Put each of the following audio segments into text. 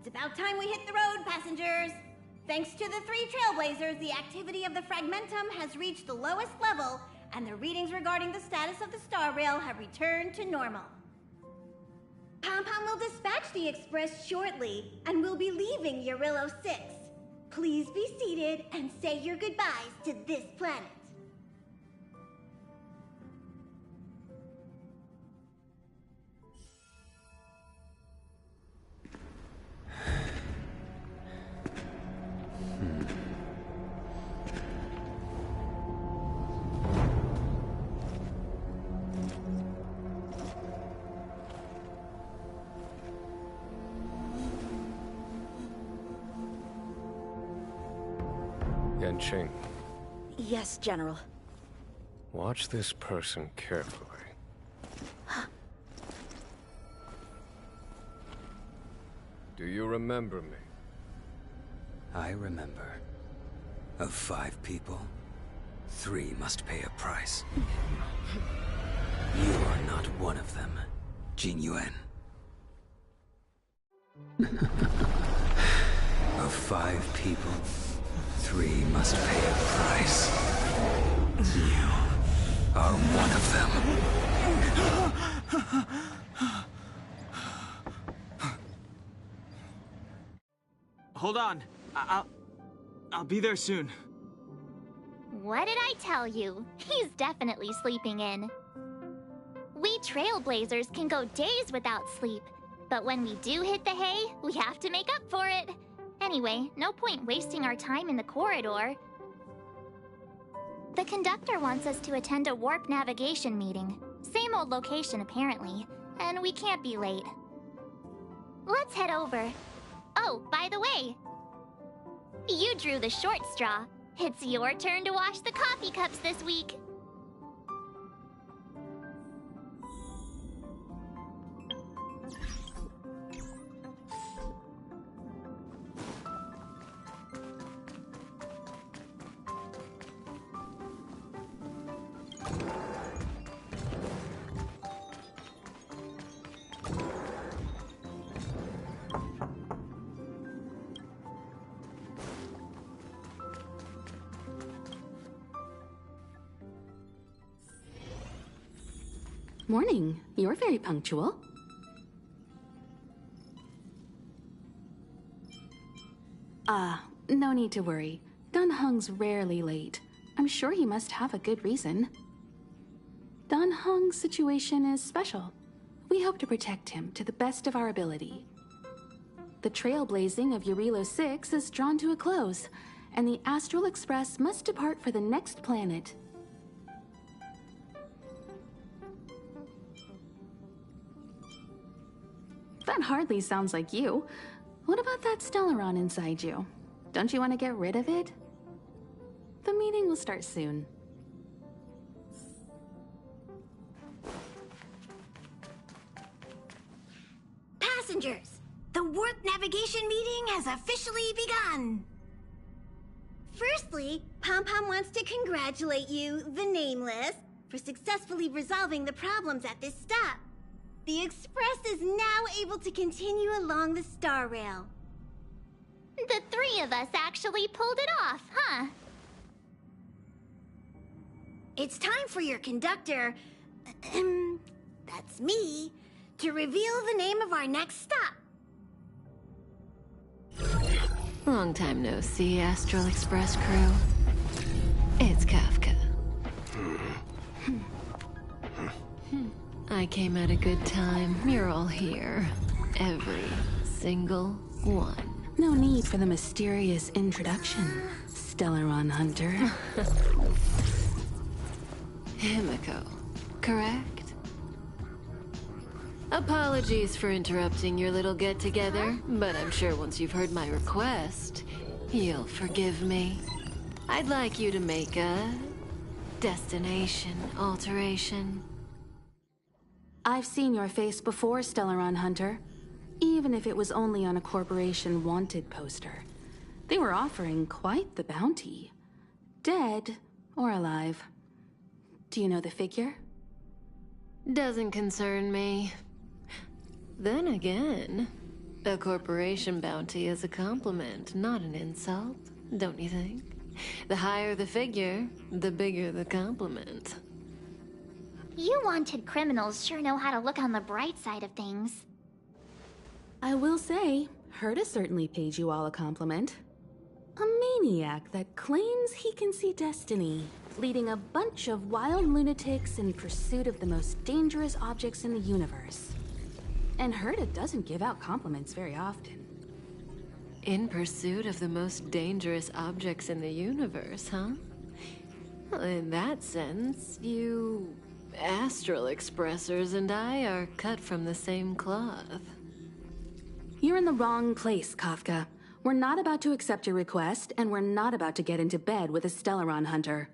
It's about time we hit the road, passengers. Thanks to the 3 trailblazers, the activity of the fragmentum has reached the lowest level, and the readings regarding the status of the star rail have returned to normal. Pom-Pom will dispatch the express shortly, and we'll be leaving Eurillo 6. Please be seated and say your goodbyes to this planet. Yanqing. Yes, General. Watch this person carefully. Do you remember me? I remember. Of 5 people, 3 must pay a price. You are not one of them, Jin Yuan. Of 5 people, 3 must pay a price. You are one of them. Hold on. I'll be there soon. What did I tell you? He's definitely sleeping in. We trailblazers can go days without sleep, but when we do hit the hay, we have to make up for it. Anyway, no point wasting our time in the corridor. The conductor wants us to attend a warp navigation meeting. Same old location, apparently, and we can't be late. Let's head over. Oh, by the way, you drew the short straw. It's your turn to wash the coffee cups this week. Morning. You're very punctual. No need to worry. Dan Heng's rarely late. I'm sure he must have a good reason. Dan Heng's situation is special. We hope to protect him to the best of our ability. The trailblazing of Eurillo 6 is drawn to a close, and the Astral Express must depart for the next planet. That hardly sounds like you. What about that Stellaron inside you? Don't you want to get rid of it? The meeting will start soon. Passengers, the warp navigation meeting has officially begun. Firstly, Pom-Pom wants to congratulate you, the Nameless, for successfully resolving the problems at this stop. The Express is now able to continue along the star rail. The 3 of us actually pulled it off, huh? It's time for your conductor, that's me, to reveal the name of our next stop. Long time no see, Astral Express crew. It's Kafka. I came at a good time. You're all here. Every single one. No need for the mysterious introduction, Stellaron Hunter. Himiko, correct? Apologies for interrupting your little get-together, but I'm sure once you've heard my request, you'll forgive me. I'd like you to make a destination alteration. I've seen your face before, Stellaron Hunter. Even if it was only on a corporation wanted poster. They were offering quite the bounty. Dead or alive. Do you know the figure? Doesn't concern me. Then again, A corporation bounty is a compliment, not an insult, don't you think? The higher the figure, the bigger the compliment. You wanted criminals sure know how to look on the bright side of things. I will say, Herta certainly paid you all a compliment. A maniac that claims he can see destiny, leading a bunch of wild lunatics in pursuit of the most dangerous objects in the universe. And Herta doesn't give out compliments very often. In pursuit of the most dangerous objects in the universe, huh? Well, in that sense, you astral expressors and I are cut from the same cloth. You're in the wrong place, Kafka. We're not about to accept your request, and we're not about to get into bed with a Stellaron hunter.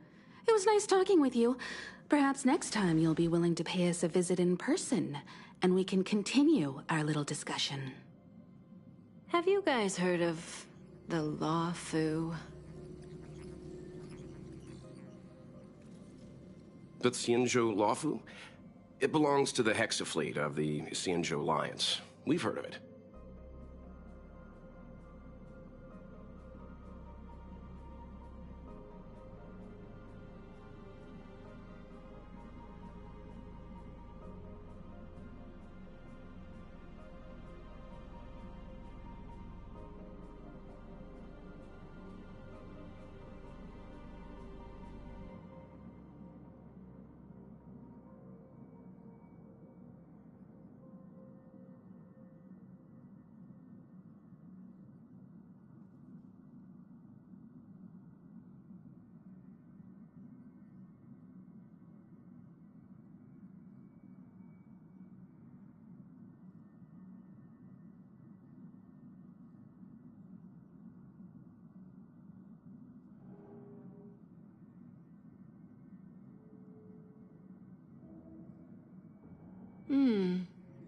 It was nice talking with you. Perhaps next time you'll be willing to pay us a visit in person, and we can continue our little discussion. Have you guys heard of the Lawfu? The Xianzhou Lawfu? It belongs to the Hexafleet of the Xianzhou Alliance. We've heard of it.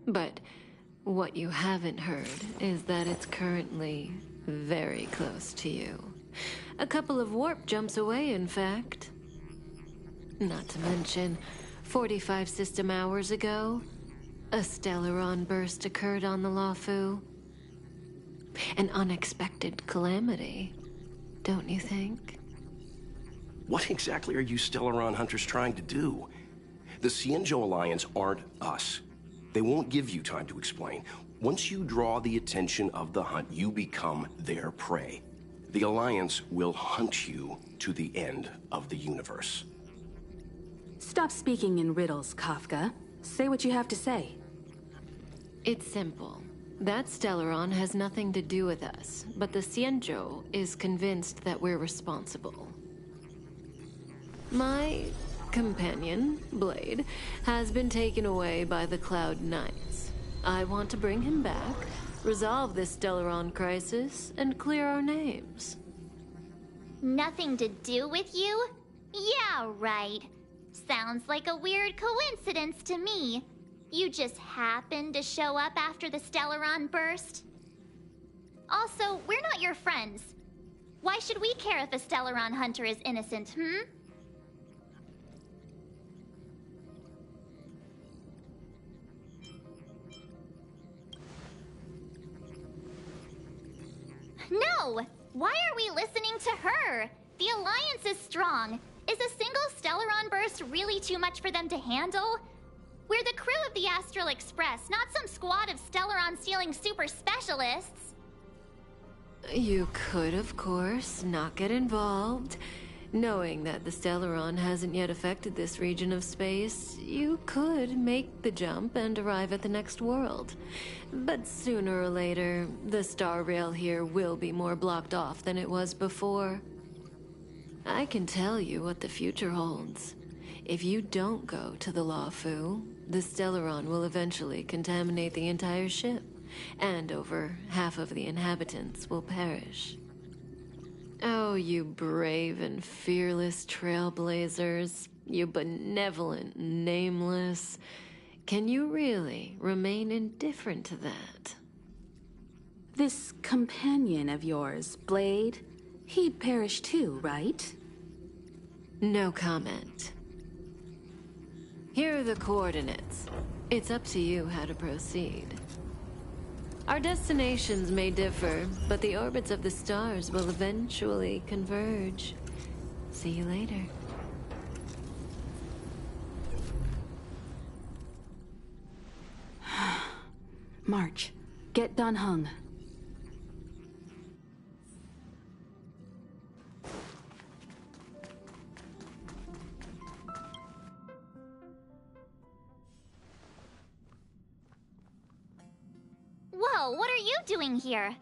But what you haven't heard is that it's currently very close to you. A couple of warp jumps away, in fact. Not to mention, 45 system hours ago, a Stellaron burst occurred on the Lawfu. An unexpected calamity, don't you think? What exactly are you Stellaron hunters trying to do? The Xianzhou Alliance aren't us. They won't give you time to explain. Once you draw the attention of the hunt, you become their prey. The Alliance will hunt you to the end of the universe. Stop speaking in riddles, Kafka. Say what you have to say. It's simple. That Stellaron has nothing to do with us, but the Xianzhou is convinced that we're responsible. My companion, Blade, has been taken away by the Cloud Knights. I want to bring him back, resolve this Stellaron crisis, and clear our names. Nothing to do with you? Yeah, right. Sounds like a weird coincidence to me. You just happened to show up after the Stellaron burst? Also, we're not your friends. Why should we care if a Stellaron hunter is innocent, No! Why are we listening to her? The Alliance is strong. Is a single Stellaron burst really too much for them to handle? We're the crew of the Astral Express, not some squad of Stellaron-stealing super specialists. You could, of course, not get involved. Knowing that the Stellaron hasn't yet affected this region of space, you could make the jump and arrive at the next world. But sooner or later, the star rail here will be more blocked off than it was before. I can tell you what the future holds. If you don't go to the Lawfu, the Stellaron will eventually contaminate the entire ship, and over half of the inhabitants will perish. Oh, you brave and fearless trailblazers, you benevolent nameless. Can you really remain indifferent to that? This companion of yours, Blade, he'd perish too, right? No comment. Here are the coordinates. It's up to you how to proceed. Our destinations may differ, but the orbits of the stars will eventually converge. See you later. March, get Dan Heng. Whoa, what are you doing here?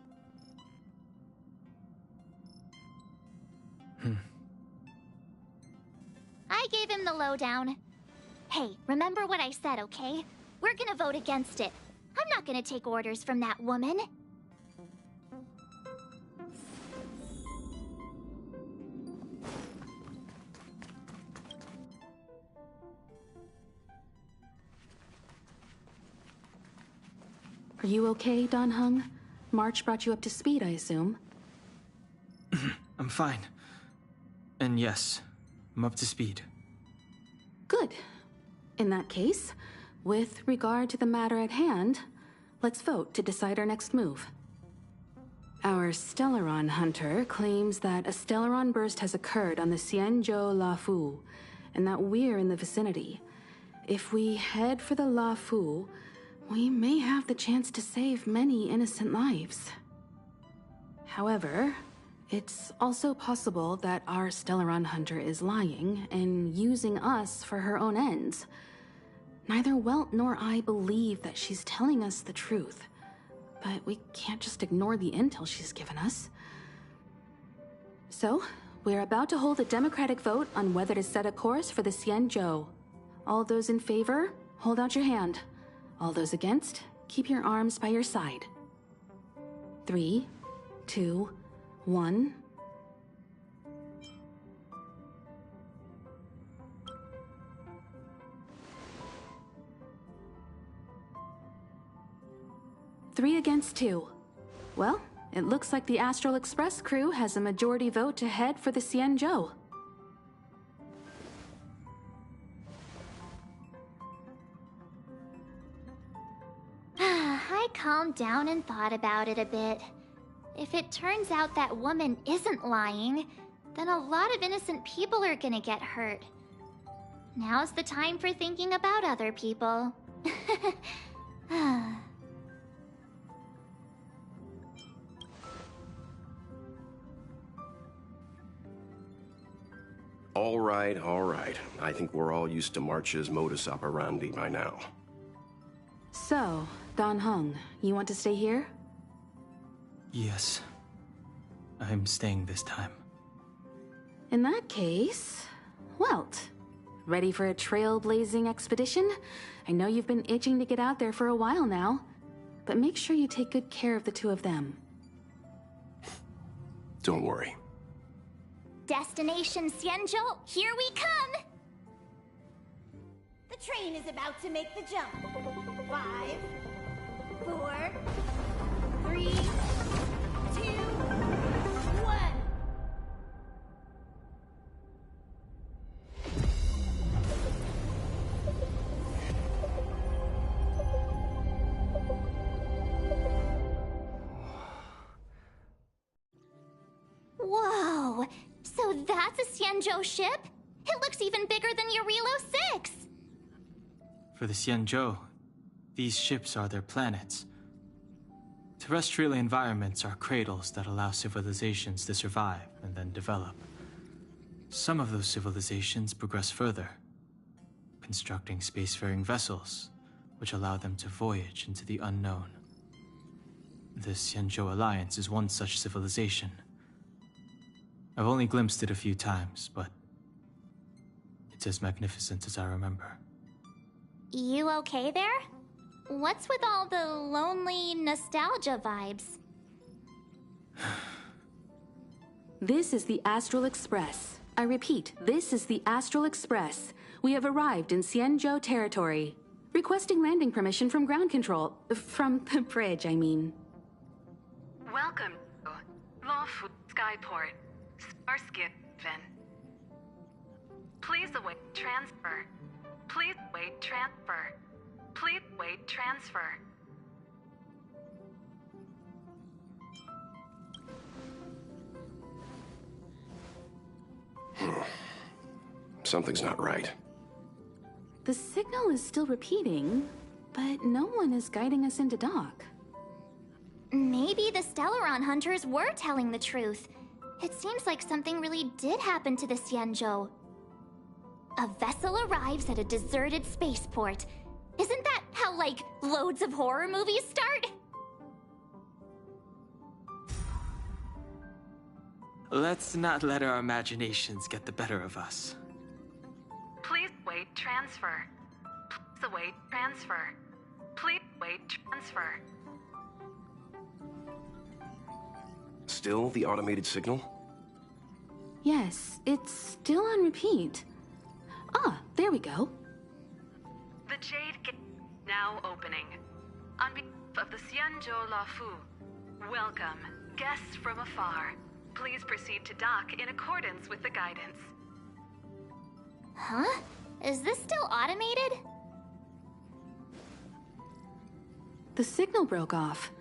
I gave him the lowdown. Hey, remember what I said, okay? We're gonna vote against it. I'm not gonna take orders from that woman. Are you okay, Dan Heng? March brought you up to speed, I assume. I'm fine. And yes, I'm up to speed. Good. In that case, with regard to the matter at hand, let's vote to decide our next move. Our Stellaron hunter claims that a Stellaron burst has occurred on the Xianzhou Lafu, and that we're in the vicinity. If we head for the Lafu, we may have the chance to save many innocent lives. However, it's also possible that our Stellaron hunter is lying and using us for her own ends. Neither Welt nor I believe that she's telling us the truth, but we can't just ignore the intel she's given us. So, we're about to hold a democratic vote on whether to set a course for the Xianzhou. All those in favor, hold out your hand. All those against, keep your arms by your side. 3, 2, 1. Three against 2. Well, it looks like the Astral Express crew has a majority vote to head for the Xianzhou. I calmed down and thought about it a bit. If it turns out that woman isn't lying, then a lot of innocent people are gonna get hurt. Now's the time for thinking about other people. All right, all right. I think we're all used to March's modus operandi by now. So, Dan Heng, you want to stay here? Yes. I'm staying this time. In that case, Welt, ready for a trailblazing expedition? I know you've been itching to get out there for a while now, but make sure you take good care of the two of them. Don't worry. Destination Xianzhou, here we come! The train is about to make the jump. 5, 4, 3, 2, 1. Whoa! So that's a Xianzhou ship? It looks even bigger than Eurilo 6! For the Xianzhou, these ships are their planets. Terrestrial environments are cradles that allow civilizations to survive and then develop. Some of those civilizations progress further, constructing spacefaring vessels, which allow them to voyage into the unknown. The Xianzhou Alliance is one such civilization. I've only glimpsed it a few times, but it's as magnificent as I remember. You okay there? What's with all the lonely nostalgia vibes? This is the Astral Express. I repeat, this is the Astral Express. We have arrived in Xianzhou territory. Requesting landing permission from ground control. From the bridge, I mean. Welcome to Lawful Skyport. Starskin, then. Please await transfer. Please wait transfer. Please wait transfer. Something's not right. The signal is still repeating, but no one is guiding us into dock. Maybe the Stellaron hunters were telling the truth. It seems like something really did happen to the Xianzhou. A vessel arrives at a deserted spaceport. Isn't that how, like, loads of horror movies start? Let's not let our imaginations get the better of us. Please wait transfer. Please await transfer. Please wait transfer. Still the automated signal? Yes, it's still on repeat. Ah, there we go. The Jade Gate now opening. On behalf of the Xianzhou Lafu, welcome, guests from afar. Please proceed to dock in accordance with the guidance. Huh? Is this still automated? The signal broke off.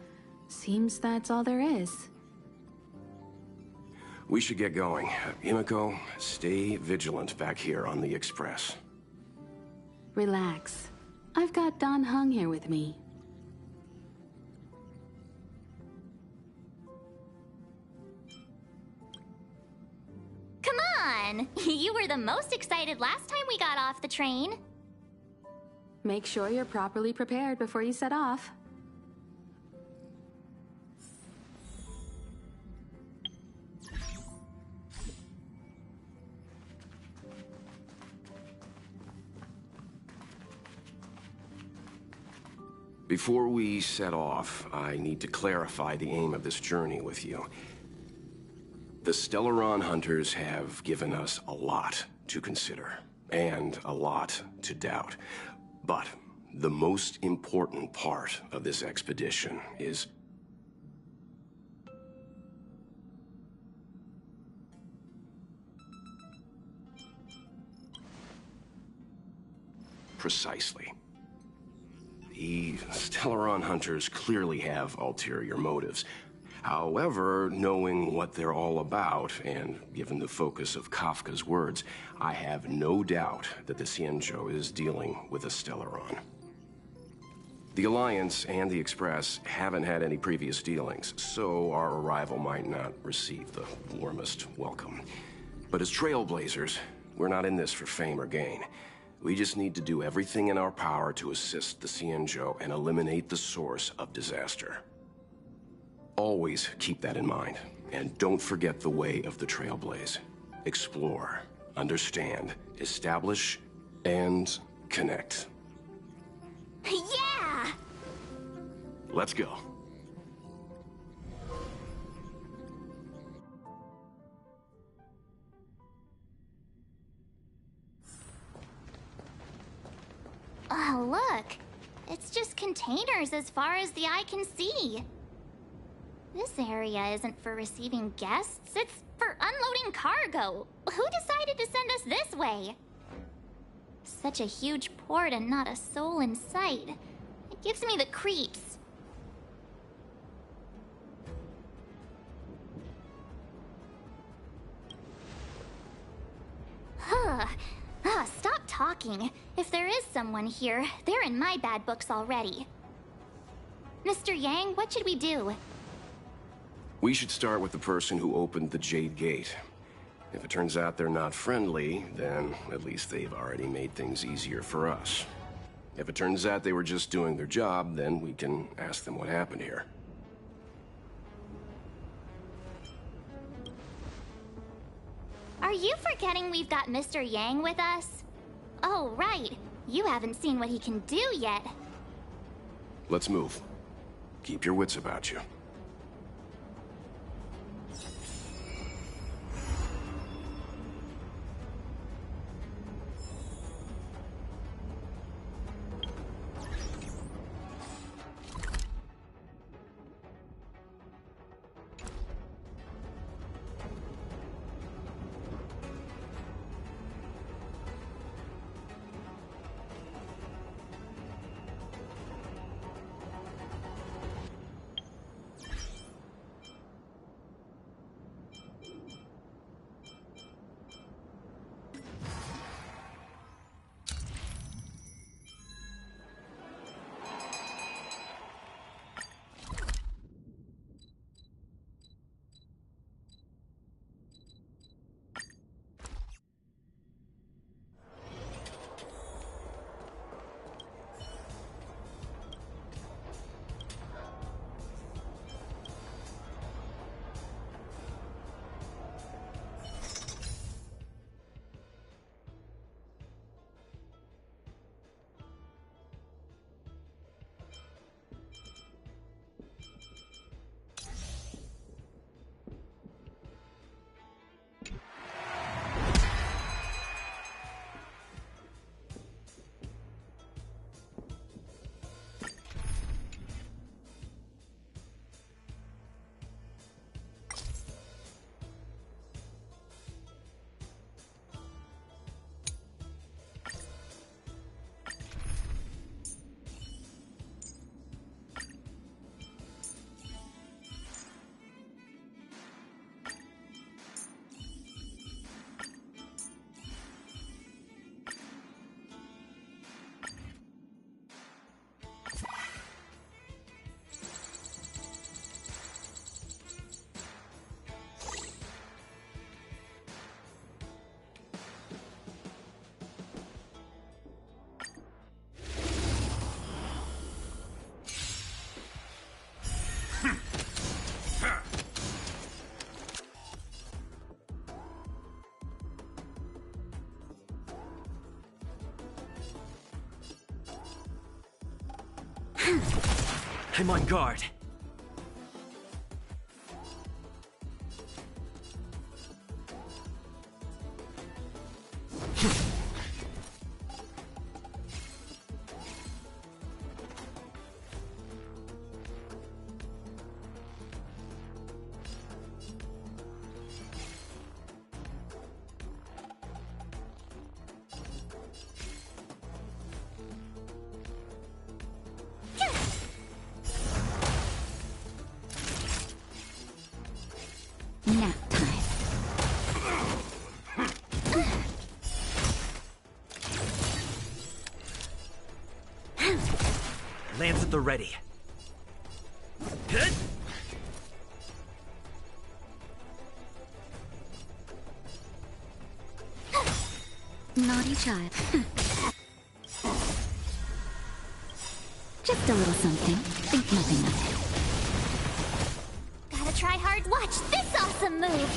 Seems that's all there is. We should get going. Himiko, stay vigilant back here on the Express. Relax. I've got Dan Heng here with me. Come on! You were the most excited last time we got off the train. Make sure you're properly prepared before you set off. Before we set off, I need to clarify the aim of this journey with you. The Stellaron hunters have given us a lot to consider, and a lot to doubt. But the most important part of this expedition is precisely. The Stellaron hunters clearly have ulterior motives. However, knowing what they're all about, and given the focus of Kafka's words, I have no doubt that the Xianzhou is dealing with a Stellaron. The Alliance and the Express haven't had any previous dealings, so our arrival might not receive the warmest welcome. But as trailblazers, we're not in this for fame or gain. We just need to do everything in our power to assist the Xianzhou and eliminate the source of disaster. Always keep that in mind, and don't forget the way of the Trailblaze. Explore, understand, establish, and connect. Yeah! Let's go. Oh, look. It's just containers as far as the eye can see. This area isn't for receiving guests, it's for unloading cargo. Who decided to send us this way? Such a huge port and not a soul in sight. It gives me the creeps. Stop talking. If there is someone here, they're in my bad books already. Mr. Yang, what should we do? We should start with the person who opened the Jade Gate. If it turns out they're not friendly, then at least they've already made things easier for us. If it turns out they were just doing their job, then we can ask them what happened here. Are you forgetting we've got Mr. Yang with us? Oh, right. You haven't seen what he can do yet. Let's move. Keep your wits about you. I'm on guard. Nap time. Lands at the ready. Good. Naughty child. Just a little something. Think nothing of it. Gotta try hard. Watch this awesome move.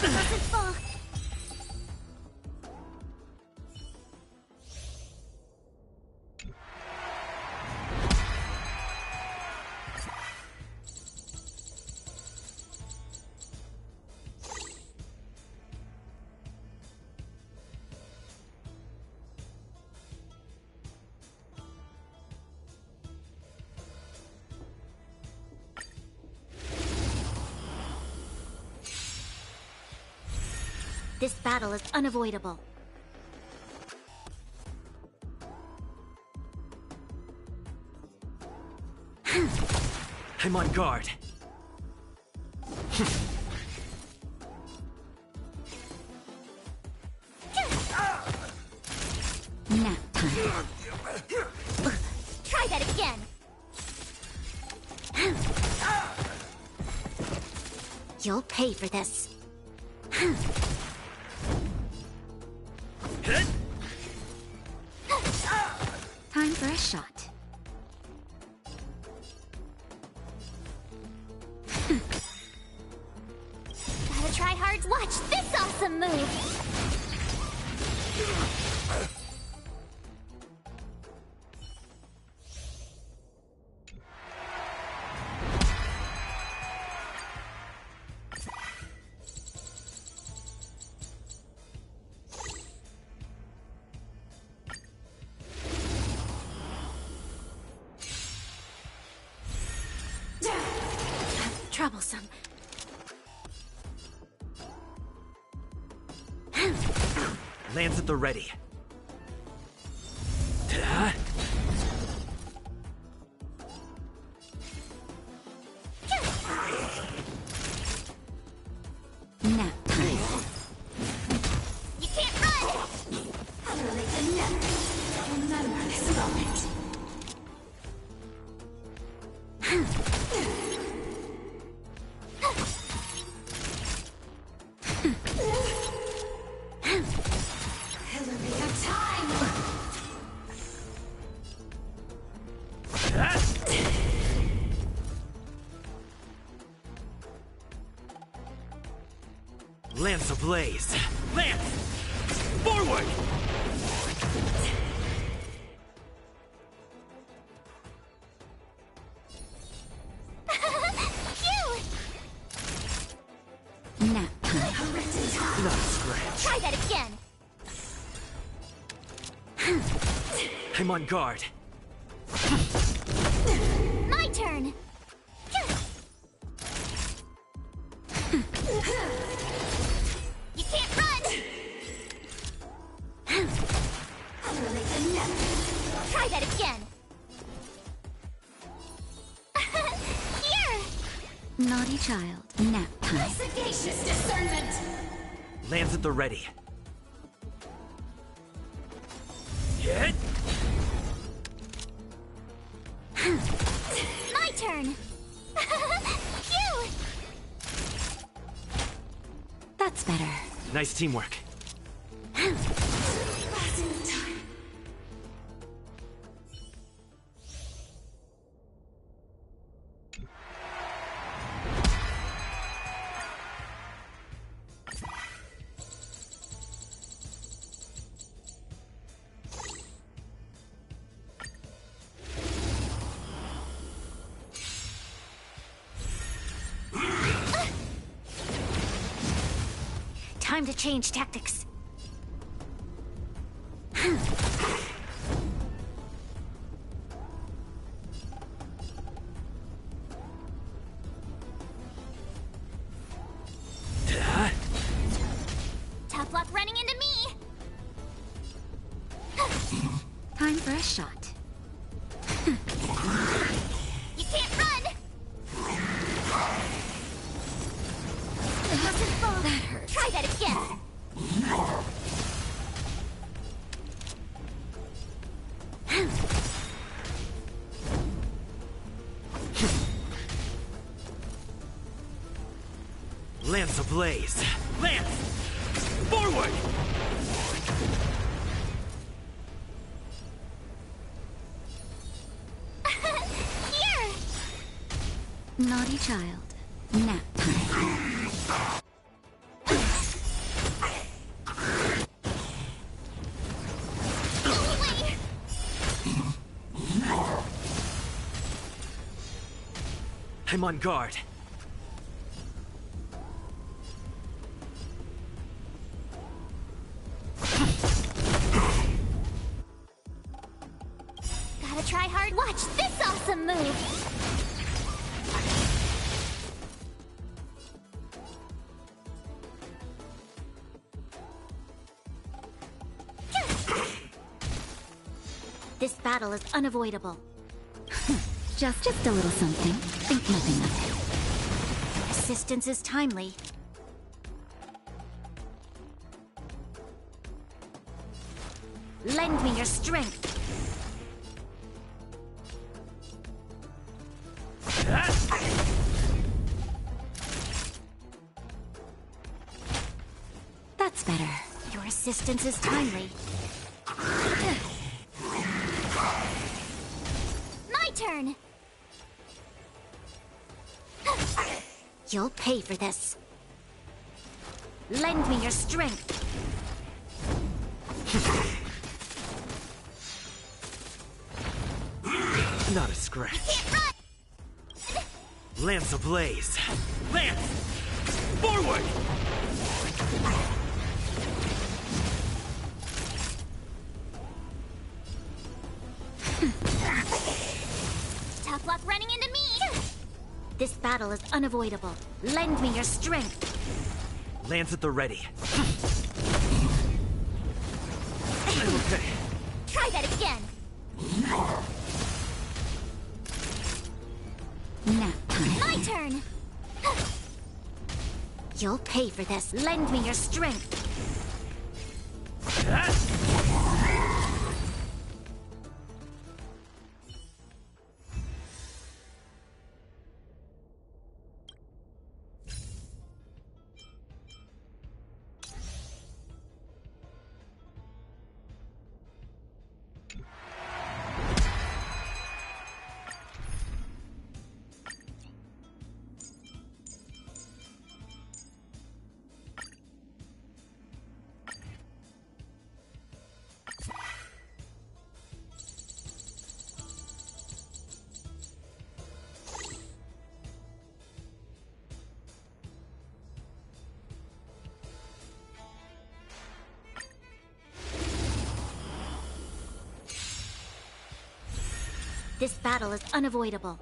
Doesn't fall. This battle is unavoidable. I'm on guard. Nap time. Try that again. You'll pay for this. Time for a shot. Gotta try hard. Watch this awesome move. Troublesome. Lands at the ready. Nap time. You can't run. Remember this moment. Lance ablaze. Lance! Forward! Nap time. Not a scratch. Try that again. I'm on guard. My turn. You can't run. Try that again. Here. Naughty child. Nap time. Sagacious discernment. Lands at the ready. Hit! My turn. Phew. That's better. Nice teamwork. Time to change tactics. Tough luck running into me! Time for a shot. You can't run! It wasn't full. That hurts. Try that again! Lance ablaze. Lance! Forward! Here! Naughty child. Nap time. Wait! I'm on guard. Gotta try hard. Watch this awesome move! This battle is unavoidable. Just a little something. Think nothing of Assistance is timely. Lend me your strength. it. That's better. Your assistance is timely. My turn! You'll pay for this. Lend me your strength. Not a scratch. Lance ablaze. Lance! Forward! Tough luck running into me! This battle is unavoidable. Lend me your strength. Lance at the ready. Okay. Try that again. Nap time. My turn! You'll pay for this. Lend me your strength. This battle is unavoidable.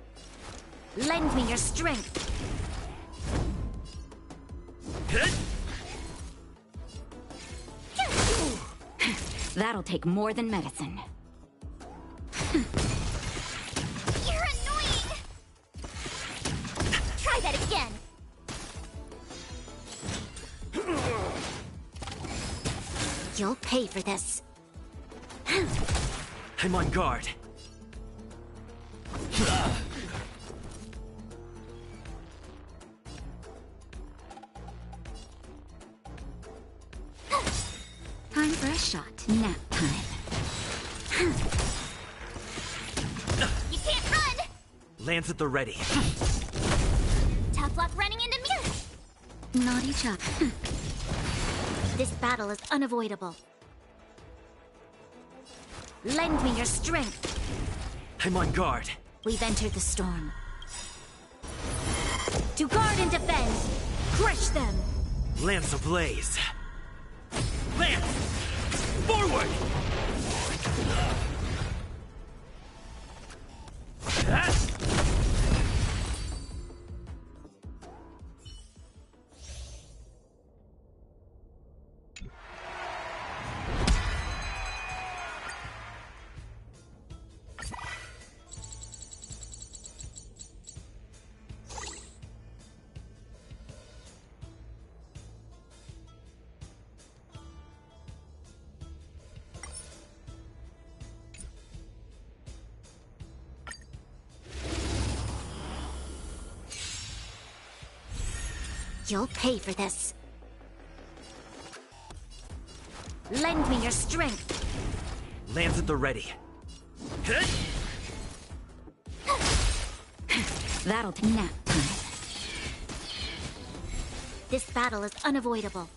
Lend me your strength. That'll take more than medicine. You're annoying! Try that again. You'll pay for this. I'm on guard. Time for a shot. Nap time. You can't run! Lance at the ready. Tough luck running into me! Naughty child. This battle is unavoidable. Lend me your strength. I'm on guard. We've entered the storm. To guard and defend! Crush them! Lance ablaze. Forward! You'll pay for this. Lend me your strength. Lands at the ready. That'll take nap time. This battle is unavoidable.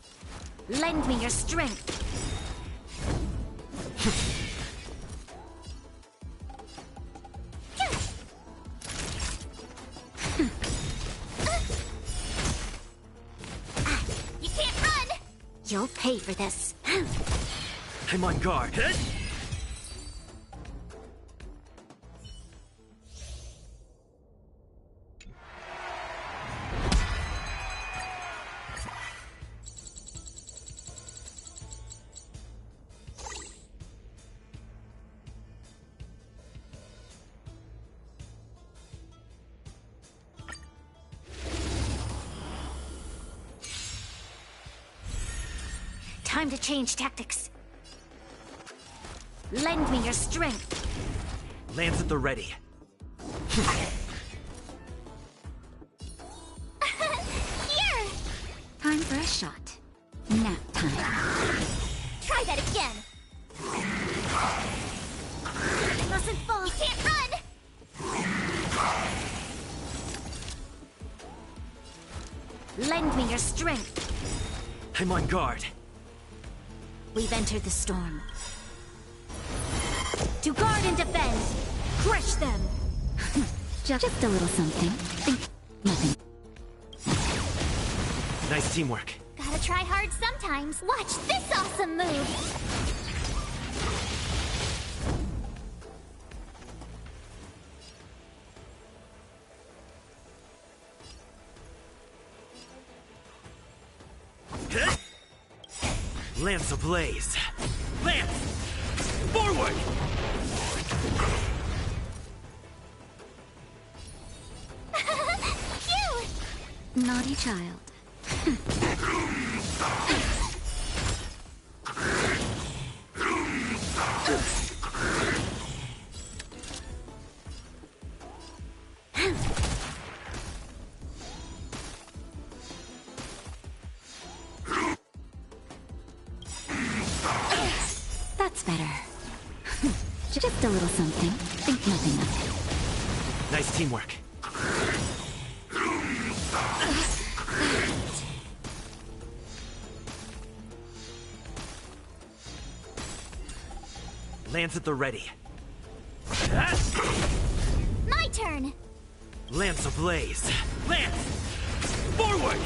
Lend me your strength. You can't run! You'll pay for this. I'm on guard. Time to change tactics. Lend me your strength. Lands at the ready. Here! Time for a shot. Nap time. Try that again. I mustn't fall. You can't run! Lend me your strength. I'm on guard. We've entered the storm. To guard and defend! Crush them! Just a little something. Think nothing. Nice teamwork. Gotta try hard sometimes. Watch this awesome move! Lance ablaze. Lance! Forward! Cute! Naughty child. That's better. Just a little something. Think nothing of it. Nice teamwork. Lance at the ready. My turn! Lance ablaze. Lance! Forward!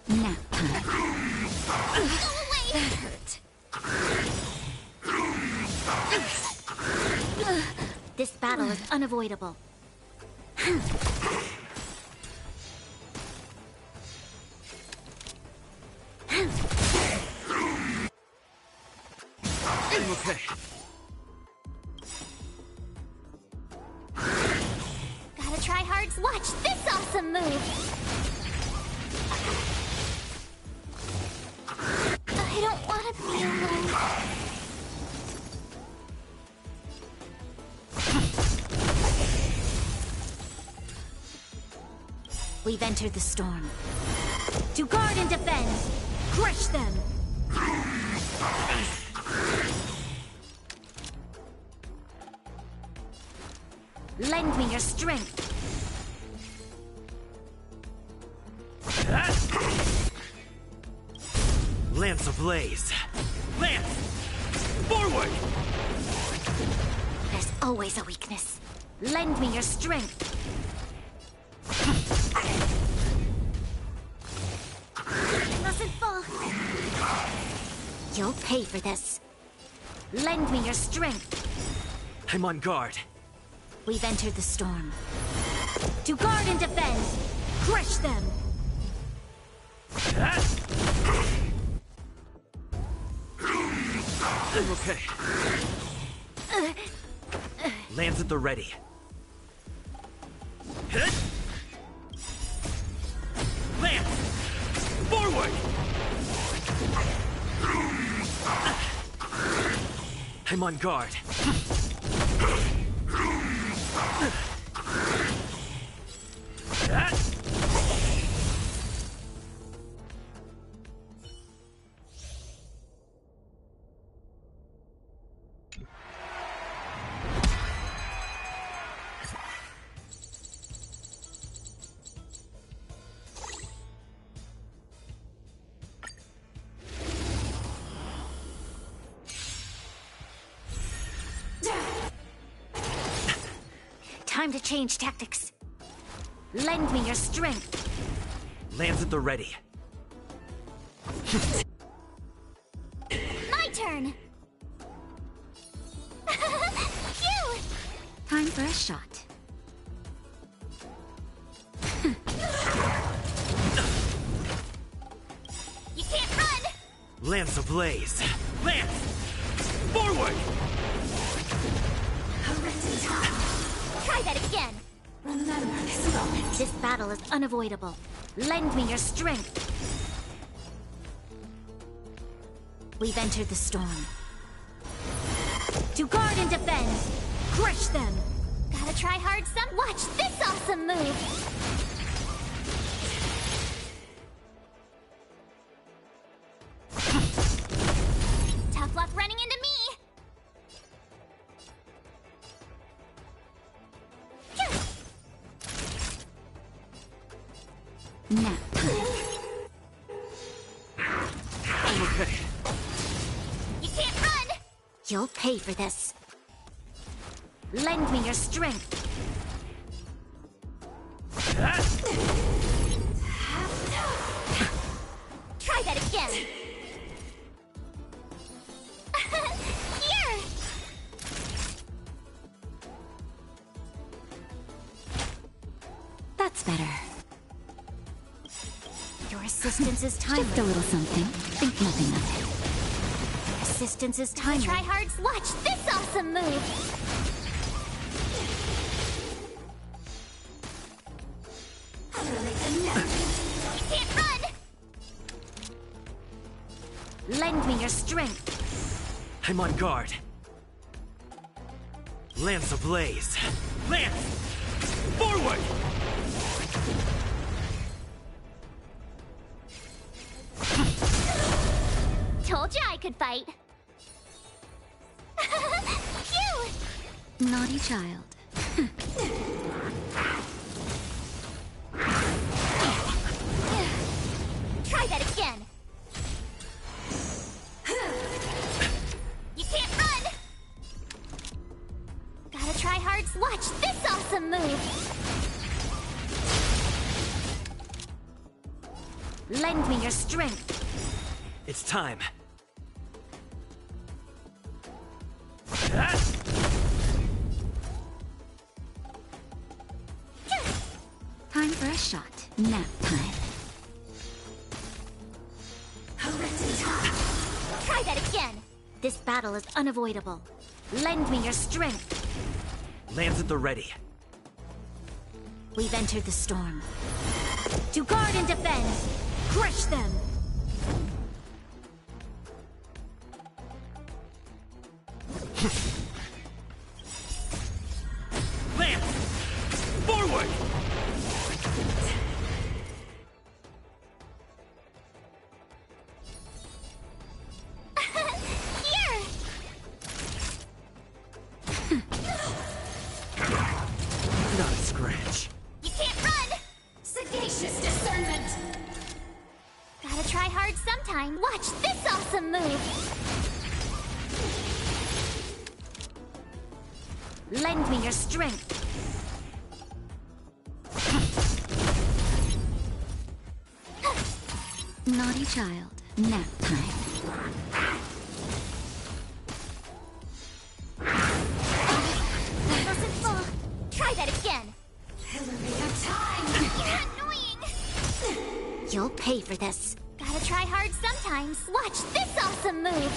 Nap time. Go away! That hurt. This battle is unavoidable. I'm okay. Gotta try hard. Watch this awesome move! I don't want to be alone. We've entered the storm. To guard and defend! Crush them! Lend me your strength. Lance ablaze. Lance! Forward! There's always a weakness. Lend me your strength. Mustn't fall. You'll pay for this. Lend me your strength. I'm on guard. We've entered the storm. To guard and defend. Crush them. I'm okay. Lance at the ready. Lance! Forward! I'm on guard. Time to change tactics. Lend me your strength. Lance at the ready. My turn! Phew! Time for a shot. You can't run! Lance ablaze. Lance! Forward! Try that again! This battle is unavoidable. Lend me your strength. We've entered the storm. To guard and defend. Crush them. Gotta try hard some. Watch this awesome move. Tough luck running into me. Nap time. I'm okay. You can't run! You'll pay for this. Lend me your strength. Try that again. Here! That's better. Your assistance is timely. Just a little something. Think nothing of it. Assistance is timely. Try hard. Watch this awesome move. You can't run. Lend me your strength. I'm on guard. Lance ablaze. Lance! Forward! Told you I could fight. Phew! Naughty child. Try that again. You can't run. Gotta try hard. Watch this awesome move. Lend me your strength. It's time. Time for a shot. Nap time. Try that again. This battle is unavoidable. Lend me your strength. Lance at the ready. We've entered the storm. To guard and defend. Crush them. Lance! Forward! Here! Not a scratch. You can't run! Sagacious discernment! Gotta try hard sometime. Watch this awesome move! Lend me your strength. Naughty child. Nap time. That wasn't full. Try that again. Elevator time! You're annoying! You'll pay for this. Gotta try hard sometimes. Watch this awesome move!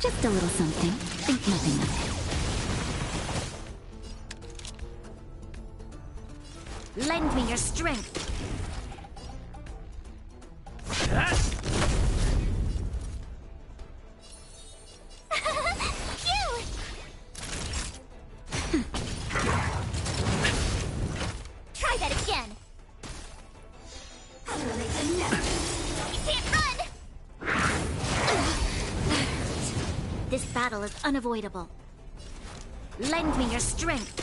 Just a little something. Think nothing of it. Lend me your strength. Cute! Try that again. You can't run! This battle is unavoidable. Lend me your strength.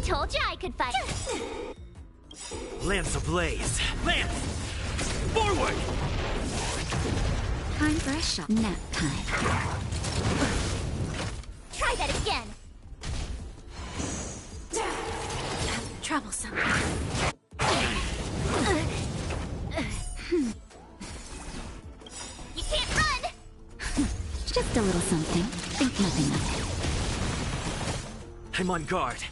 Told you I could fight. Lance ablaze! Lance! Forward! Time for a shot. Nap time. Try that again. Troublesome. You can't run! Just a little something. Think nothing of it. I'm on guard.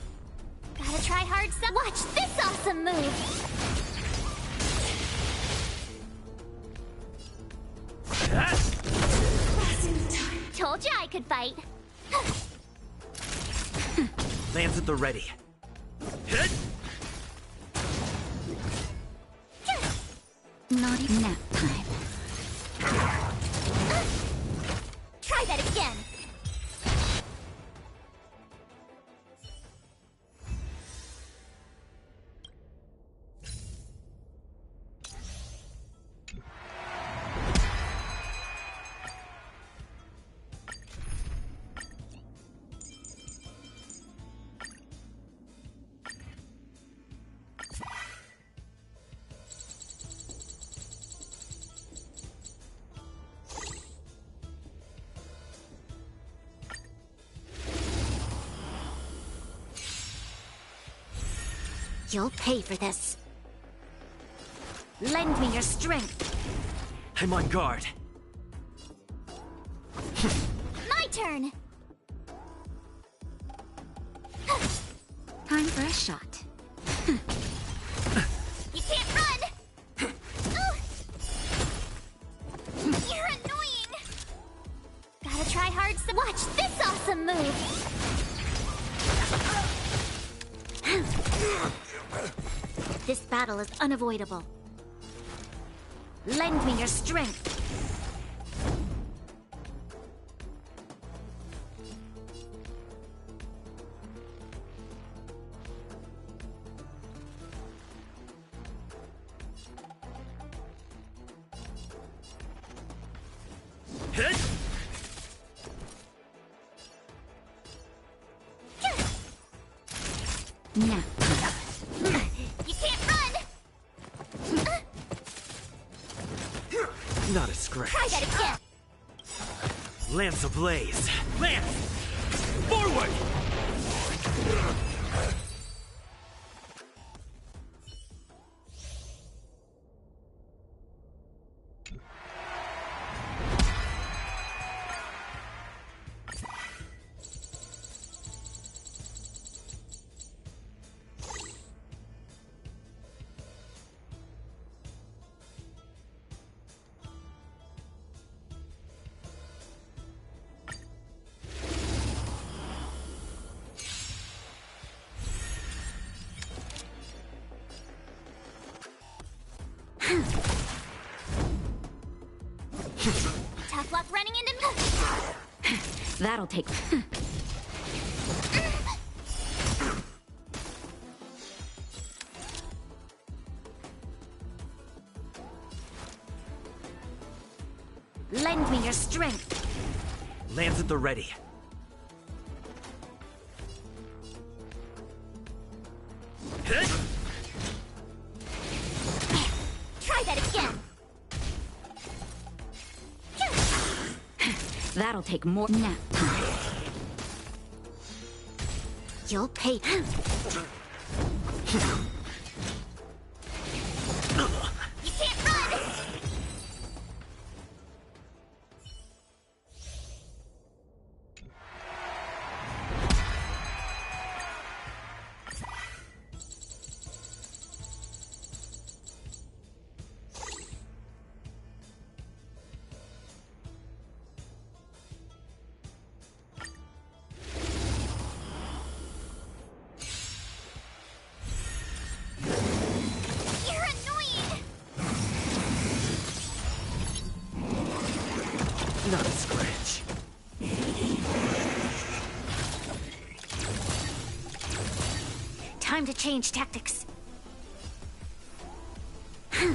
Gotta try hard some. Watch this awesome move! Told you I could fight. Lance at the ready. Hit! Naughty nap time. Try that again. You'll pay for this. Lend me your strength. I'm on guard. My turn. Time for a shot. You can't run. You're annoying. Gotta try hard. Watch this awesome move. This battle is unavoidable. Lend me your strength. Hit! Nap. You can't run. Not a scratch. Try that again. Lance ablaze! Lance! Forward! Tough luck running into me. That'll take. Lend me your strength. Lance at the ready. Hit! Try that again. That'll take more nap time. You'll pay. You can't run! Not a scratch. Time to change tactics. Hit!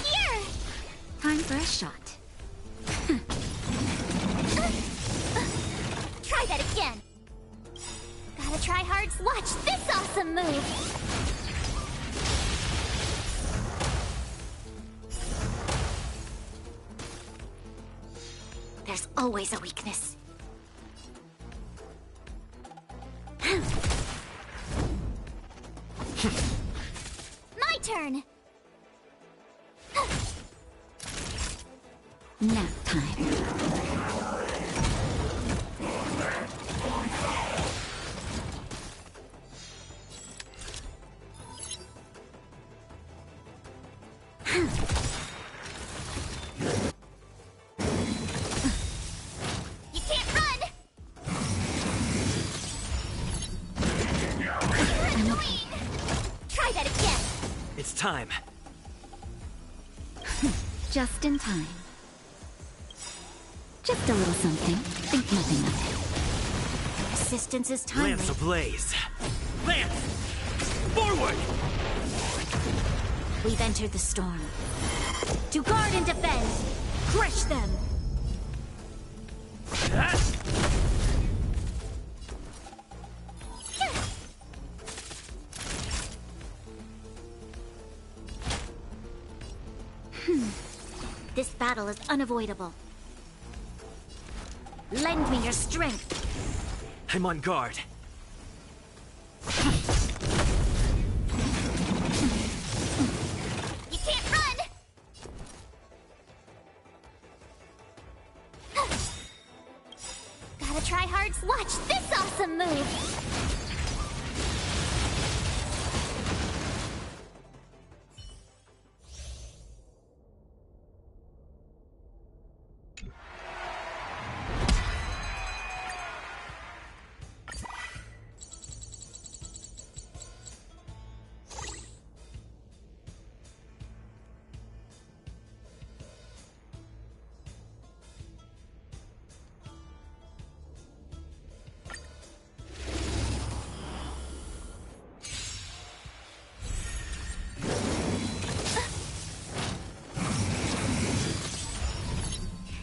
Here! Time for a shot. Try that again. Gotta try hard. Watch this awesome move. There's always a weakness. My turn. Nap time. You can't run. You're annoying. Try that again. It's time. Just in time. Just a little something. Think nothing of it. Resistance is timely. Lance ablaze. Lance! Forward! We've entered the storm. To guard and defend. Crush them. This battle is unavoidable. Lend me your strength. I'm on guard. You can't run! Gotta try hard. Watch this awesome move!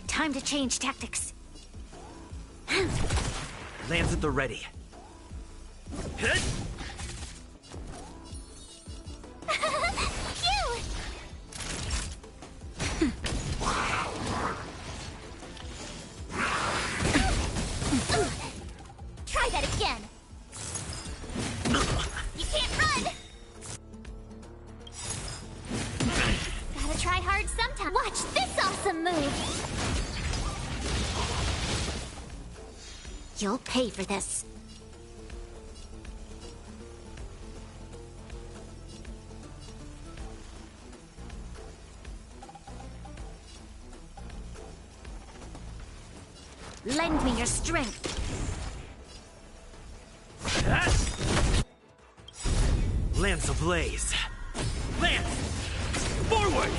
Time to change tactics. Lance at the ready. Hit! Phew! Try that again. You can't run. Gotta try hard sometime. Watch this awesome move. You'll pay for this. Lend me your strength. Lance ablaze. Lance! Forward!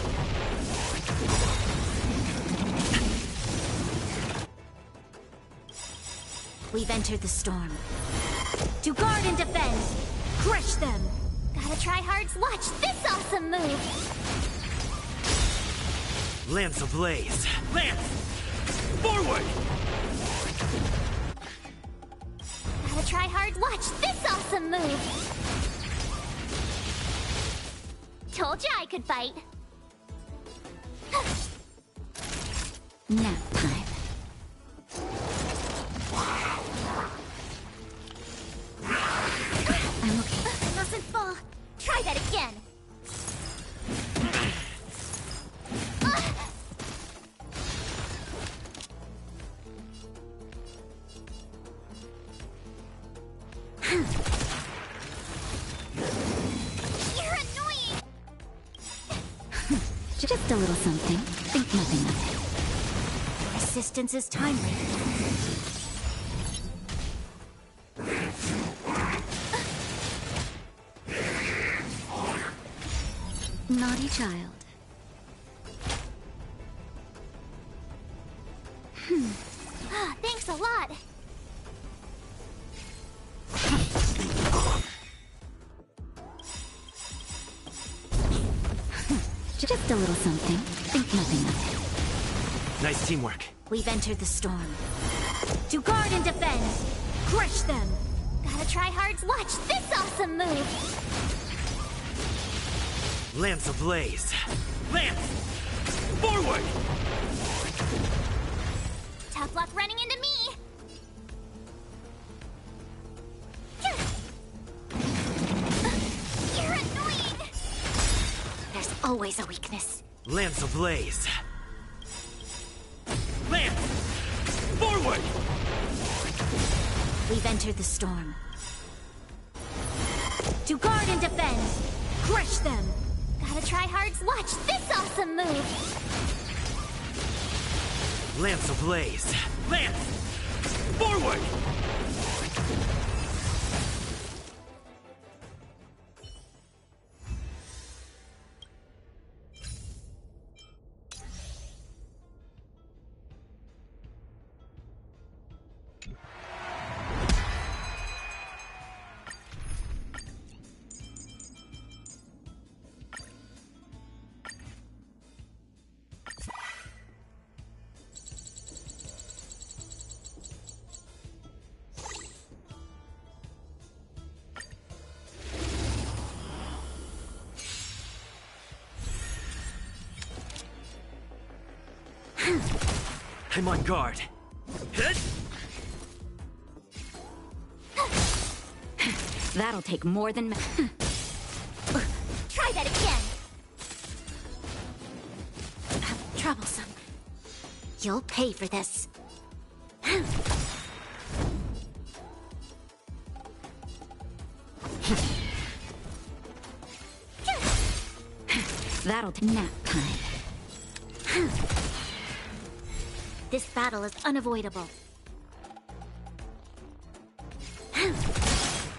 We've entered the storm. To guard and defend. Crush them. Gotta try hard. Watch this awesome move. Lance ablaze. Lance! Forward! Gotta try hard. Watch this awesome move. Told you I could fight. Nap time. a little something. Think nothing of it. Resistance is timely. Naughty child. Thanks a lot. Just a little something. Think nothing of it. Nice teamwork. We've entered the storm. To guard and defend! Crush them! Gotta try hard. Watch this awesome move! Lance ablaze. Lance! Forward! Tough luck running into me! You're annoying! There's always a weakness. Lance ablaze. Lance! Forward! We've entered the storm. To guard and defend! Crush them! Gotta try hard. Watch this awesome move! Lance ablaze. Lance! Forward! I'm on guard. Hit! That'll take more than... Try that again! Troublesome. You'll pay for this. That'll take nap time. This battle is unavoidable.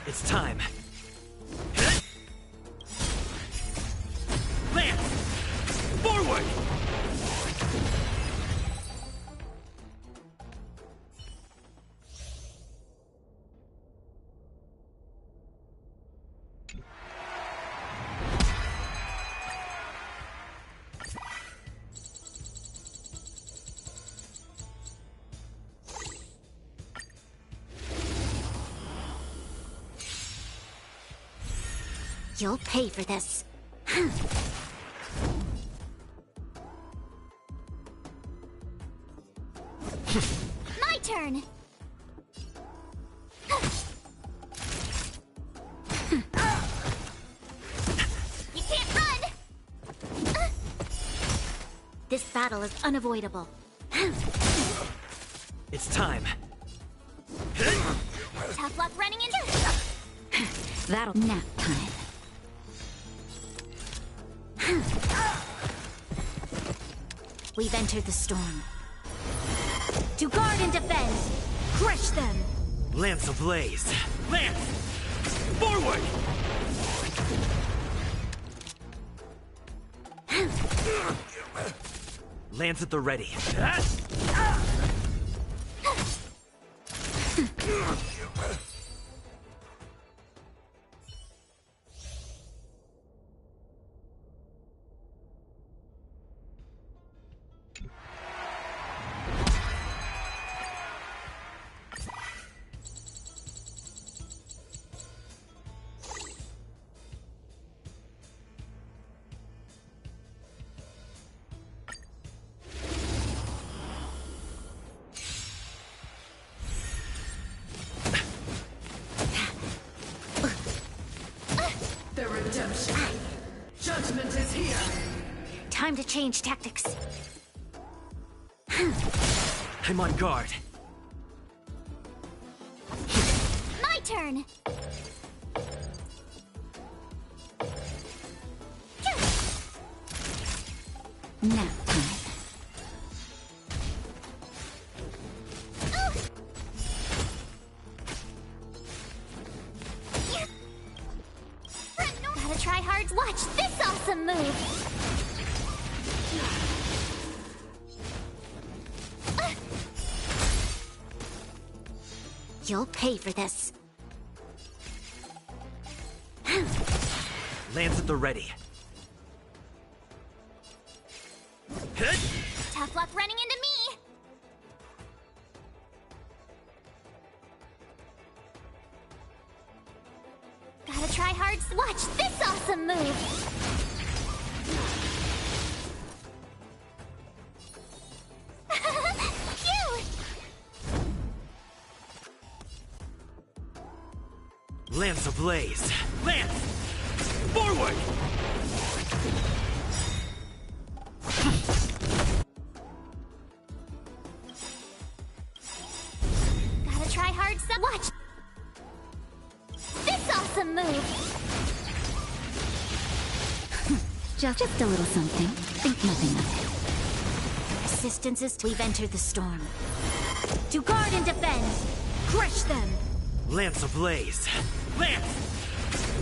It's time. Hit! Lance! Forward! You'll pay for this. My turn! You can't run! This battle is unavoidable. It's time. Tough luck running into... That'll nap time. We've entered the storm. To guard and defend! Crush them! Lance ablaze. Lance! Forward! Lance at the ready. Judgment is here. Time to change tactics. I'm on guard. My turn! Nap time. Gotta try hard. Watch this awesome move. You'll pay for this. Lance at the ready. Tough luck running into me. Gotta try hard. Watch this awesome move. Phew! Lance ablaze. Lance! Forward! Gotta try hard. Watch this awesome move. Just a little something. Think nothing of it. Resistance is. We've entered the storm. To guard and defend. Crush them. Lance ablaze. Lance!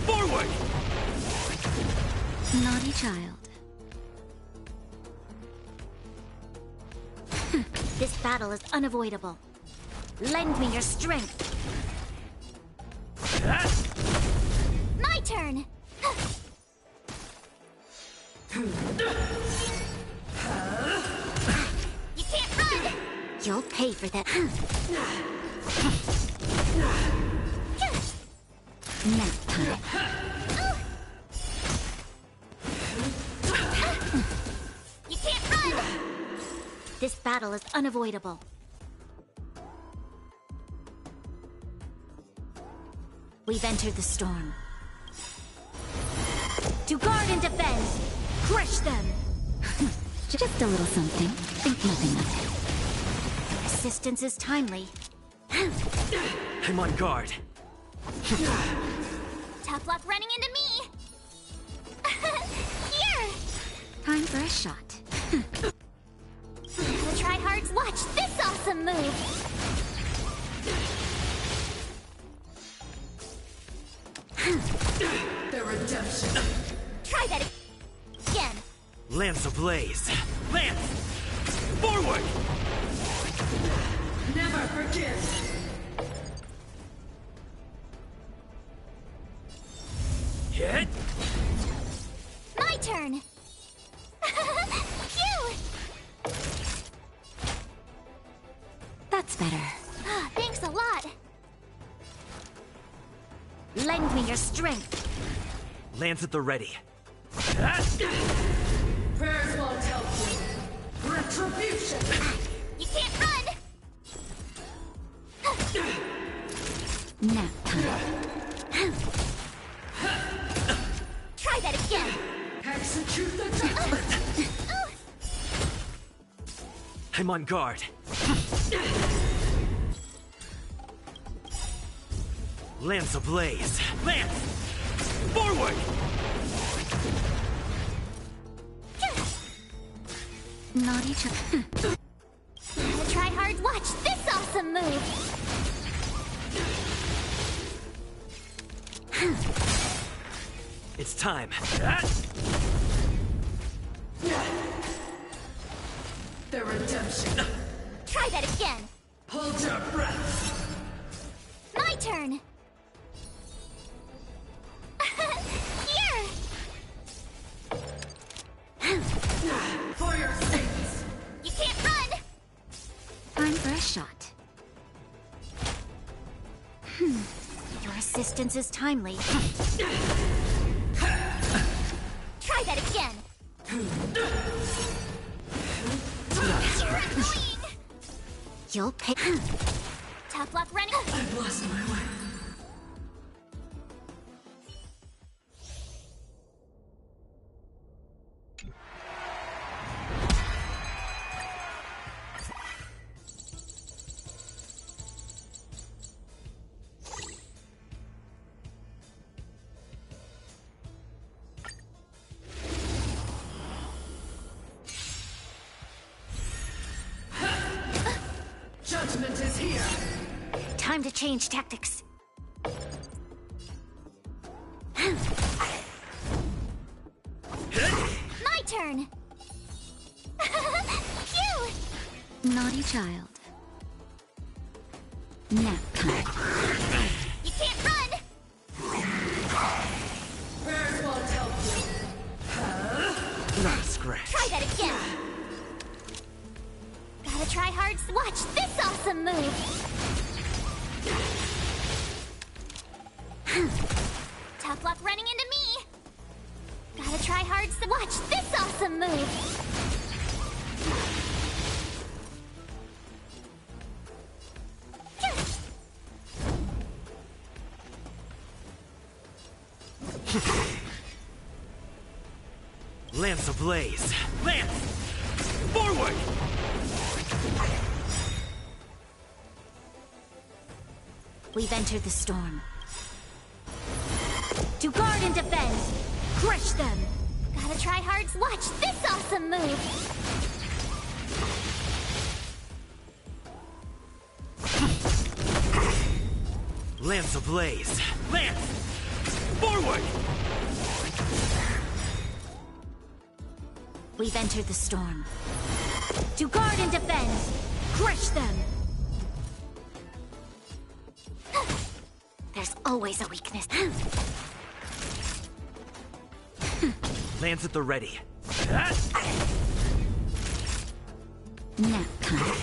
Forward! Naughty child. This battle is unavoidable. Lend me your strength. My turn. You can't run. You'll pay for that. Nap time. You can't run. This battle is unavoidable. We've entered the storm. To guard and defend. Crush them. Just a little something. Think nothing of it. Resistance is timely. I'm on guard. Tough luck running into me. Here. Time for a shot. Gotta try hard. Watch this awesome move. The redemption. Try that again. Lance ablaze. Lance! Forward! Never forgive. Hit! My turn. Phew. That's better. Thanks a lot. Lend me your strength. Lance at the ready. Prayers won't help you. Retribution. You can't run. Nap time. Try that again. Execute the judgment. I'm on guard. Lance ablaze. Lance! Forward! Naughty child. Gotta try hard. Watch this awesome move. It's time. The redemption. Try that again. Hold your breath. My turn. Here. For your sakes. You can't run. Time for a shot. Your assistance is timely. Try that again. You're annoying. You'll pay. Tough luck running. I've lost my way. Time to change tactics. My turn! Phew! Naughty child. Nap time. You can't run! Where's one help you? Not a scratch. Try that again! Gotta try hard. Watch this awesome move! Tough luck running into me! Gotta try hard. Watch this awesome move! Lance ablaze. Lance! Forward! We've entered the storm. To guard and defend! Crush them! Gotta try hard. Watch this awesome move! Lance ablaze. Lance! Forward! We've entered the storm. To guard and defend! Crush them! There's always a weakness. Lance at the ready. Nap time.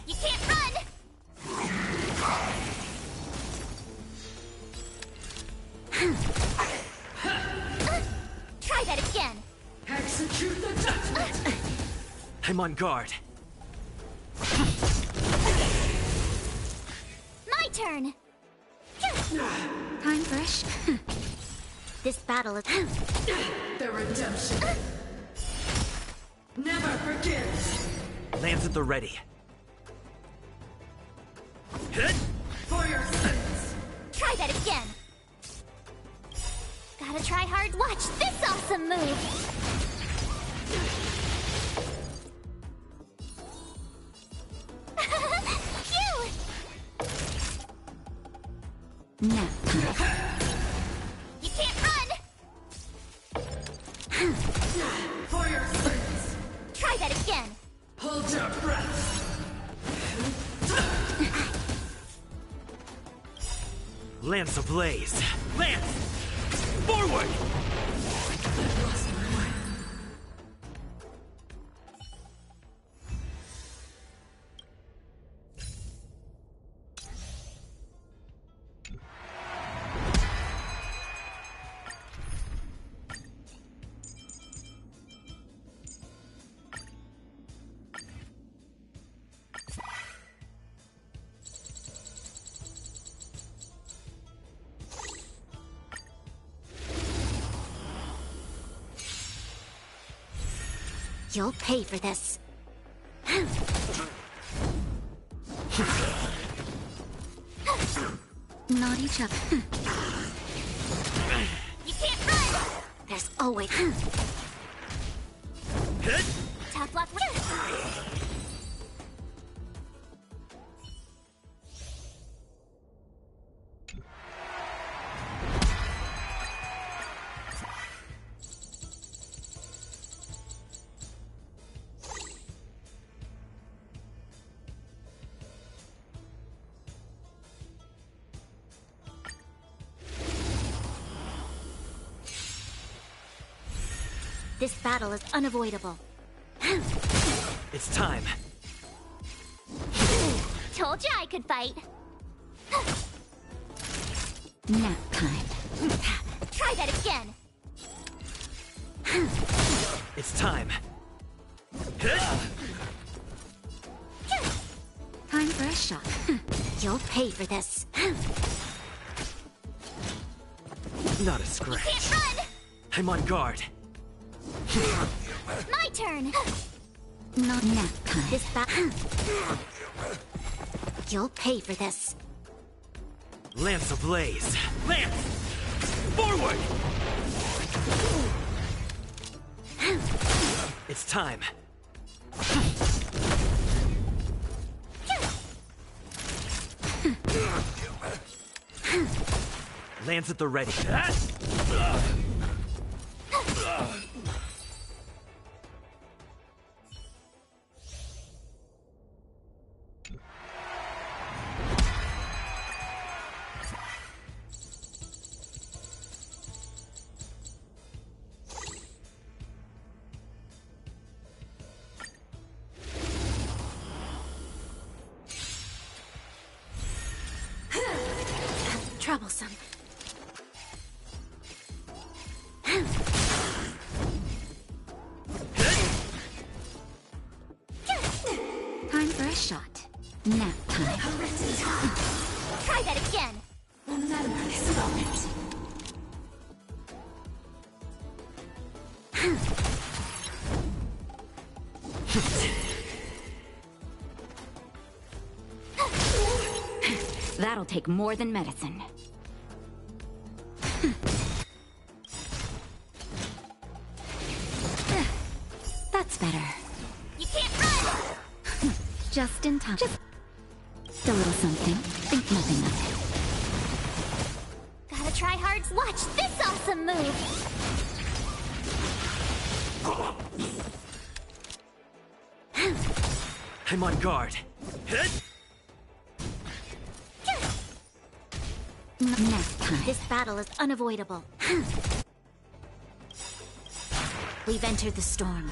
You can't run! Try that again! Execute the judgment! I'm on guard. My turn! Time for a This battle is... The redemption never forgives. Lance at the ready. For your sins. Try that again! Gotta try hard. Watch this awesome move! Phew! Nap time. You can't run! For your sins. Try that again! Hold your breath. Lance ablaze. Lance! Forward! I've lost my way. You'll pay for this. Naughty child. You can't run! There's always... Tough luck. This battle is unavoidable. It's time. Told you I could fight. Nap time. Try that again. It's time. Time for a shot. You'll pay for this. Not a You scratch. can't run! I'm on guard. My turn! Not nap time. This battle... You'll pay for this. Lance ablaze. Lance! Forward! It's time. Lance at the ready. Troublesome. Time for a shot. Nap time. Try that again. Remember this moment. That'll take more than medicine. That's better. You can't run! Just in time. Just a little something. Think nothing of Gotta try hard. Watch this awesome move! I'm on guard. Nap time. This battle is unavoidable. We've entered the storm.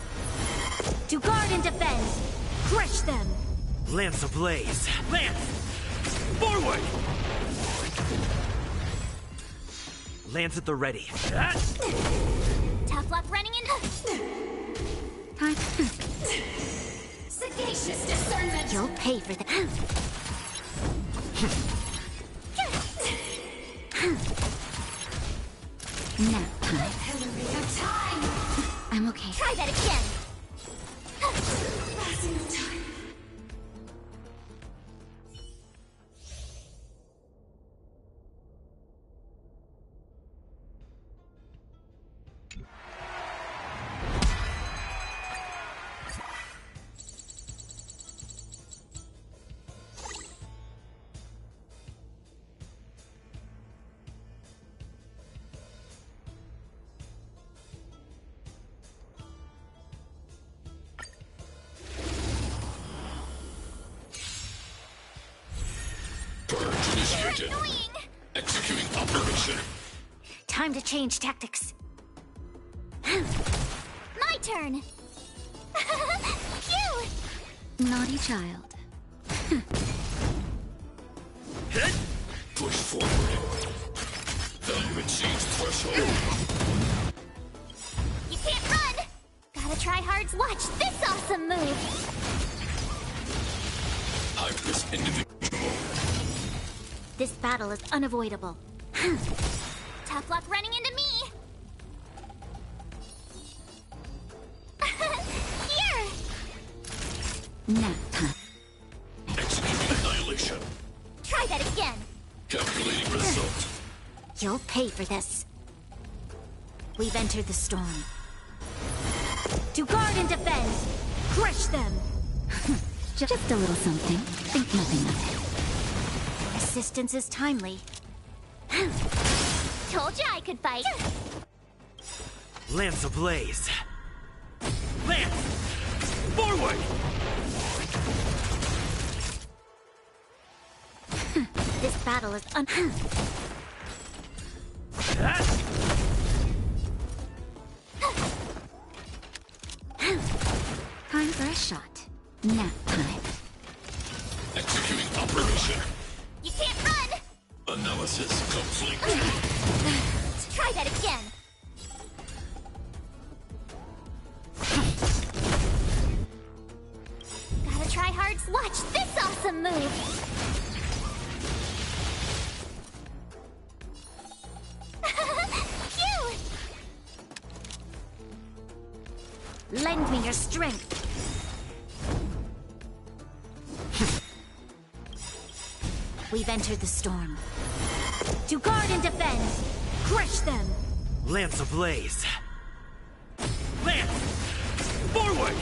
To guard and defend! Crush them! Lance ablaze. Lance! Forward! Lance at the ready. Tough luck running in. Time. Sagacious discernment. You'll pay for that. Nap time. Elevator time. I'm okay. Try that again. Passing of time. Annoying. Executing operation. Time to change tactics. My turn. Phew. Naughty child. Push forward. Value exceeds threshold. You can't run. Gotta try hard. Watch this awesome move. High-risk individual. This battle is unavoidable. Tough luck running into me. Here. Nap time. Executing annihilation. Try that again. Calculating result. You'll pay for this. We've entered the storm. To guard and defend. Crush them. Just a little something. Think nothing of it. Assistance is timely. Told you I could fight. Lance ablaze. Lance! Forward! This battle is Time for a shot. Nap time. Executing operation. You can't run! Analysis complete. Try that again. Gotta try hard. Watch this awesome move. Phew. Lend me your strength. We've entered the storm. To guard and defend. Crush them. Lance ablaze. Lance! Forward!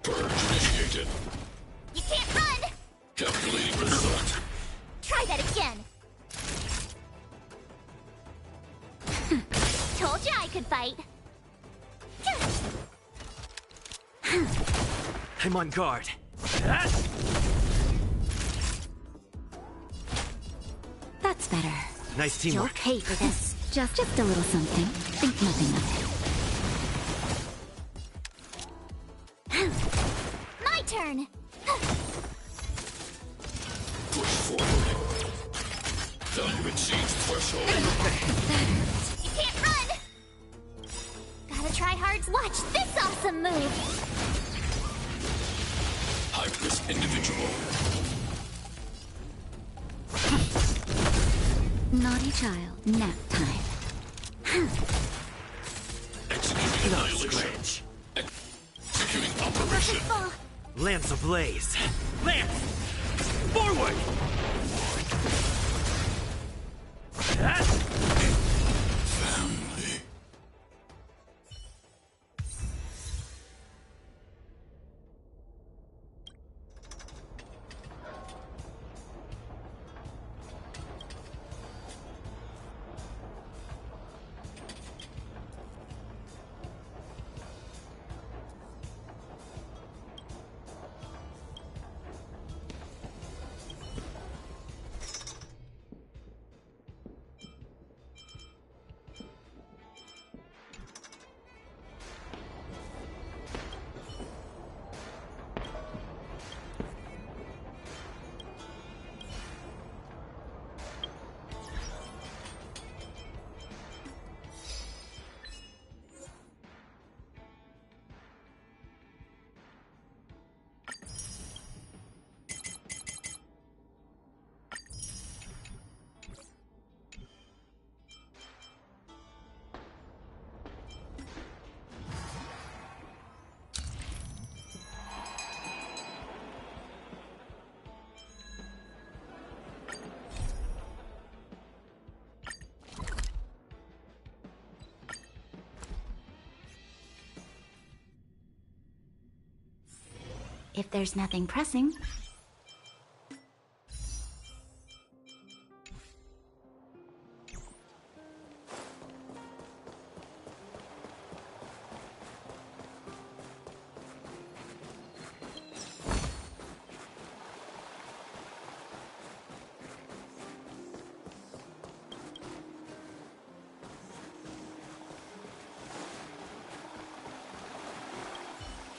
Purge initiated. You can't run! Calculating result. Try that again. right. I'm on guard. That's better. Nice You'll teamwork. pay for this. Just a little something. Think nothing of it. My turn! Push forward. Time to exceed threshold. You can't run! Gotta try hard. Watch this awesome move! High-risk individual. Naughty child. Nap time. Executing annihilation. Executing operation. Lance ablaze. Lance! Forward! Family. If there's nothing pressing.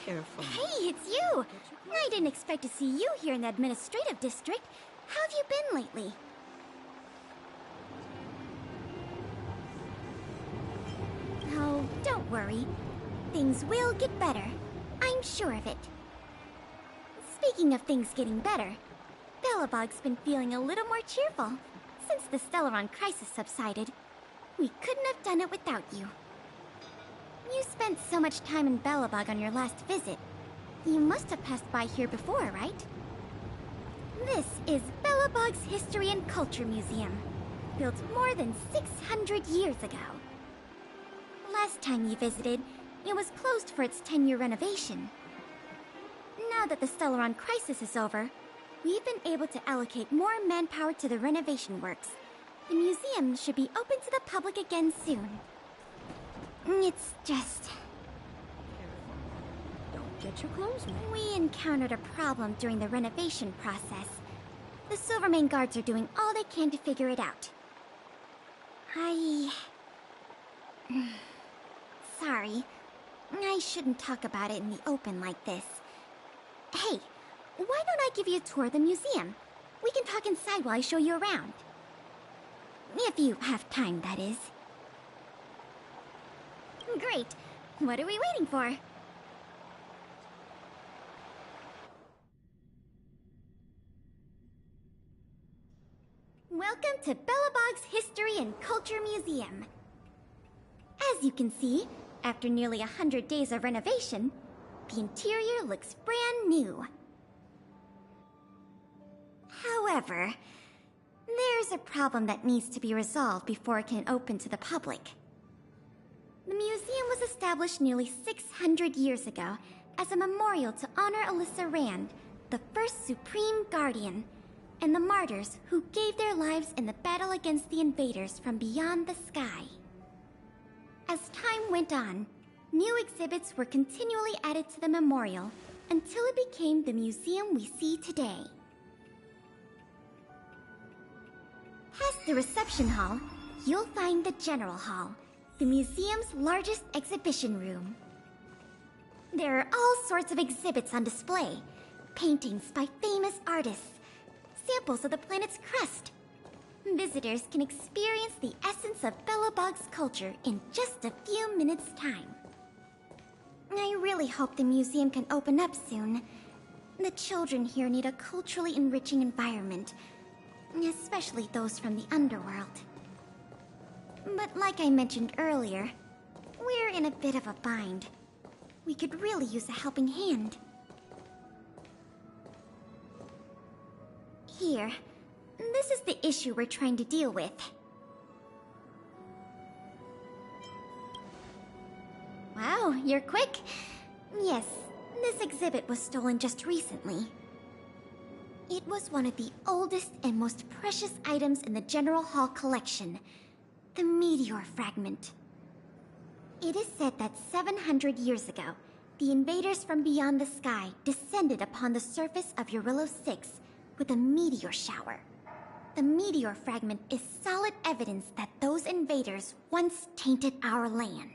Careful. Hey, it's you! I didn't expect to see you here in the administrative district. How have you been lately? Oh, don't worry. Things will get better. I'm sure of it. Speaking of things getting better, Belobog's been feeling a little more cheerful. Since the Stellaron crisis subsided, we couldn't have done it without you. You spent so much time in Belobog on your last visit. You must have passed by here before, right? This is Belobog's History and Culture Museum, built more than 600 years ago. Last time you visited, it was closed for its 10-year renovation. Now that the Stellaron crisis is over, we've been able to allocate more manpower to the renovation works. The museum should be open to the public again soon. It's just... Don't get your clothes wet. We encountered a problem during the renovation process. The Silvermane guards are doing all they can to figure it out. Sorry. I shouldn't talk about it in the open like this. Hey, why don't I give you a tour of the museum? We can talk inside while I show you around. If you have time, that is. Great. What are we waiting for? Welcome to Belobog's History and Culture Museum. As you can see, after nearly 100 days of renovation, the interior looks brand new. However, there's a problem that needs to be resolved before it can open to the public. The museum was established nearly 600 years ago as a memorial to honor Alyssa Rand, the first Supreme Guardian, and the martyrs who gave their lives in the battle against the invaders from beyond the sky. As time went on, new exhibits were continually added to the memorial until it became the museum we see today. Past the reception hall, you'll find the General Hall, the museum's largest exhibition room. There are all sorts of exhibits on display. Paintings by famous artists, samples of the planet's crust. Visitors can experience the essence of Belobog's culture in just a few minutes' time. I really hope the museum can open up soon. The children here need a culturally enriching environment, especially those from the underworld. But like I mentioned earlier, we're in a bit of a bind. We could really use a helping hand. Here, this is the issue we're trying to deal with. Wow, you're quick. Yes, this exhibit was stolen just recently. It was one of the oldest and most precious items in the General Hall collection, the meteor fragment. It is said that 700 years ago, the invaders from beyond the sky descended upon the surface of Eurillo 6 with a meteor shower. The meteor fragment is solid evidence that those invaders once tainted our land.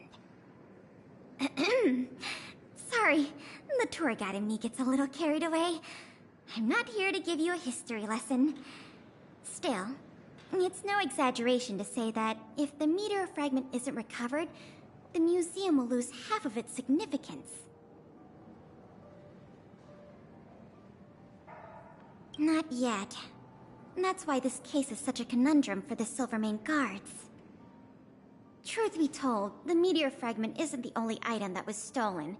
Sorry, the tour guide in me gets a little carried away. I'm not here to give you a history lesson. Still, it's no exaggeration to say that if the meteor fragment isn't recovered, the museum will lose half of its significance. Not yet. That's why this case is such a conundrum for the Silvermane guards. Truth be told, the meteor fragment isn't the only item that was stolen,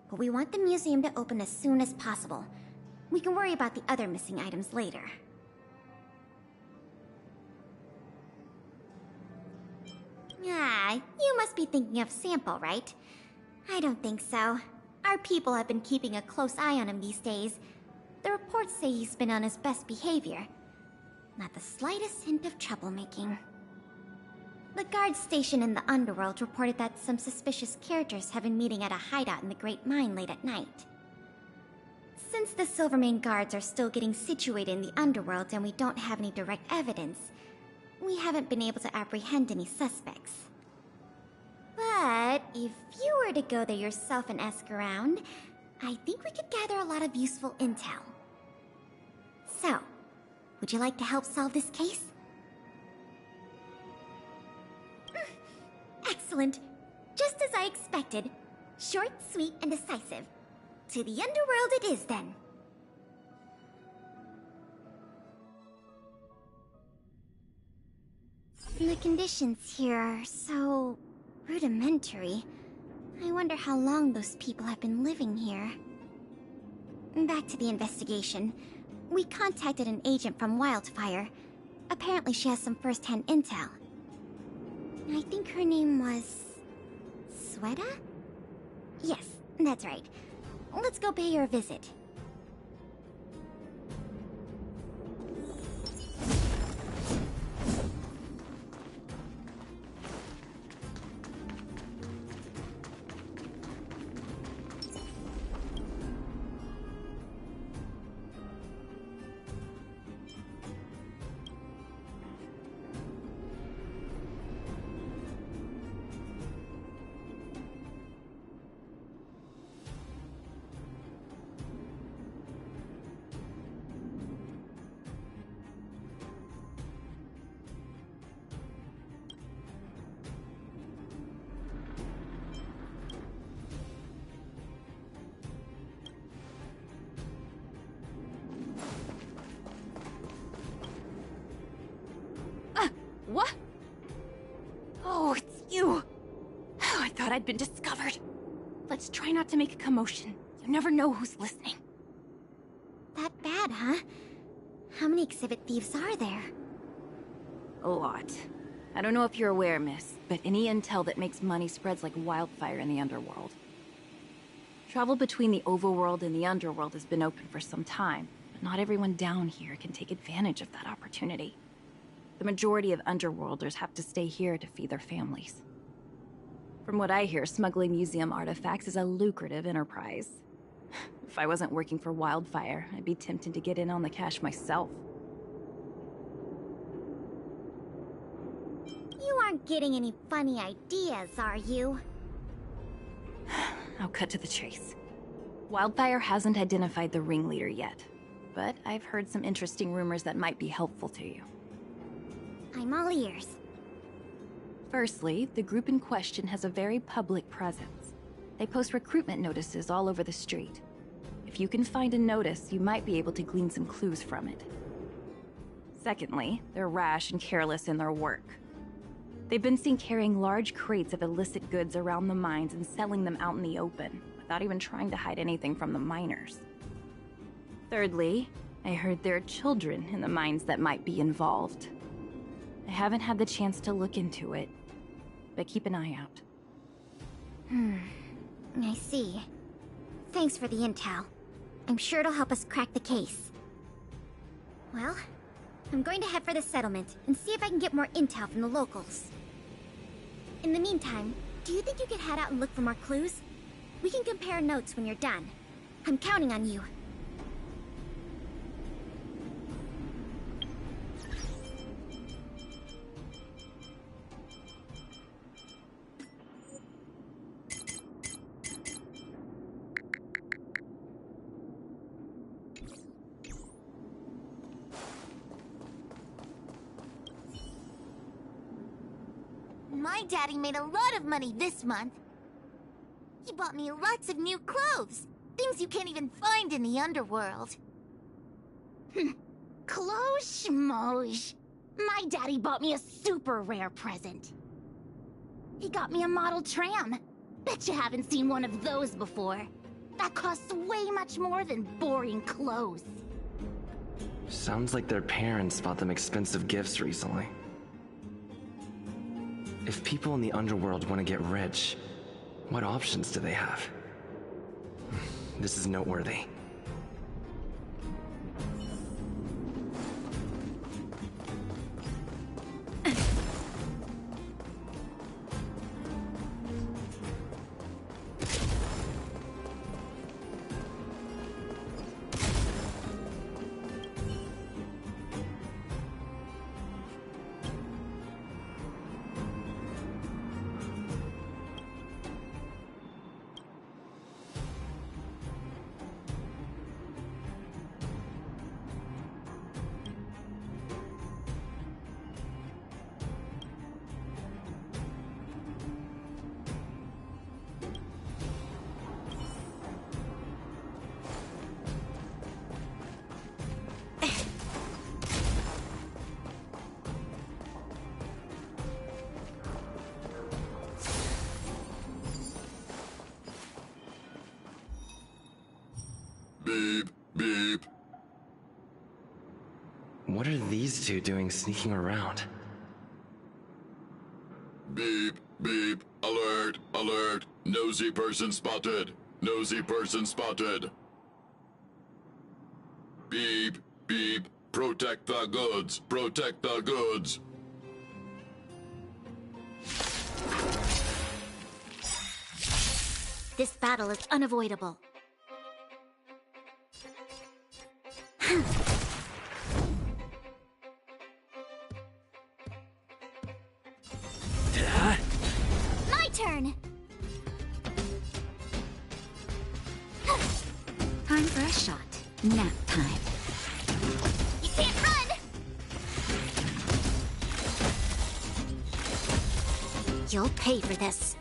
but we want the museum to open as soon as possible. We can worry about the other missing items later. Ah, you must be thinking of Sample, right? I don't think so. Our people have been keeping a close eye on him these days. The reports say he's been on his best behavior. Not the slightest hint of troublemaking. The guard station in the underworld reported that some suspicious characters have been meeting at a hideout in the Great Mine late at night. Since the Silvermane guards are still getting situated in the underworld and we don't have any direct evidence, we haven't been able to apprehend any suspects. But if you were to go there yourself and ask around, I think we could gather a lot of useful intel. So, would you like to help solve this case? Excellent. Just as I expected. Short, sweet, and decisive. To the underworld it is, then. The conditions here are so rudimentary. I wonder how long those people have been living here. Back to the investigation. We contacted an agent from Wildfire. Apparently she has some first-hand intel. I think her name was... Sweta? Yes, that's right. Let's go pay her a visit. What? Oh, it's you! Oh, I thought I'd been discovered. Let's try not to make a commotion. You never know who's listening. That bad, huh? How many exhibit thieves are there? A lot. I don't know if you're aware, miss, but any intel that makes money spreads like wildfire in the underworld. Travel between the overworld and the underworld has been open for some time, but not everyone down here can take advantage of that opportunity. The majority of underworlders have to stay here to feed their families. From what I hear, smuggling museum artifacts is a lucrative enterprise. If I wasn't working for Wildfire, I'd be tempted to get in on the cash myself. You aren't getting any funny ideas, are you? I'll cut to the chase. Wildfire hasn't identified the ringleader yet, but I've heard some interesting rumors that might be helpful to you. I'm all ears. Firstly, the group in question has a very public presence. They post recruitment notices all over the street. If you can find a notice, you might be able to glean some clues from it. Secondly, they're rash and careless in their work. They've been seen carrying large crates of illicit goods around the mines and selling them out in the open, without even trying to hide anything from the miners. Thirdly, I heard there are children in the mines that might be involved. I haven't had the chance to look into it, but keep an eye out. I see. Thanks for the intel. I'm sure it'll help us crack the case. Well, I'm going to head for the settlement and see if I can get more intel from the locals. In the meantime, do you think you could head out and look for more clues? We can compare notes when you're done. I'm counting on you. My daddy made a lot of money this month. He bought me lots of new clothes. Things you can't even find in the underworld. Clothes schmoes. My daddy bought me a super rare present. He got me a model tram. Bet you haven't seen one of those before. That costs way much more than boring clothes. Sounds like their parents bought them expensive gifts recently. If people in the underworld want to get rich, what options do they have? This is noteworthy. Beep, beep. What are these two doing sneaking around? Beep, beep. Alert, alert. Nosy person spotted. Nosy person spotted. Beep, beep. Protect the goods. Protect the goods. This battle is unavoidable. My turn! Time for a shot. Nap time. You can't run! You'll pay for this.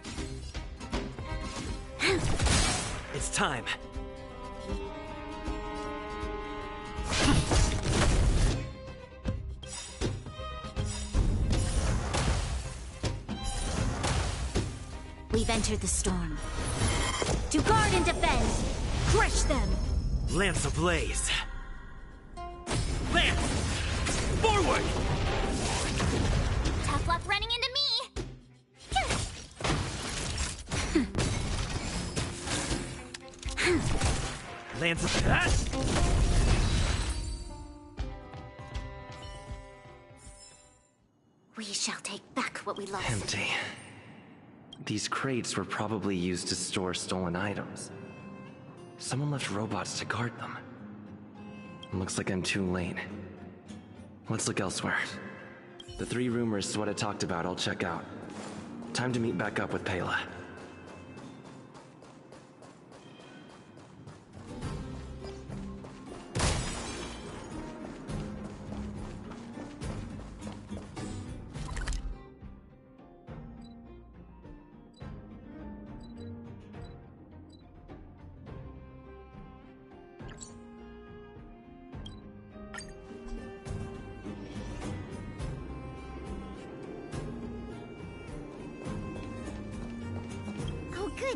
It's time. We've entered the storm. To guard and defend! Crush them! Lance ablaze. Lance! Forward! Tough luck running into me! Lance We shall take back what we lost. Empty. These crates were probably used to store stolen items. Someone left robots to guard them. Looks like I'm too late. Let's look elsewhere. The 3 rumors is what I talked about, I'll check out. Time to meet back up with Pela.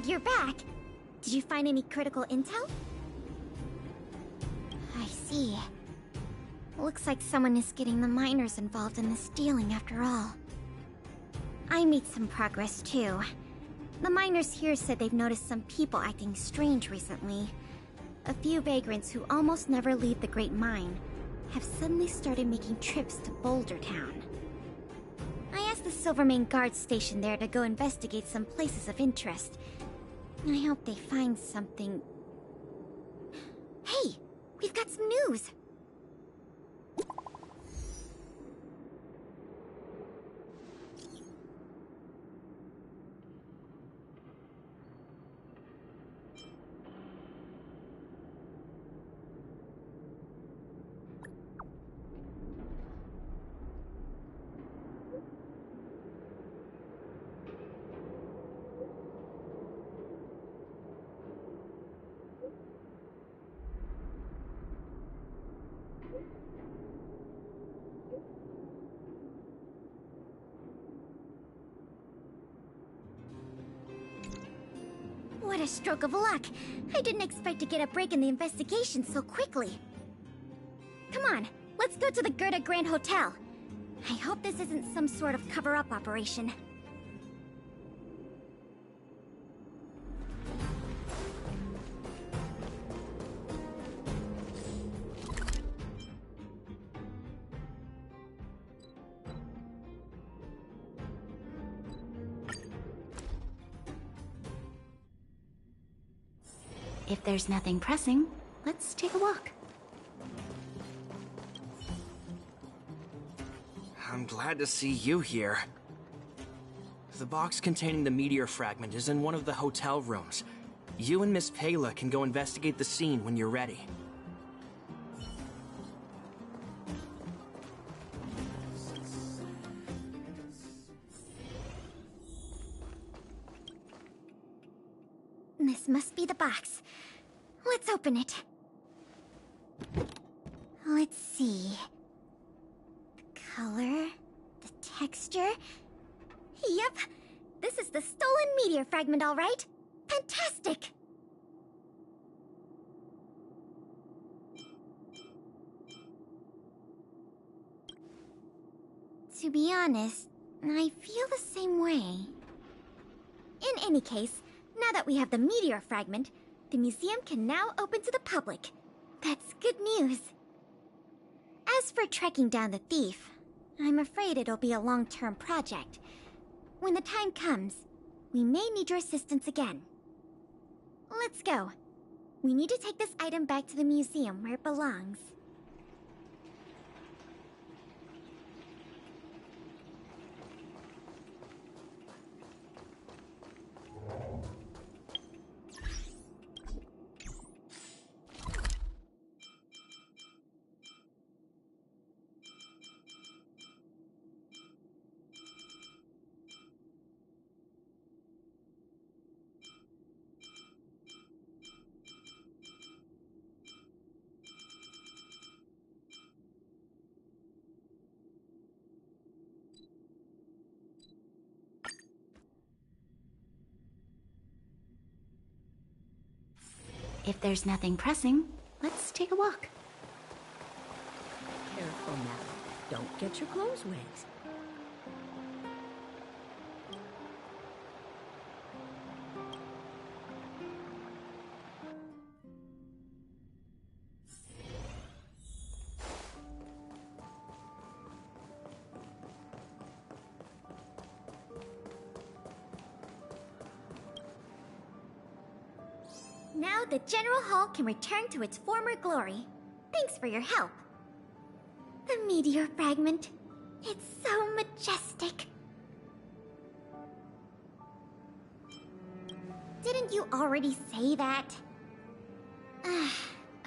You're back. Did you find any critical intel? I see. Looks like someone is getting the miners involved in the stealing after all. I made some progress too. The miners here said they've noticed some people acting strange recently. A few vagrants who almost never leave the Great Mine have suddenly started making trips to Boulder Town. I asked the Silvermane guard station there to go investigate some places of interest. I hope they find something. Hey! We've got some news! What a stroke of luck! I didn't expect to get a break in the investigation so quickly. Come on, let's go to the Gerda Grand Hotel. I hope this isn't some sort of cover-up operation. If there's nothing pressing, let's take a walk. I'm glad to see you here. The box containing the meteor fragment is in one of the hotel rooms. You and Miss Pela can go investigate the scene when you're ready. This must be the box. Let's open it. Let's see. The color, the texture. Yep, this is the stolen meteor fragment, all right. Fantastic! To be honest, I feel the same way. In any case, now that we have the meteor fragment, the museum can now open to the public. That's good news. As for tracking down the thief, I'm afraid it'll be a long-term project. When the time comes, we may need your assistance again. Let's go. We need to take this item back to the museum where it belongs. If there's nothing pressing, let's take a walk. Careful now. Don't get your clothes wet. the General Hall can return to its former glory. Thanks for your help. The meteor fragment. It's so majestic. Didn't you already say that?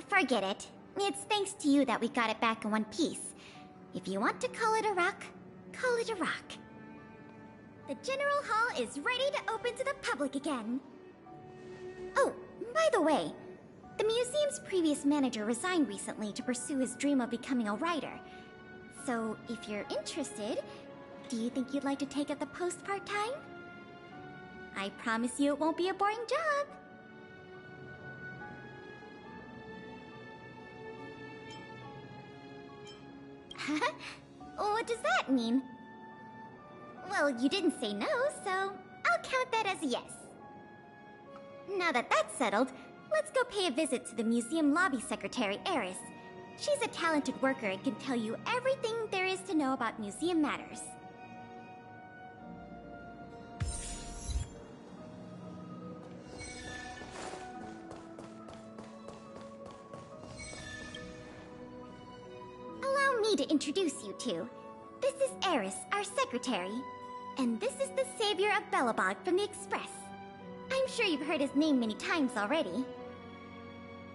Forget it. It's thanks to you that we got it back in one piece. If you want to call it a rock, call it a rock. The General Hall is ready to open to the public again. Oh, by the way, the museum's previous manager resigned recently to pursue his dream of becoming a writer. So, if you're interested, do you think you'd like to take up the post part-time? I promise you it won't be a boring job. What does that mean? Well, you didn't say no, so I'll count that as a yes. Now that that's settled, let's go pay a visit to the museum lobby secretary, Eris. She's a talented worker and can tell you everything there is to know about museum matters. Allow me to introduce you two. This is Eris, our secretary. And this is the savior of Belobog from the Express. I'm sure you've heard his name many times already.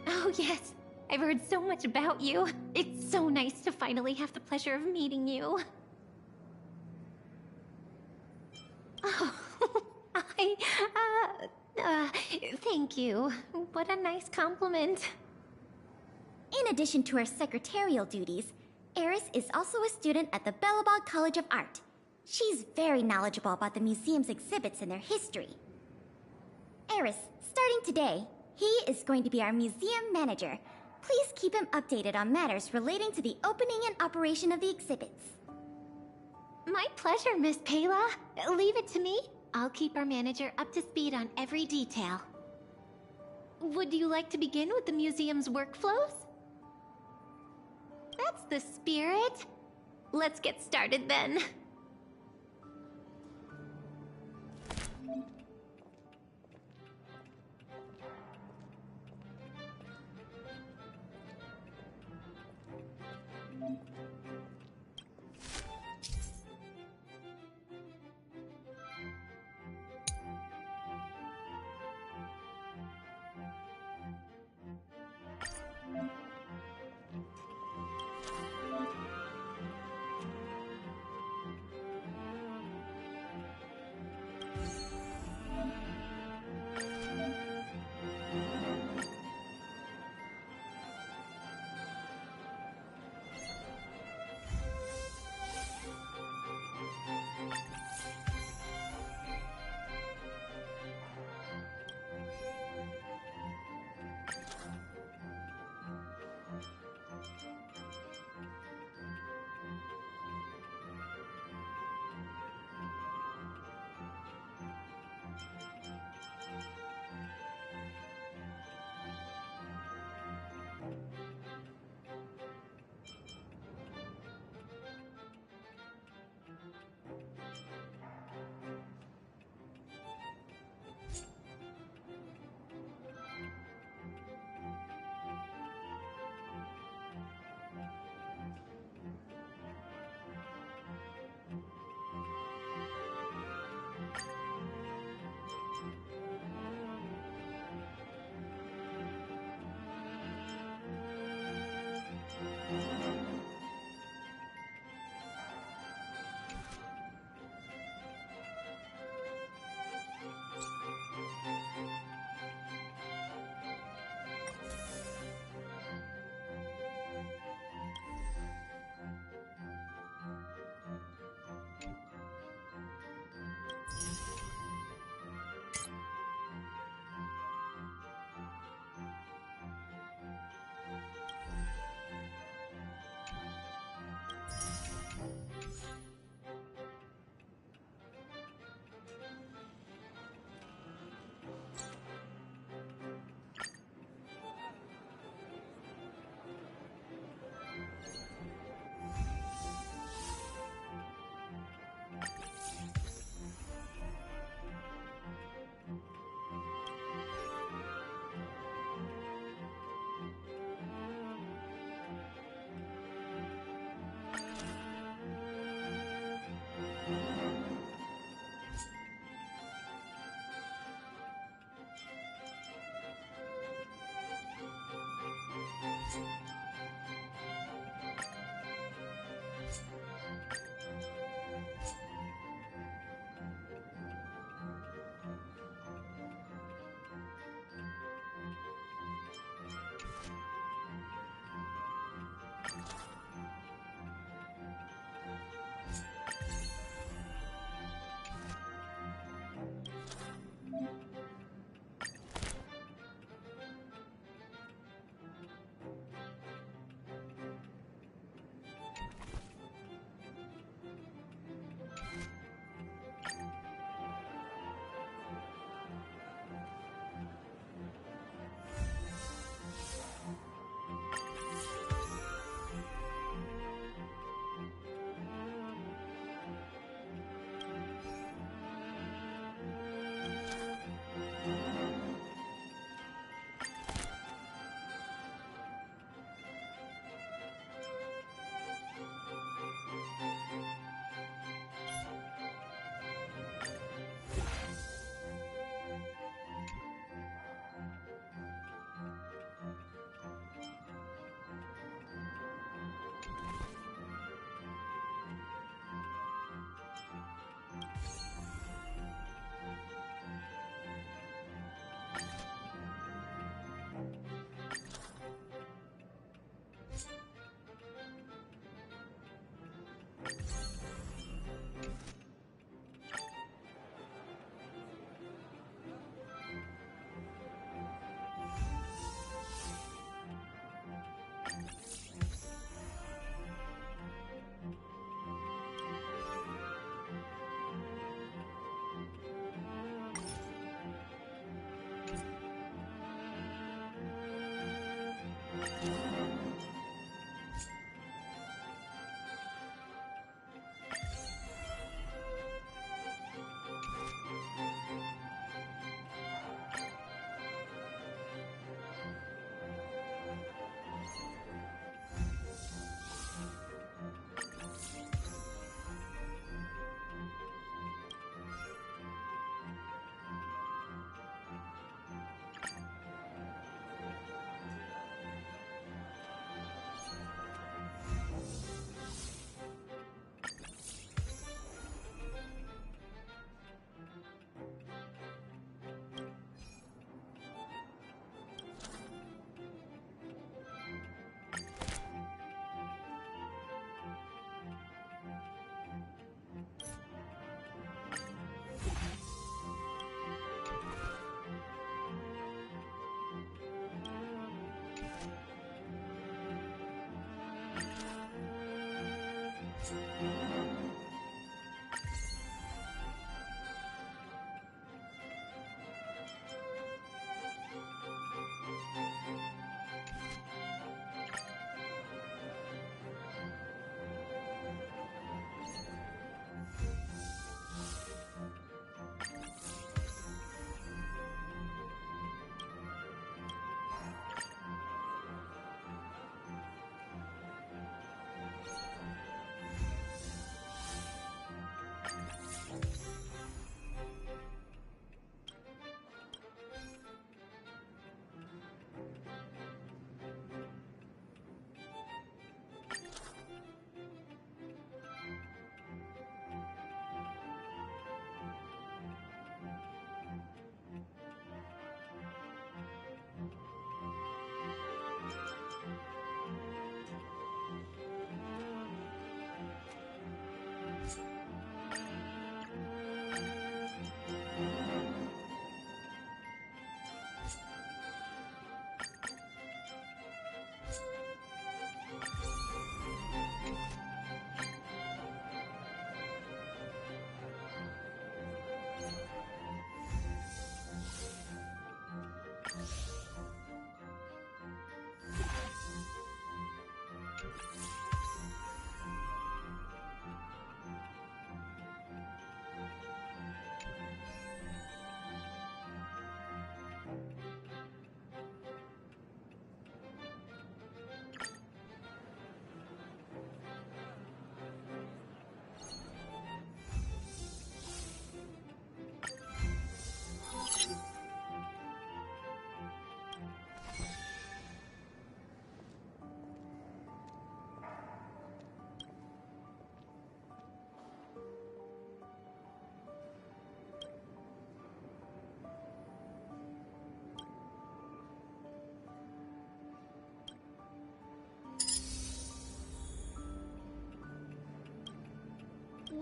Oh yes, I've heard so much about you. It's so nice to finally have the pleasure of meeting you. Oh, thank you. What a nice compliment. In addition to her secretarial duties, Eris is also a student at the Belobog College of Art. She's very knowledgeable about the museum's exhibits and their history. Eris, starting today, he is going to be our museum manager. Please keep him updated on matters relating to the opening and operation of the exhibits. My pleasure, Miss Payla. Leave it to me. I'll keep our manager up to speed on every detail. Would you like to begin with the museum's workflows? That's the spirit. Let's get started then.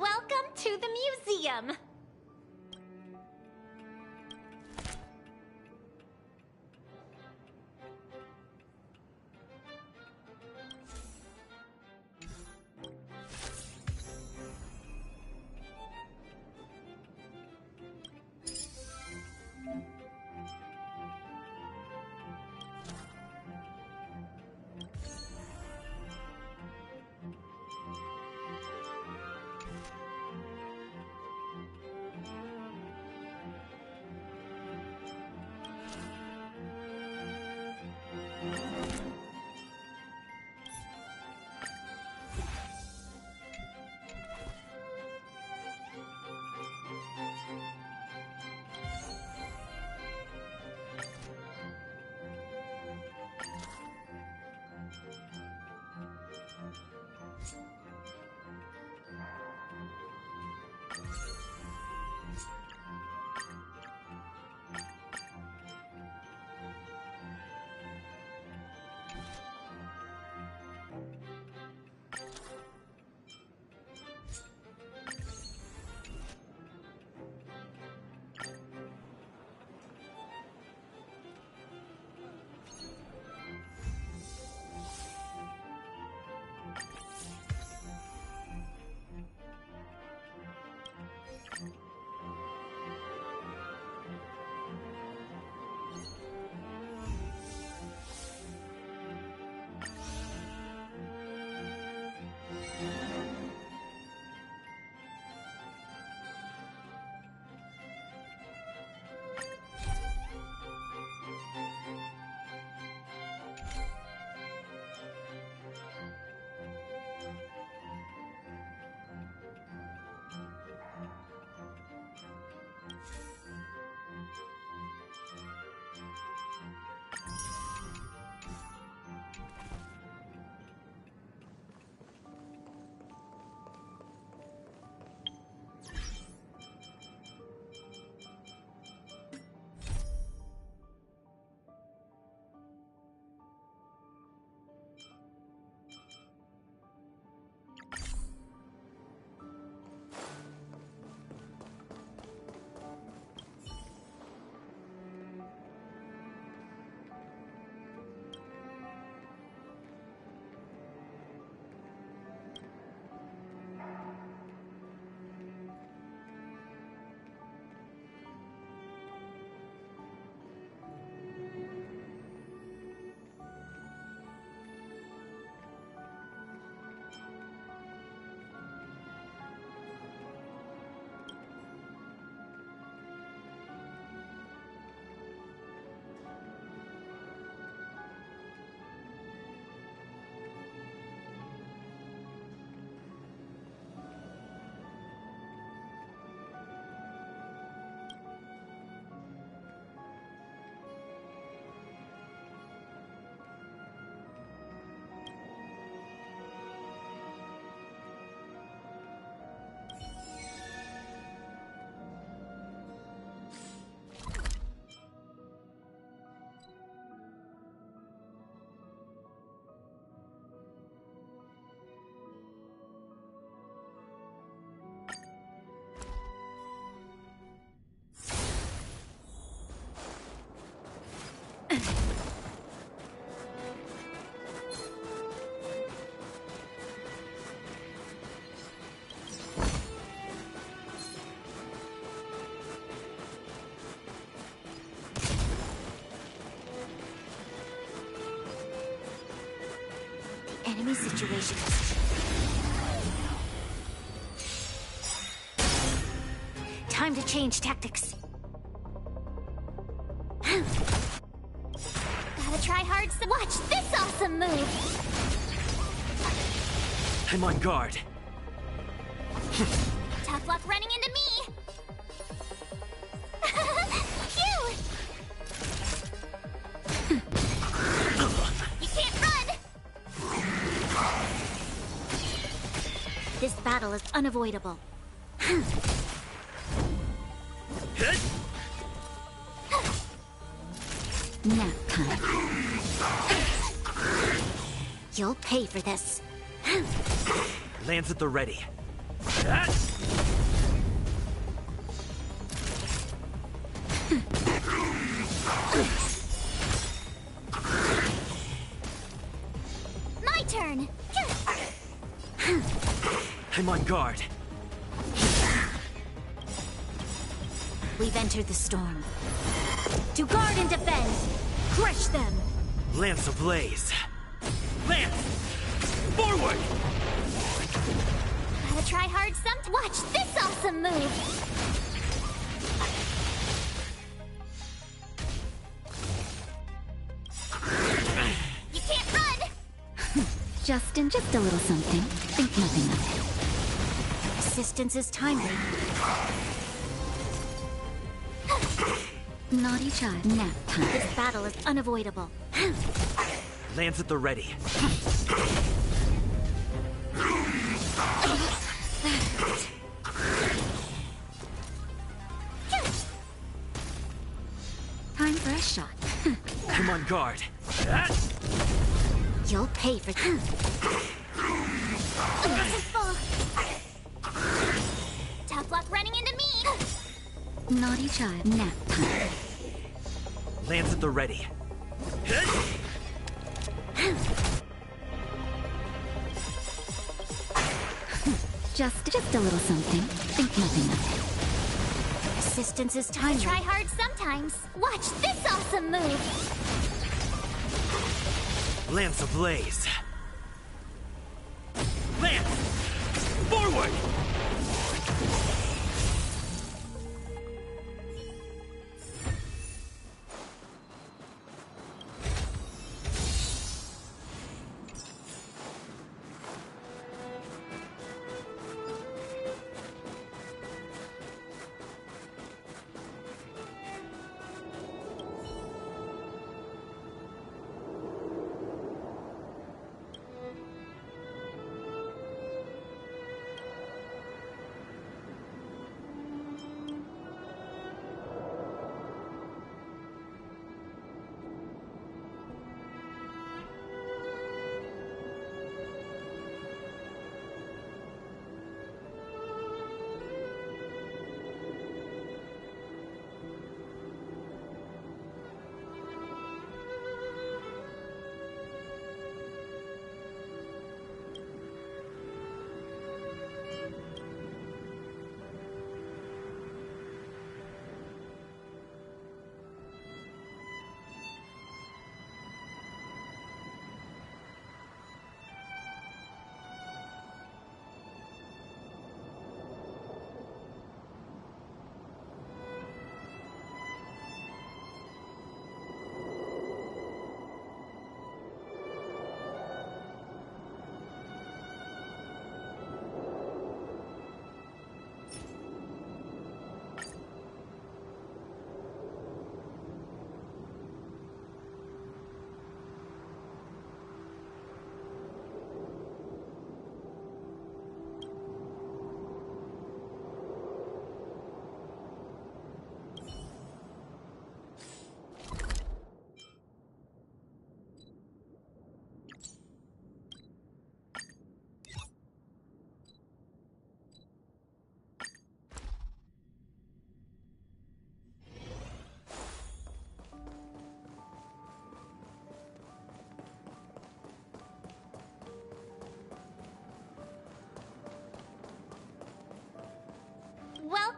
Welcome to the museum! Enemy situation. Time to change tactics. Gotta try hard to watch this awesome move. I'm on guard. Tough luck running into me. Phew! You can't run. This battle is unavoidable. Nap time. You'll pay for this. Lands at the ready. My turn. I'm on guard. We've entered the storm. To guard and defend. Crush them. Lance ablaze. Lance! Forward! Gotta try hard some to watch this awesome move. You can't run! Just a little something. Think nothing of it. Assistance is timely. Naughty child. Nap time. This battle is unavoidable. Lands at the ready. Time for a shot. I'm on guard. You'll pay for this. Tough luck running into me. Naughty child. Nap time. Lands at the ready. Just a little something. Think nothing of it. Assistance is timely. Try hard sometimes. Watch this awesome move. Lance ablaze. Lance! Forward!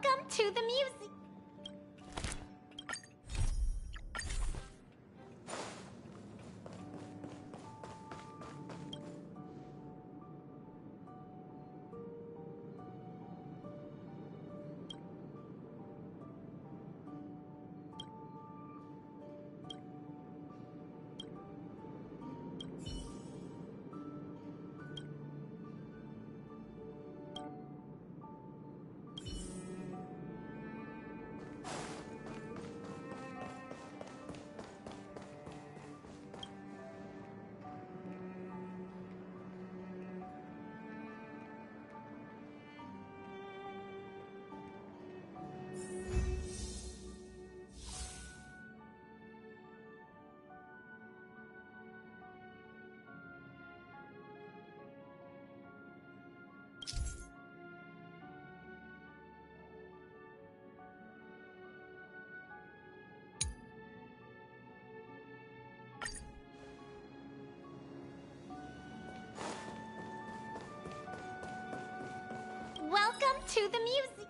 Welcome to the music. Welcome to the music.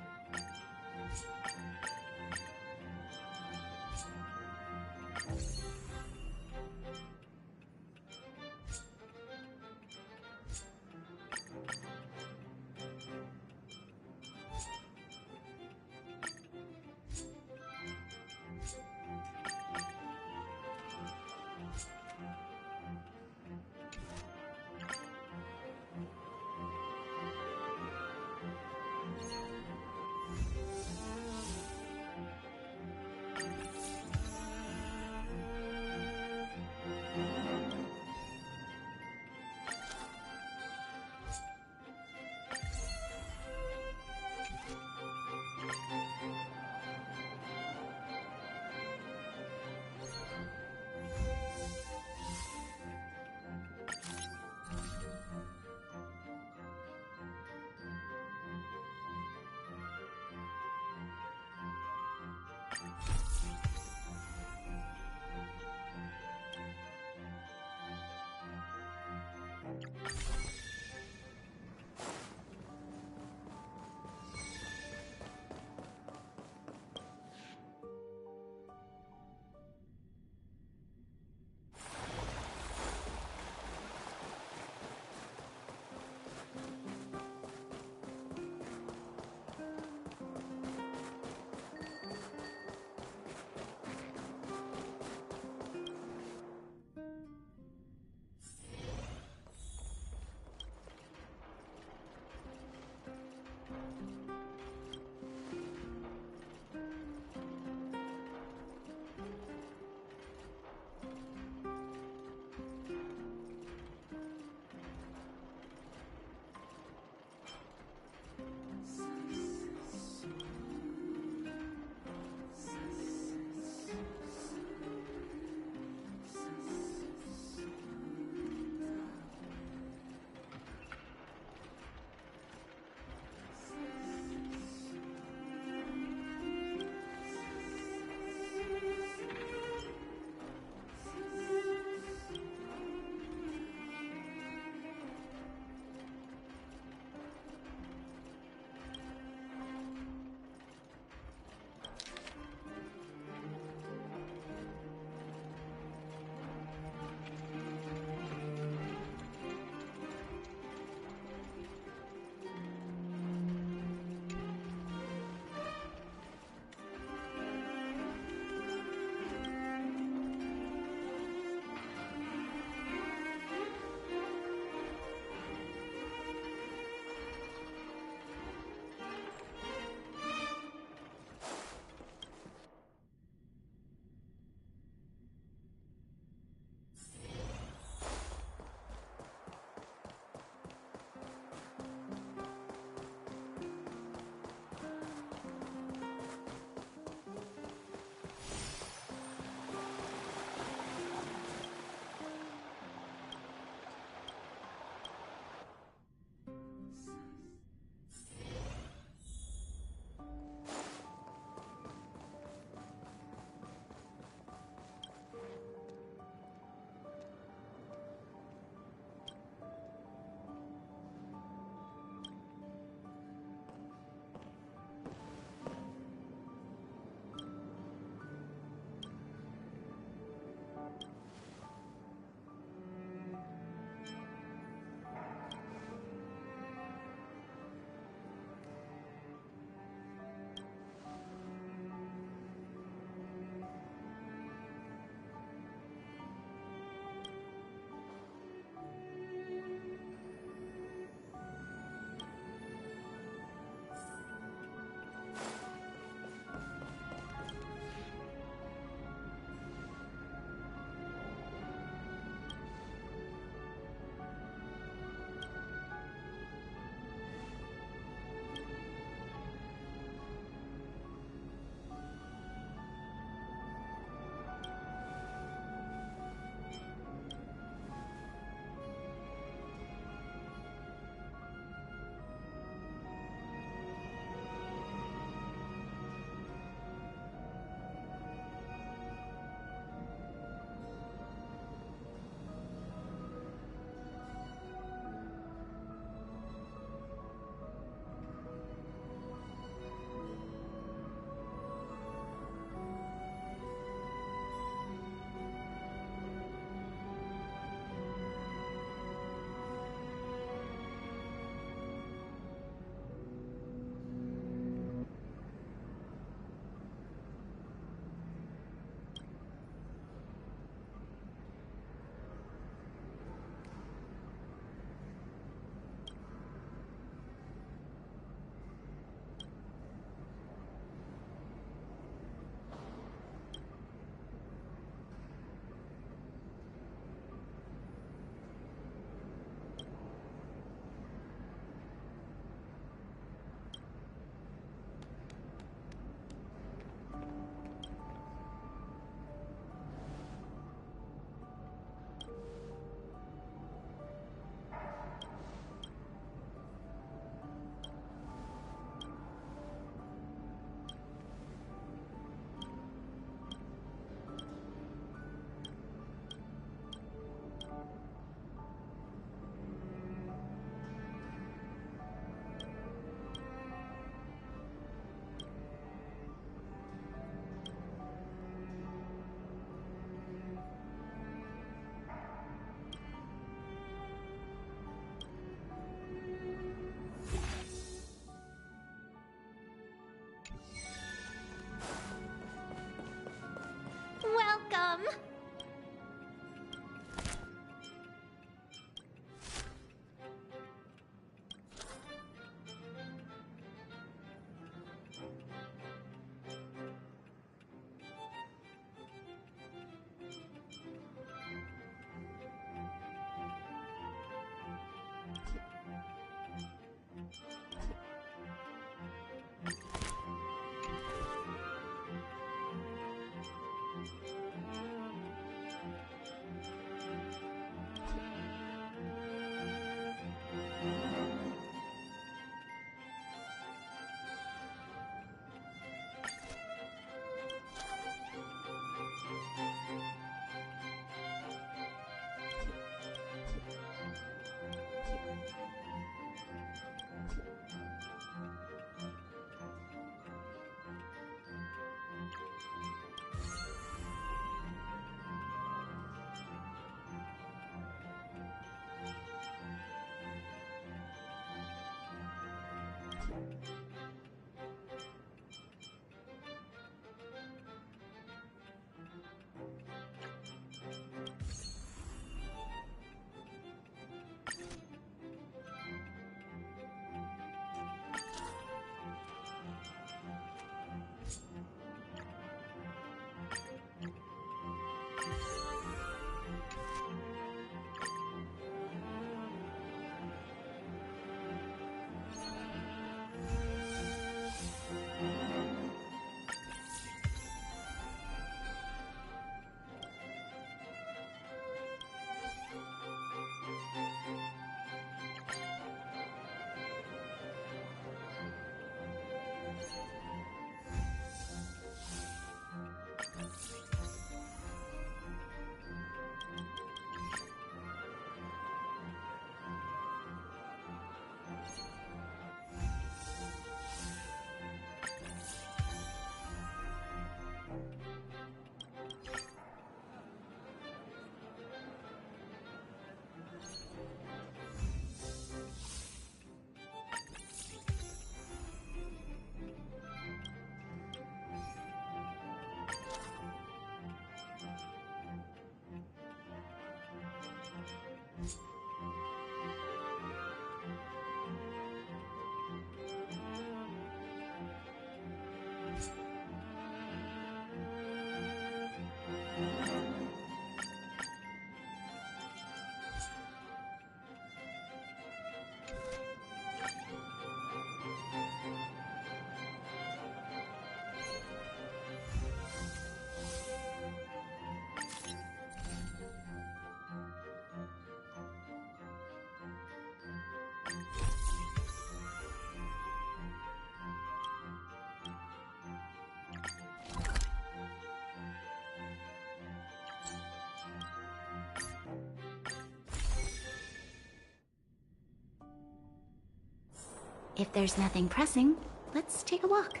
If there's nothing pressing, let's take a walk.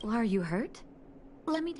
Are you hurt? Let me...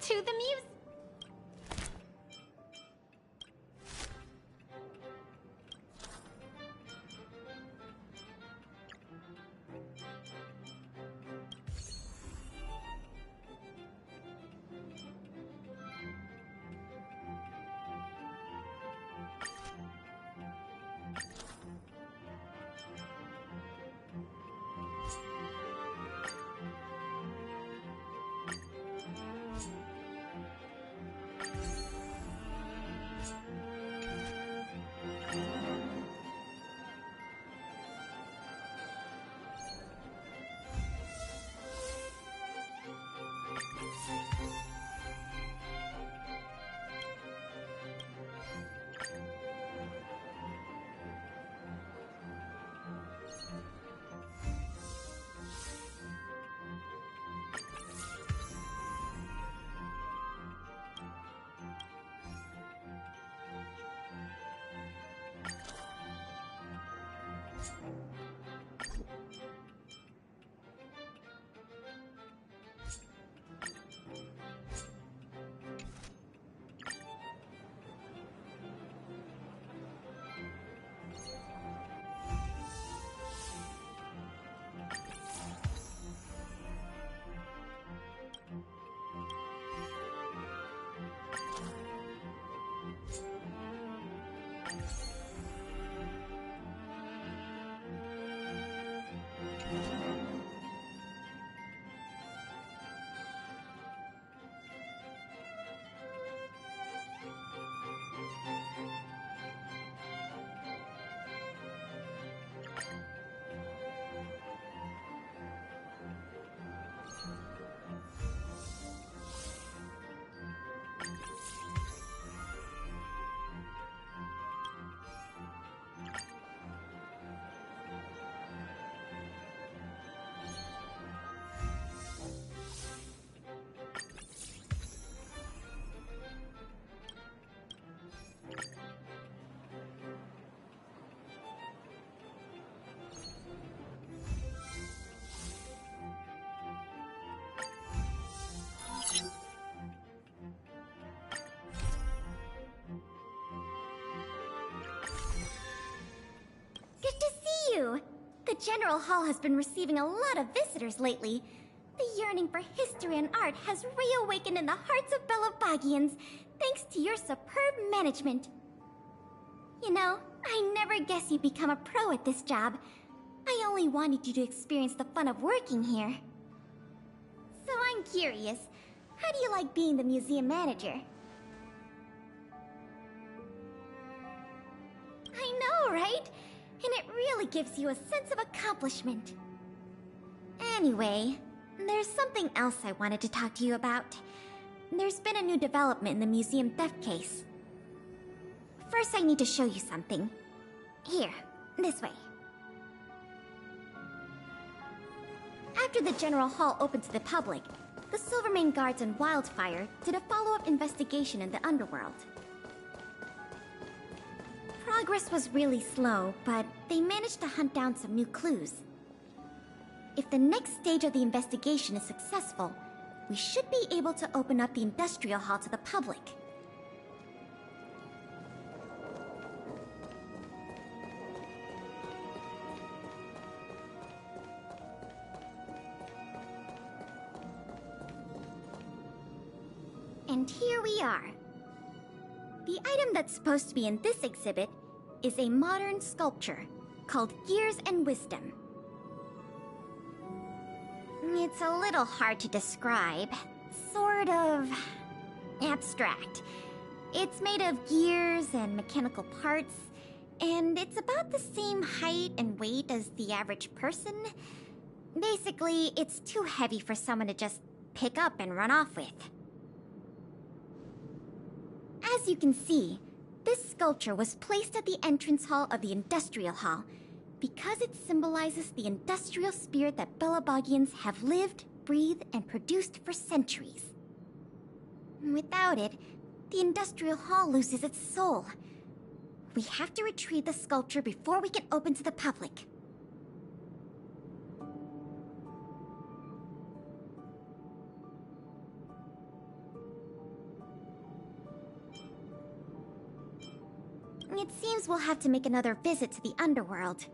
to the muse. Good to see you! The General Hall has been receiving a lot of visitors lately. The yearning for history and art has reawakened in the hearts of Belabagians, thanks to your superb management. You know, I never guessed you'd become a pro at this job. I only wanted you to experience the fun of working here. So I'm curious, how do you like being the museum manager? I know, right? And it really gives you a sense of accomplishment. Anyway, there's something else I wanted to talk to you about. There's been a new development in the museum theft case. First, I need to show you something. Here, this way. After the General Hall opened to the public, the Silvermane Guards and Wildfire did a follow-up investigation in the underworld. Progress was really slow, but they managed to hunt down some new clues. If the next stage of the investigation is successful, we should be able to open up the Industrial Hall to the public. And here we are. The item that's supposed to be in this exhibit is a modern sculpture called Gears and Wisdom. It's a little hard to describe. Sort of abstract. It's made of gears and mechanical parts, and it's about the same height and weight as the average person. Basically, it's too heavy for someone to just pick up and run off with. As you can see, this sculpture was placed at the entrance hall of the Industrial Hall because it symbolizes the industrial spirit that Belabagians have lived, breathed, and produced for centuries. Without it, the Industrial Hall loses its soul. We have to retrieve the sculpture before we can open to the public. It seems we'll have to make another visit to the underworld.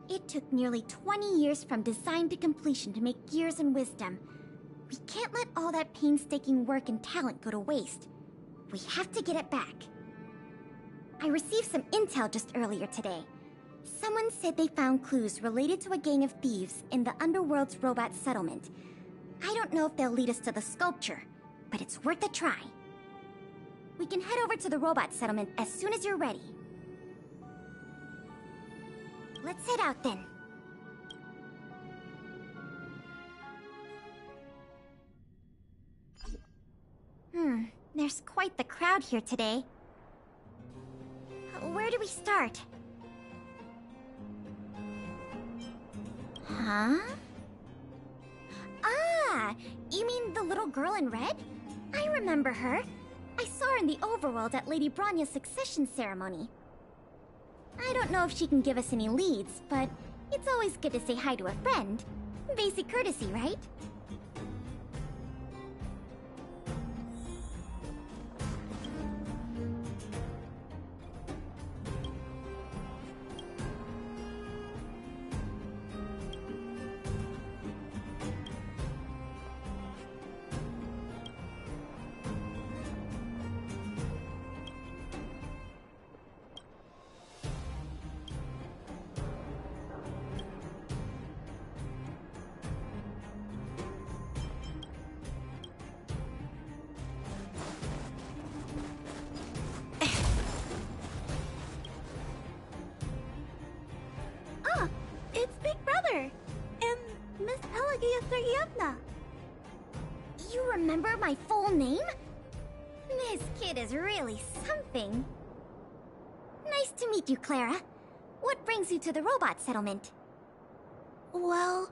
It took nearly 20 years from design to completion to make Gears and Wisdom. We can't let all that painstaking work and talent go to waste. We have to get it back. I received some intel just earlier today. Someone said they found clues related to a gang of thieves in the underworld's robot settlement. I don't know if they'll lead us to the sculpture, but it's worth a try. We can head over to the robot settlement as soon as you're ready. Let's head out then. There's quite the crowd here today. Where do we start? Huh? Ah! You mean the little girl in red? I remember her. I saw her in the overworld at Lady Bronya's succession ceremony. I don't know if she can give us any leads, but it's always good to say hi to a friend. Basic courtesy, right? You remember my full name? This kid is really something. Nice to meet you, Clara. What brings you to the robot settlement? Well,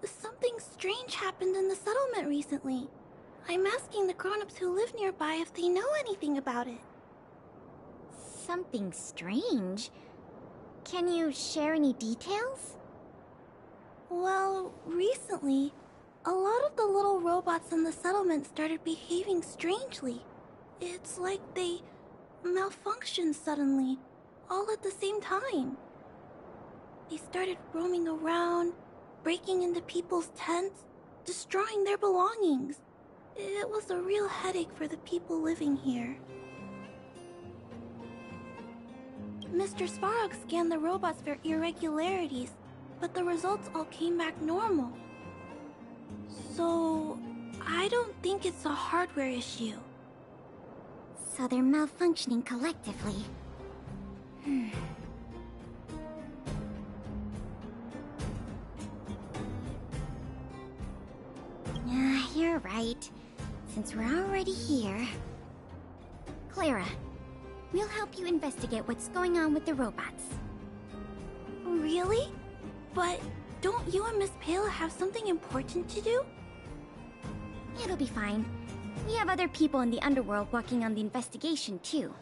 something strange happened in the settlement recently. I'm asking the grown-ups who live nearby if they know anything about it. Something strange? Can you share any details? Well, recently, a lot of the little robots in the settlement started behaving strangely. It's like they malfunctioned suddenly, all at the same time. They started roaming around, breaking into people's tents, destroying their belongings. It was a real headache for the people living here. Mr. Svarog scanned the robots for irregularities, but the results all came back normal. So, I don't think it's a hardware issue. So they're malfunctioning collectively. You're right. Since we're already here... Clara, we'll help you investigate what's going on with the robots. Really? But don't you and Miss Payla have something important to do? It'll be fine. We have other people in the underworld working on the investigation, too.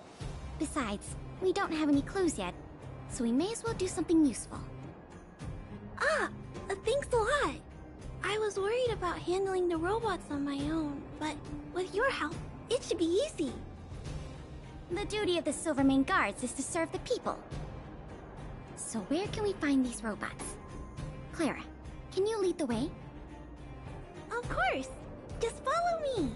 Besides, we don't have any clues yet, so we may as well do something useful. Thanks a lot. I was worried about handling the robots on my own, but with your help, it should be easy. The duty of the Silvermane Guards is to serve the people. So where can we find these robots? Clara, can you lead the way? Of course! Just follow me!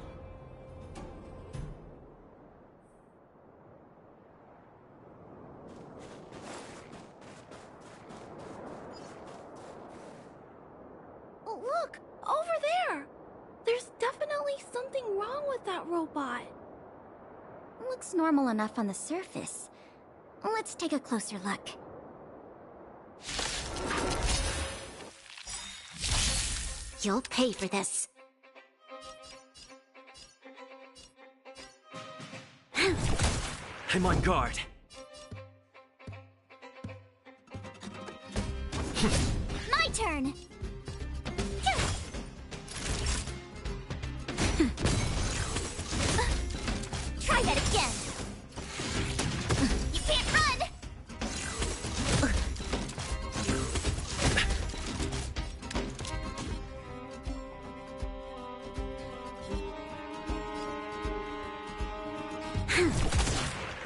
Look! Over there! There's definitely something wrong with that robot. Looks normal enough on the surface. Let's take a closer look. You'll pay for this. I'm on guard. My turn! Try that again! You can't run!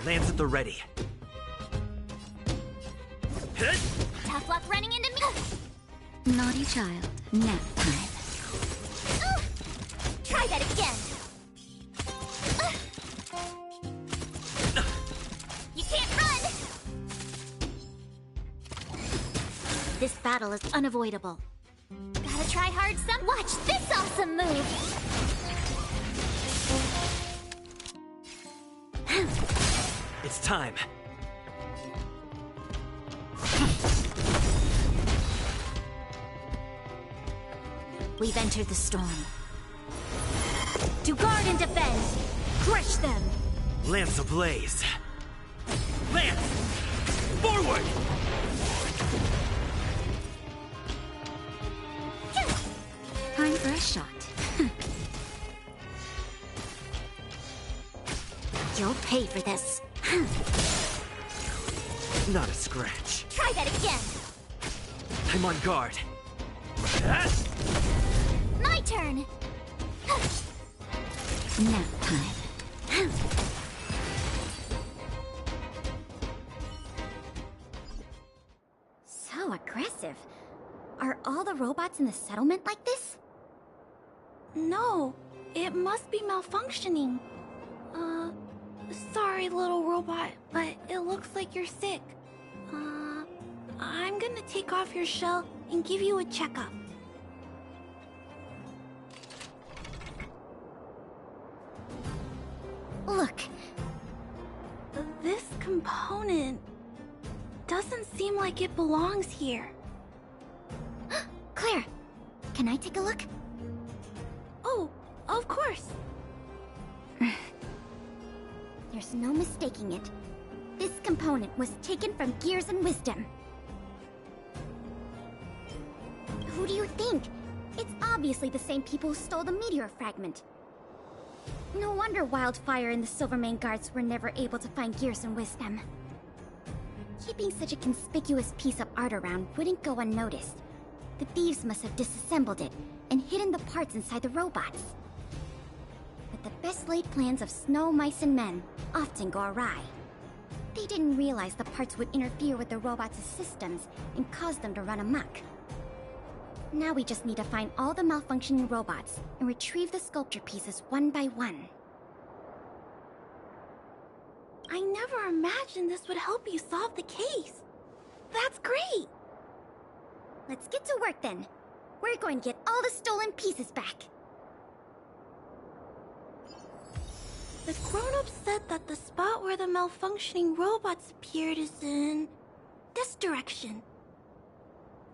Lance at the ready. Tough luck running into me! Naughty child, nap time. Try that again! You can't run! This battle is unavoidable. Gotta try hard some. Watch this awesome move! It's time. We've entered the storm. To guard and defend! Crush them! Lance ablaze. Lance! Forward! Time for a shot. You'll pay for this. Not a scratch. Try that again! I'm on guard. My turn! Nap time. So aggressive. Are all the robots in the settlement like this? No, it must be malfunctioning. Sorry, little robot, but it looks like you're sick. I'm gonna take off your shell and give you a checkup. Look. This component doesn't seem like it belongs here. Claire, can I take a look? Oh, of course. There's no mistaking it. This component was taken from Gears and Wisdom. Who do you think? It's obviously the same people who stole the meteor fragment. No wonder Wildfire and the Silvermane guards were never able to find Gears and Wisdom. Keeping such a conspicuous piece of art around wouldn't go unnoticed. The thieves must have disassembled it and hidden the parts inside the robots. But the best laid plans of snow, mice, and men often go awry. They didn't realize the parts would interfere with the robots' systems and cause them to run amok. Now we just need to find all the malfunctioning robots and retrieve the sculpture pieces one by one. I never imagined this would help you solve the case. That's great! Let's get to work then. We're going to get all the stolen pieces back. The grown-ups said that the spot where the malfunctioning robots appeared is in this direction.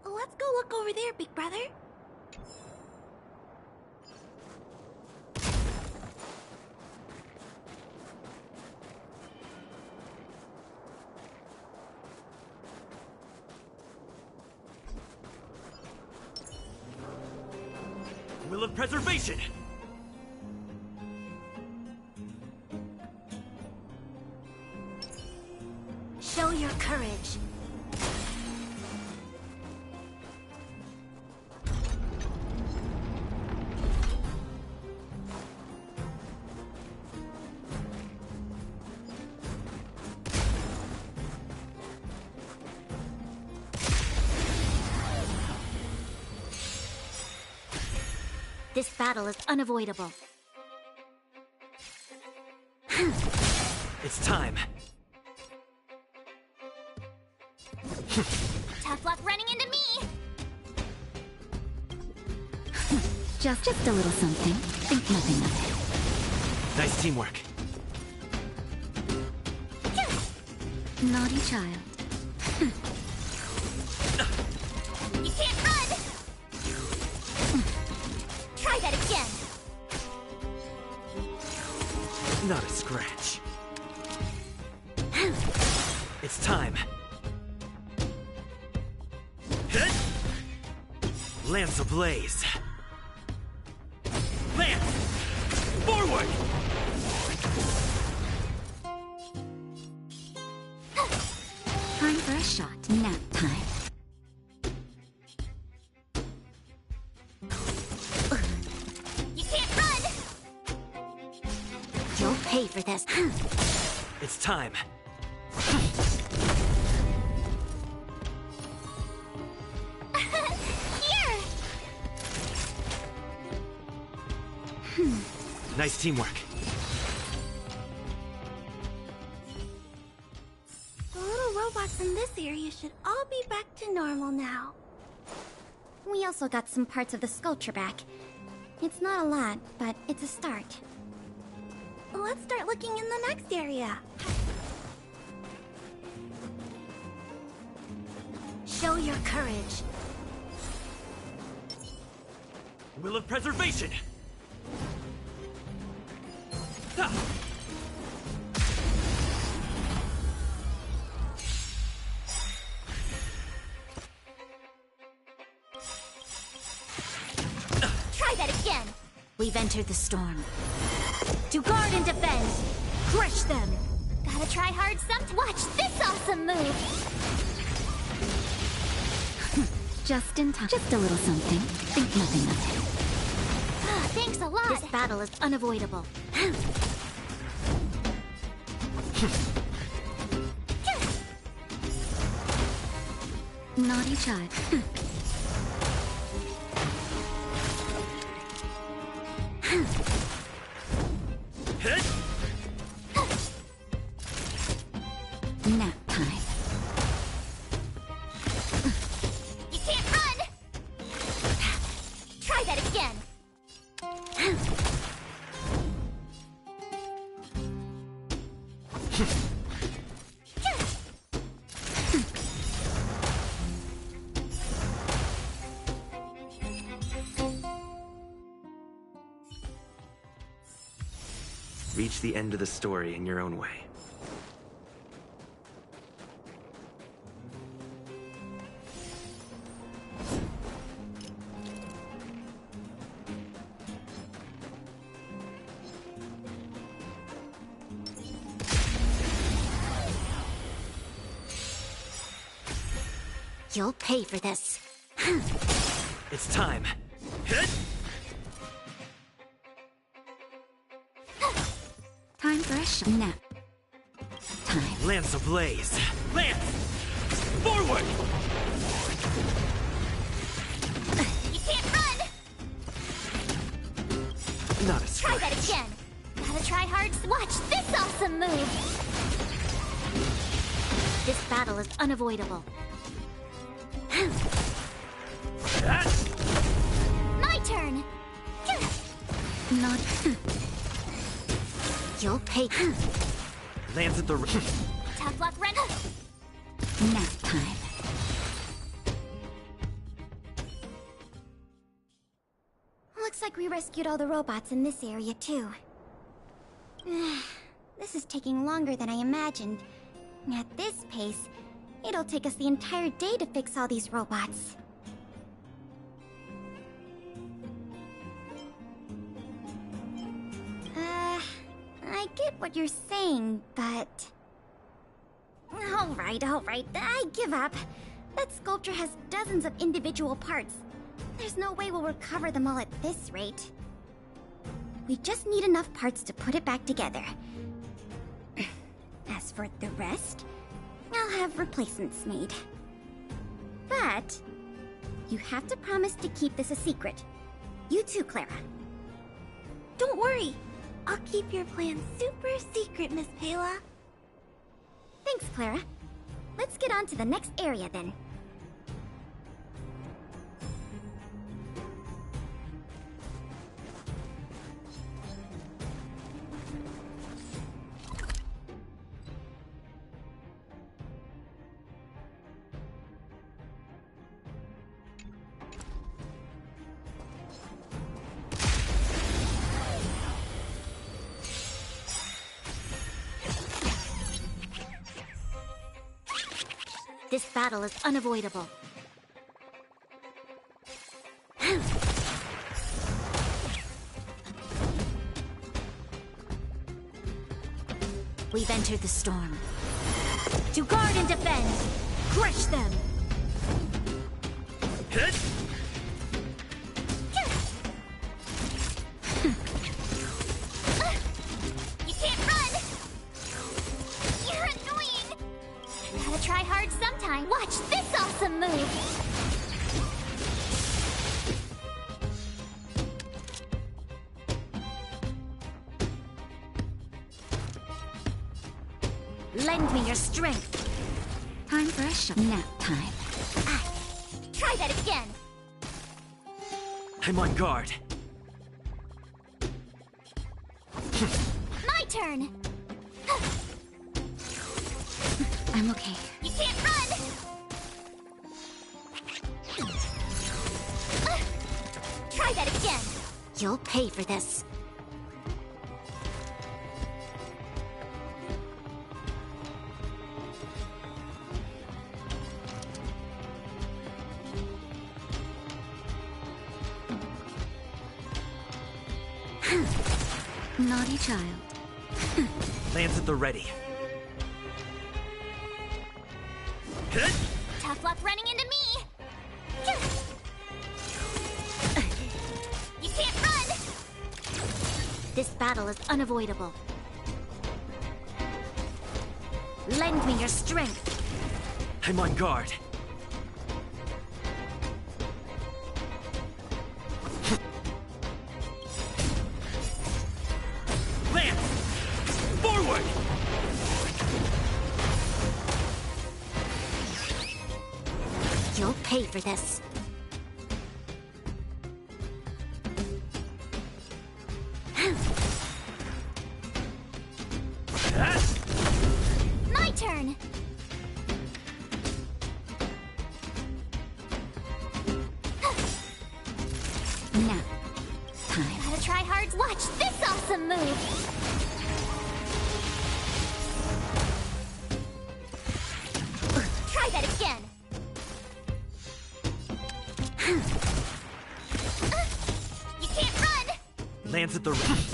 Let's go look over there, big brother. Will of preservation! Show your courage. This battle is unavoidable. It's time. Tough luck running into me! Just a little something. Think nothing of Nice teamwork. Naughty child. You can't run! Try that again! Not a scratch. It's time. Lance ablaze. Lance! Forward! Time for a shot. Nap time. You can't run! You'll pay for this. It's time. Nice teamwork. The little robots in this area should all be back to normal now. We also got some parts of the sculpture back. It's not a lot, but it's a start. Let's start looking in the next area. Show your courage. Will of preservation! Ha! Try that again. We've entered the storm. To guard and defend. Crush them. Gotta try hard some. Watch this awesome move. Just in time. Just a little something. Think nothing of it. Thanks a lot. This battle is unavoidable. Naughty child. Nap time. You can't run. Try that again. Reach the end of the story in your own way. You'll pay for this. It's time. Time for a shot. Nap. Time. Lance ablaze. Lance! Forward! You can't run. Not a Try scratch. that again. Gotta try hard. Watch this awesome move. This battle is unavoidable. My turn. Not. You'll pay. Lance at the... Tough luck, Ren. Nap time. Looks like we rescued all the robots in this area, too. This is taking longer than I imagined. At this pace, it'll take us the entire day to fix all these robots. I get what you're saying, but... Alright, I give up. That sculpture has dozens of individual parts. There's no way we'll recover them all at this rate. We just need enough parts to put it back together. As for the rest, I'll have replacements made. But you have to promise to keep this a secret. You too, Clara. Don't worry. I'll keep your plan super secret, Miss Payla. Thanks, Clara. Let's get on to the next area then. This battle is unavoidable. We've entered the storm. To guard and defend! Crush them! You can't run. You're annoying. Gotta try hard sometime. Watch this awesome move. Lend me your strength. Time for a nap time. Try that again. I'm on guard. My turn. I'm okay. You can't run. Try that again. You'll pay for this. Naughty child. Lance at the ready. Tough luck running into me. You can't run. This battle is unavoidable. Lend me your strength. I'm on guard. Lance! Forward! You'll pay for this. My turn. Nap time. Gotta try hard. Watch this awesome move. Try that again. You can't run. Lance at the ready.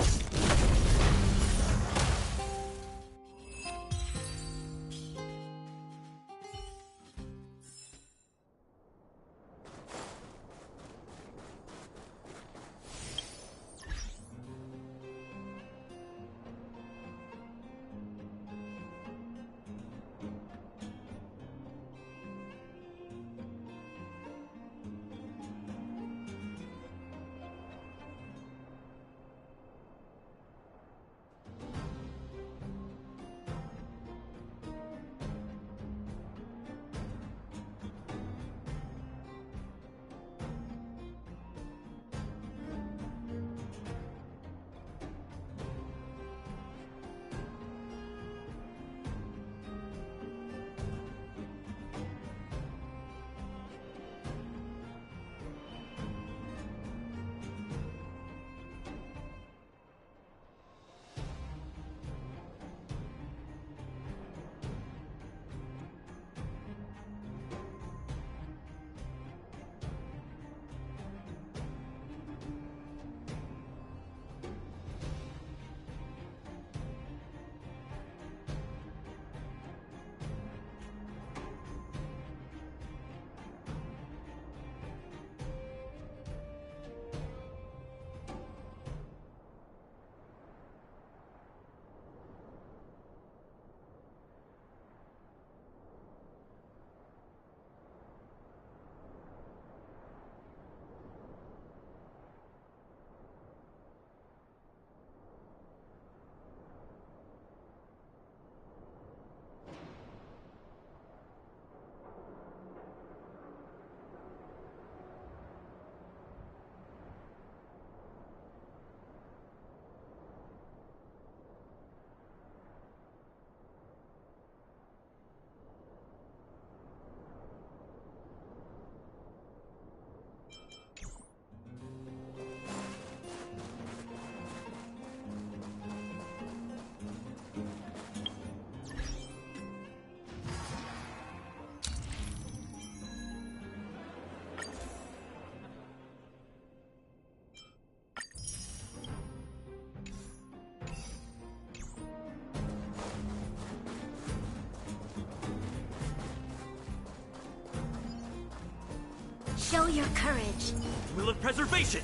Show your courage. Will of preservation!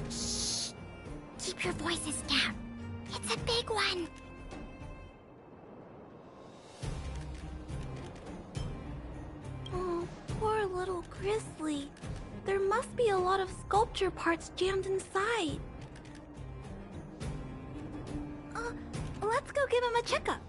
Shh. Keep your voices down. It's a big one. Oh, poor little Grizzly. There must be a lot of sculpture parts jammed inside. Let's go give him a checkup.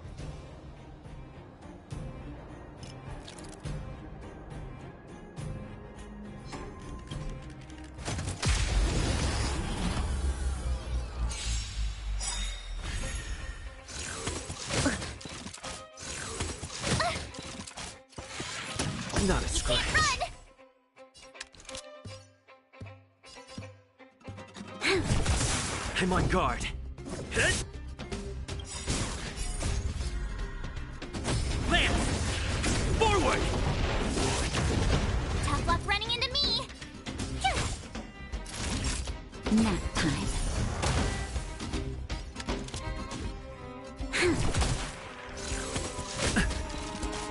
Not a scratch. I'm on guard. Hit! Lance! Forward! Tough luck running into me! Nap time.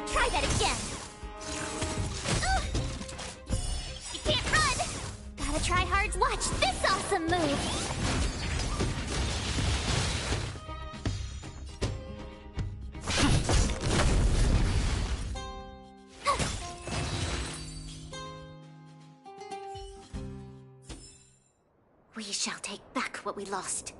Try that again! You can't run! Gotta try hard. Watch this awesome move! We shall take back what we lost.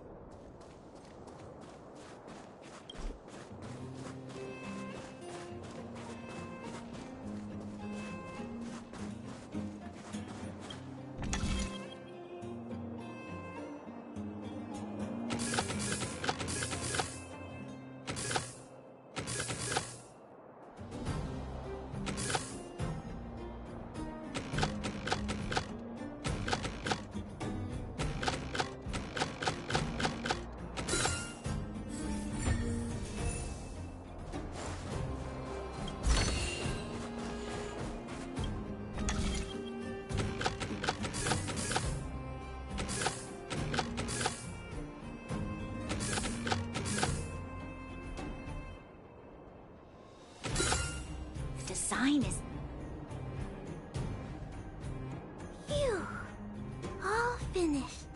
Design is... Phew. All finished.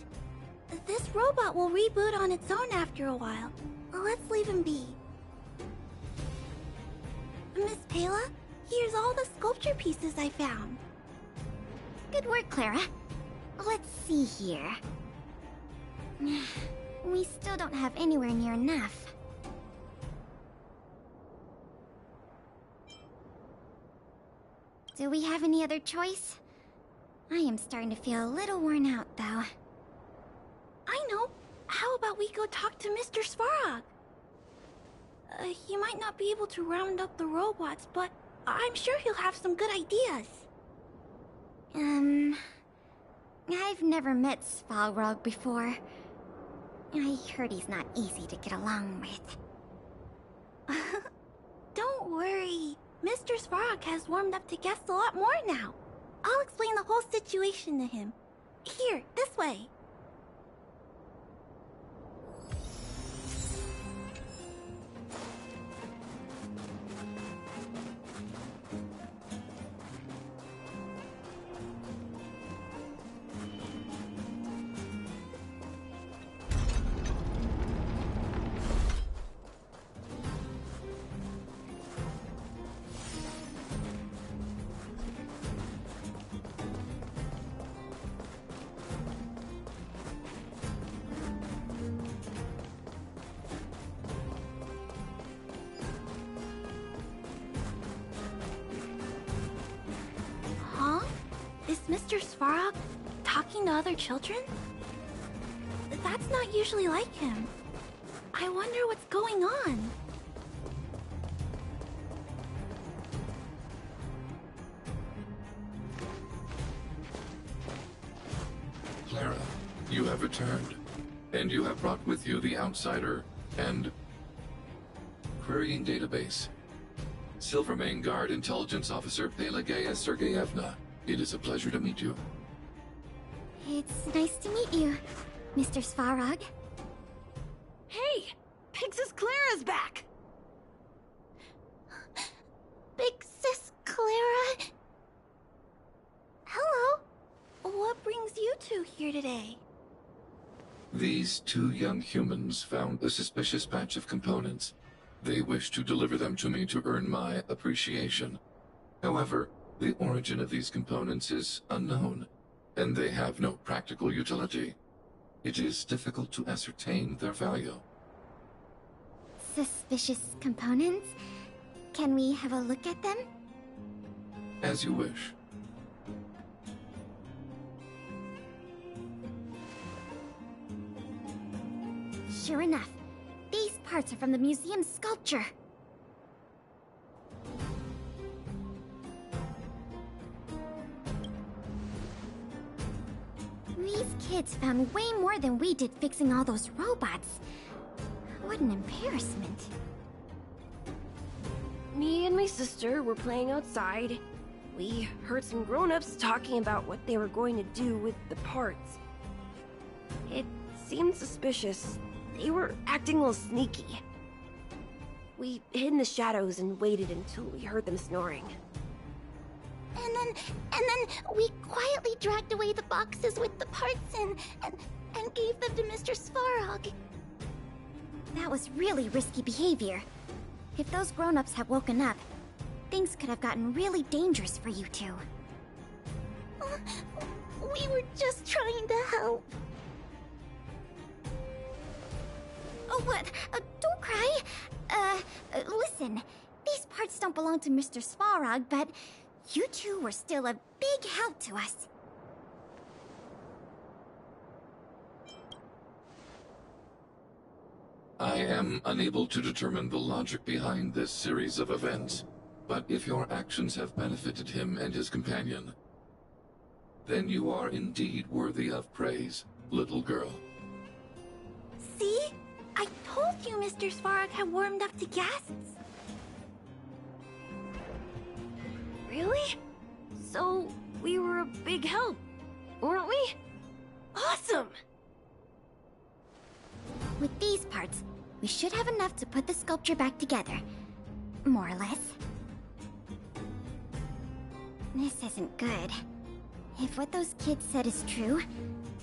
This robot will reboot on its own after a while. Let's leave him be. Miss Pela, here's all the sculpture pieces I found. Good work, Clara. Let's see here. We still don't have anywhere near enough. Do we have any other choice? I am starting to feel a little worn out, though. I know. How about we go talk to Mr. Svarog? He might not be able to round up the robots, but I'm sure he'll have some good ideas. I've never met Svarog before. I heard he's not easy to get along with. Don't worry. Mr. Svarog has warmed up to guests a lot more now. I'll explain the whole situation to him. Here, this way. Is Mr. Svarog talking to other children? That's not usually like him. I wonder what's going on. Clara, you have returned, and you have brought with you the Outsider and Querying Database. Silvermane Guard Intelligence Officer Pelageya Sergeyevna. It is a pleasure to meet you. It's nice to meet you, Mr. Svarog. Hey! Big Sis Clara's back! Big Sis Clara? Hello. What brings you two here today? These two young humans found a suspicious batch of components. They wish to deliver them to me to earn my appreciation. However, The origin of these components is unknown, and they have no practical utility. It is difficult to ascertain their value. Suspicious components? Can we have a look at them? As you wish. Sure enough, these parts are from the museum's sculpture. These kids found way more than we did fixing all those robots. What an embarrassment. Me and my sister were playing outside. We heard some grown-ups talking about what they were going to do with the parts. It seemed suspicious. They were acting a little sneaky. We hid in the shadows and waited until we heard them snoring. And then we quietly dragged away the boxes with the parts and gave them to Mr. Svarog. That was really risky behavior. If those grown-ups had woken up, things could have gotten really dangerous for you two. We were just trying to help. Oh, what? Don't cry. Listen. These parts don't belong to Mr. Svarog, but you two were still a big help to us. I am unable to determine the logic behind this series of events, but if your actions have benefited him and his companion, then you are indeed worthy of praise, little girl. See? I told you Mr. Svarog had warmed up to guests. Really? So, we were a big help, weren't we? Awesome! With these parts, we should have enough to put the sculpture back together. More or less. This isn't good. If what those kids said is true,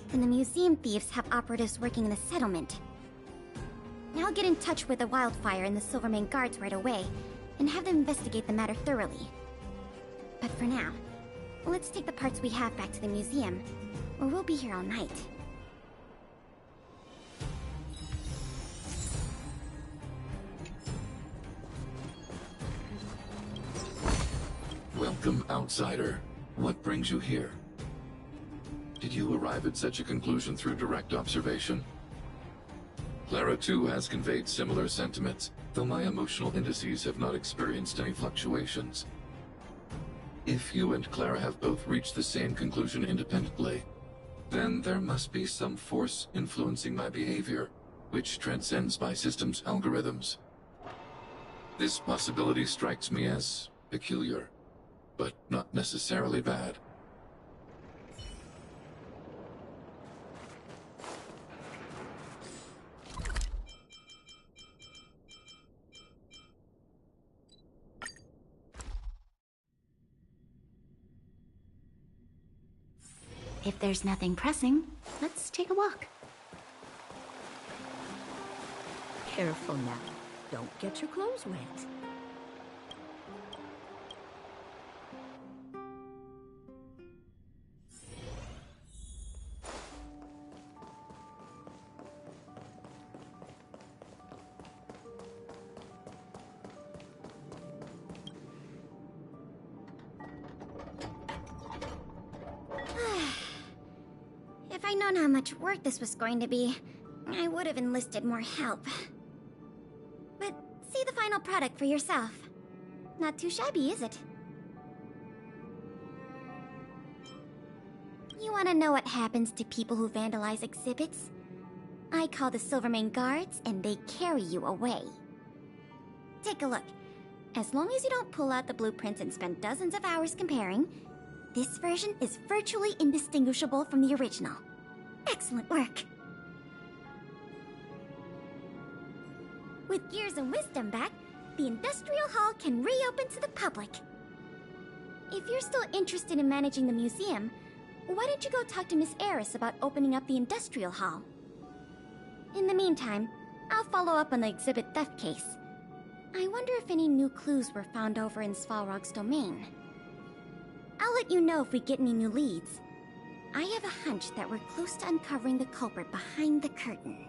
then the museum thieves have operatives working in the settlement. I'll get in touch with the Wildfire and the Silvermane guards right away, and have them investigate the matter thoroughly. But for now, let's take the parts we have back to the museum, or we'll be here all night. Welcome, outsider. What brings you here? Did you arrive at such a conclusion through direct observation? Clara, too, has conveyed similar sentiments, though my emotional indices have not experienced any fluctuations. If you and Clara have both reached the same conclusion independently, then there must be some force influencing my behavior, which transcends my system's algorithms. This possibility strikes me as peculiar, but not necessarily bad. If there's nothing pressing, let's take a walk. Careful now. Don't get your clothes wet. If I'd known how much work this was going to be, I would have enlisted more help. But see the final product for yourself. Not too shabby, is it? You want to know what happens to people who vandalize exhibits? I call the Silvermane guards, and they carry you away. Take a look. As long as you don't pull out the blueprints and spend dozens of hours comparing, this version is virtually indistinguishable from the original. Excellent work. With Gears and Wisdom back, the Industrial Hall can reopen to the public. If you're still interested in managing the museum, why don't you go talk to Miss Eris about opening up the Industrial Hall? In the meantime, I'll follow up on the exhibit theft case. I wonder if any new clues were found over in Svarog's domain. I'll let you know if we get any new leads. I have a hunch that we're close to uncovering the culprit behind the curtain.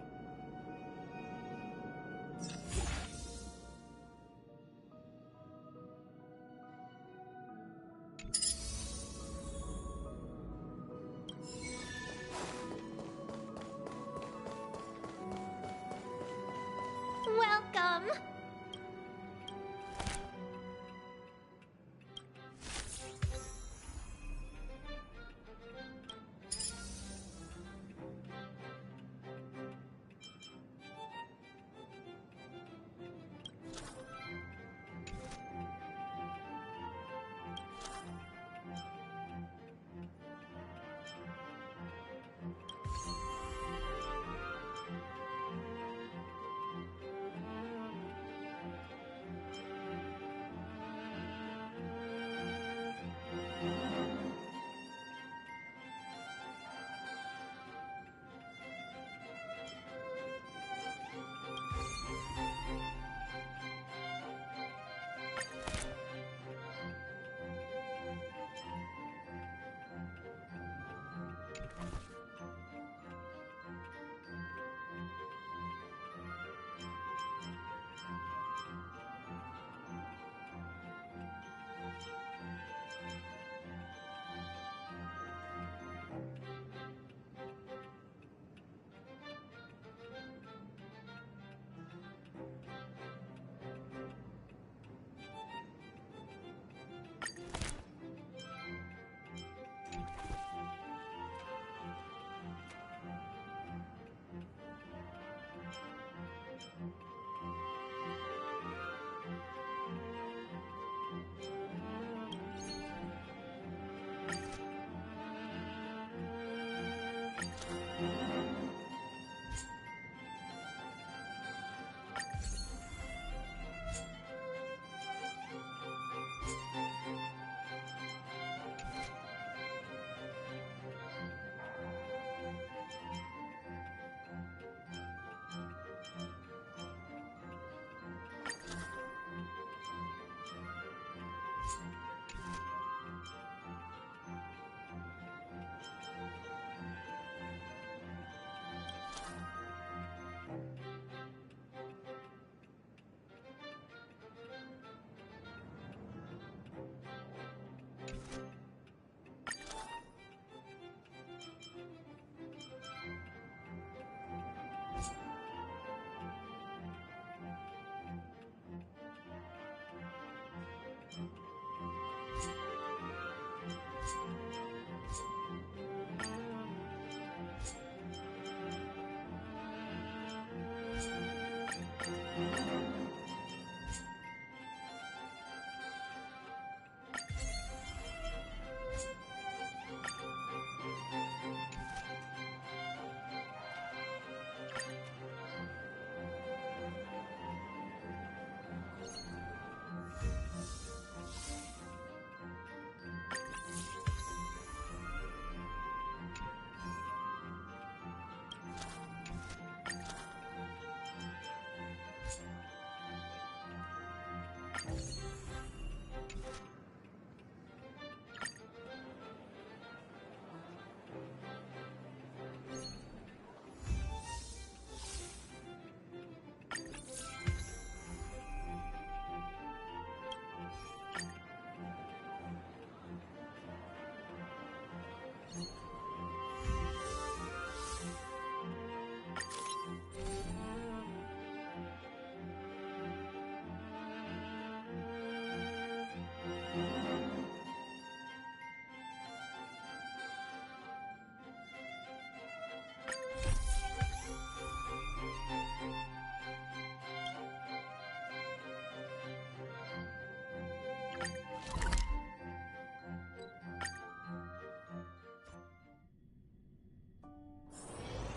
Welcome!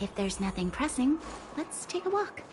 If there's nothing pressing, let's take a walk.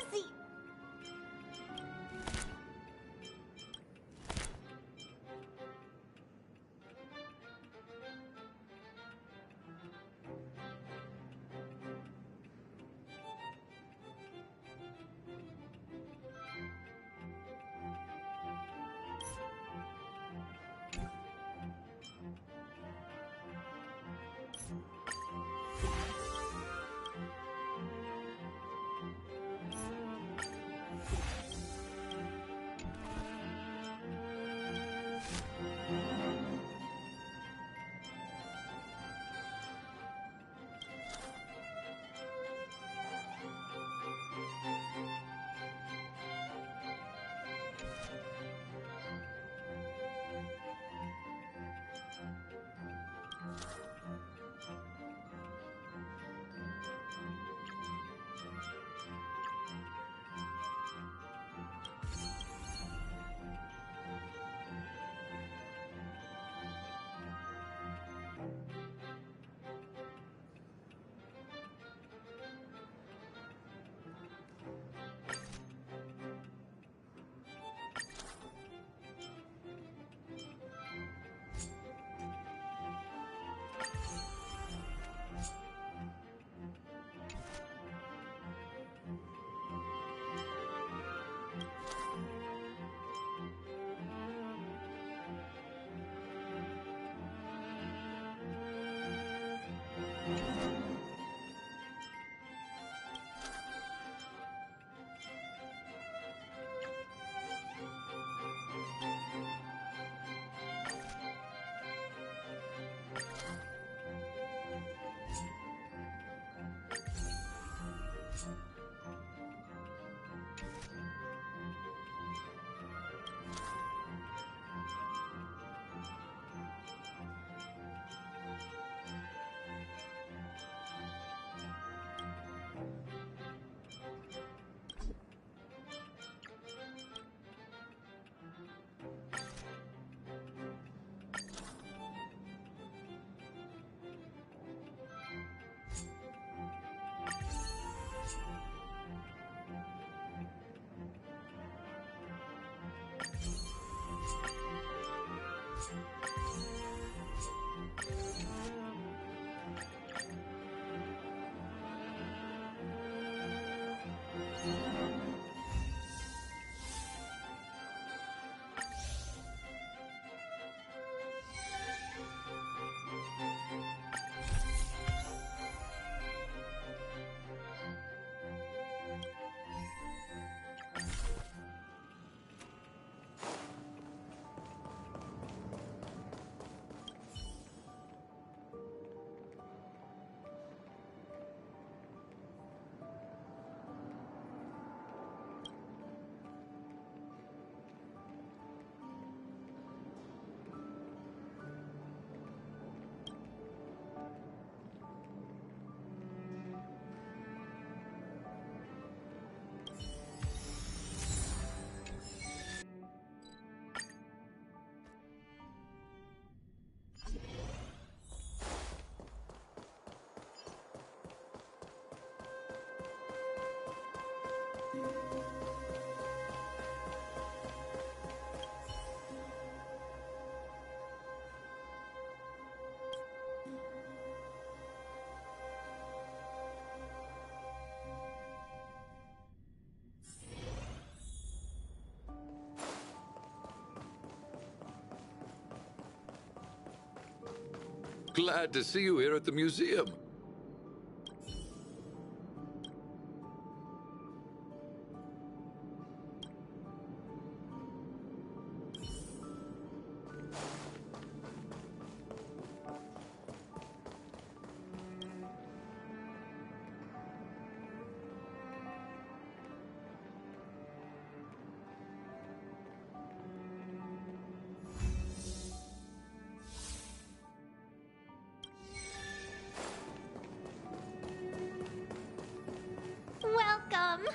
cozy! Glad to see you here at the museum. Welcome!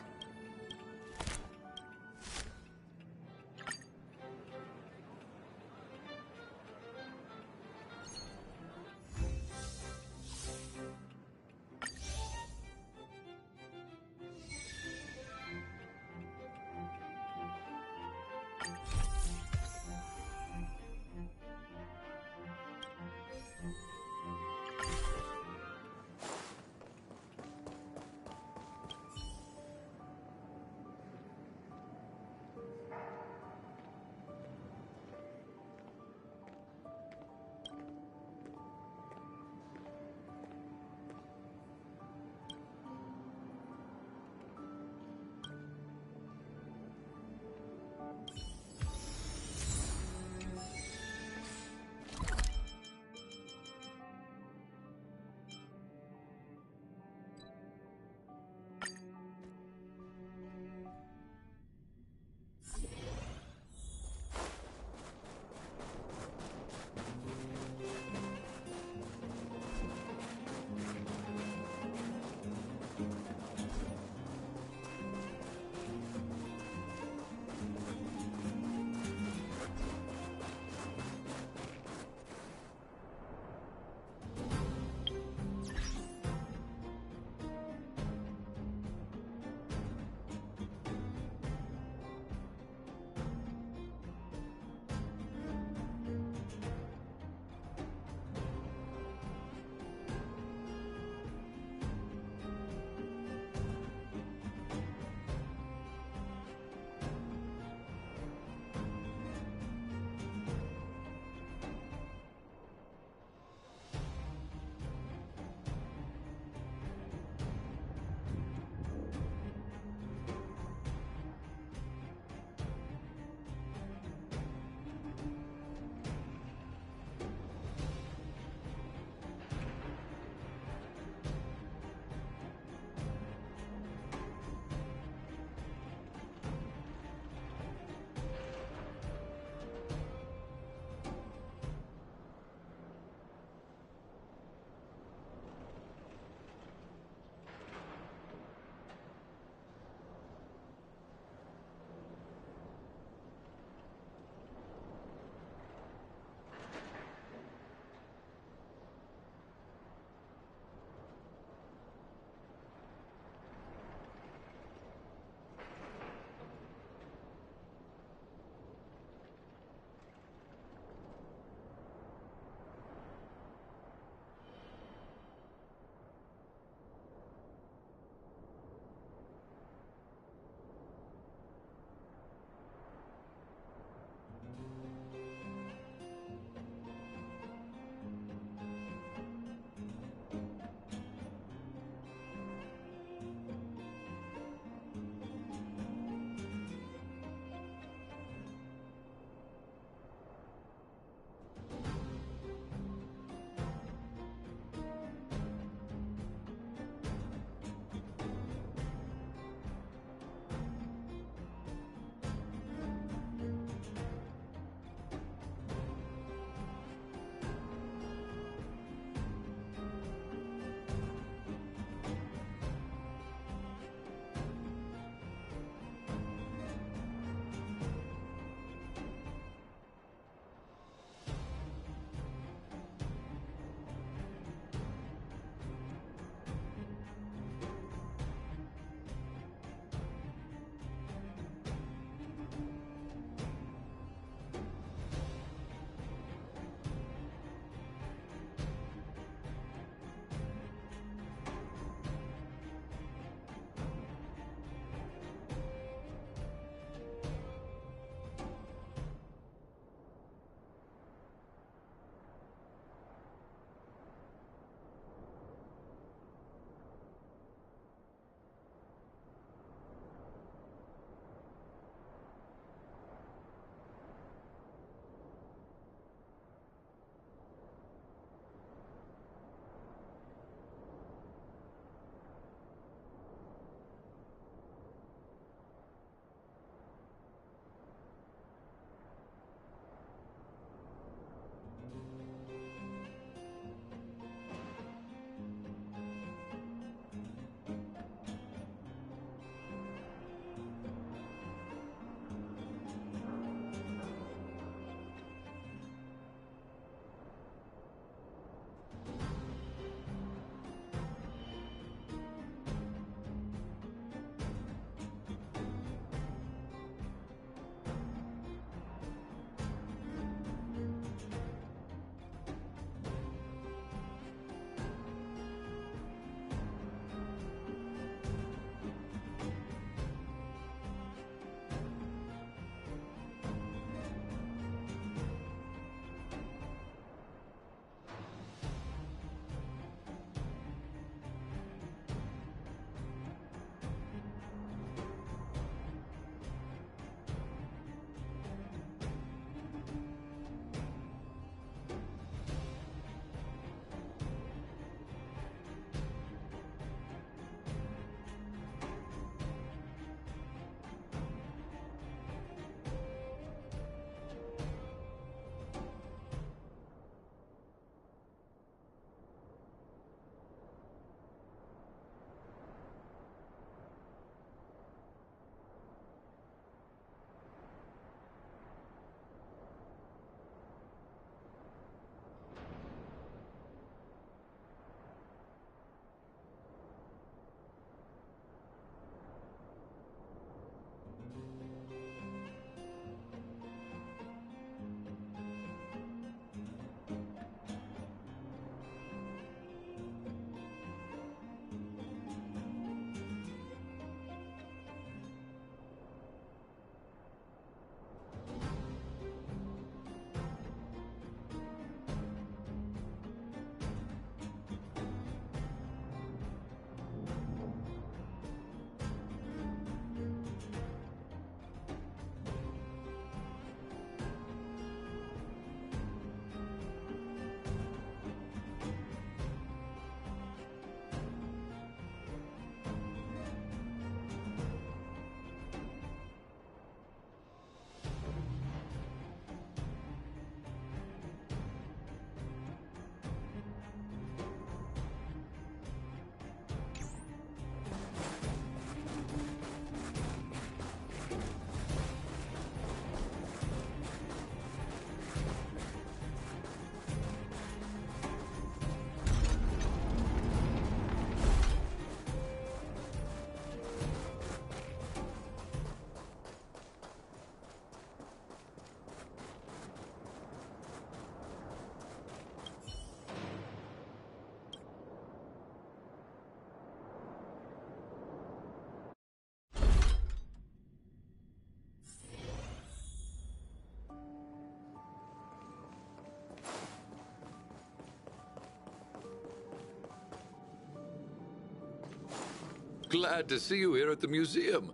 Glad to see you here at the museum.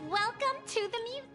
Welcome to the museum.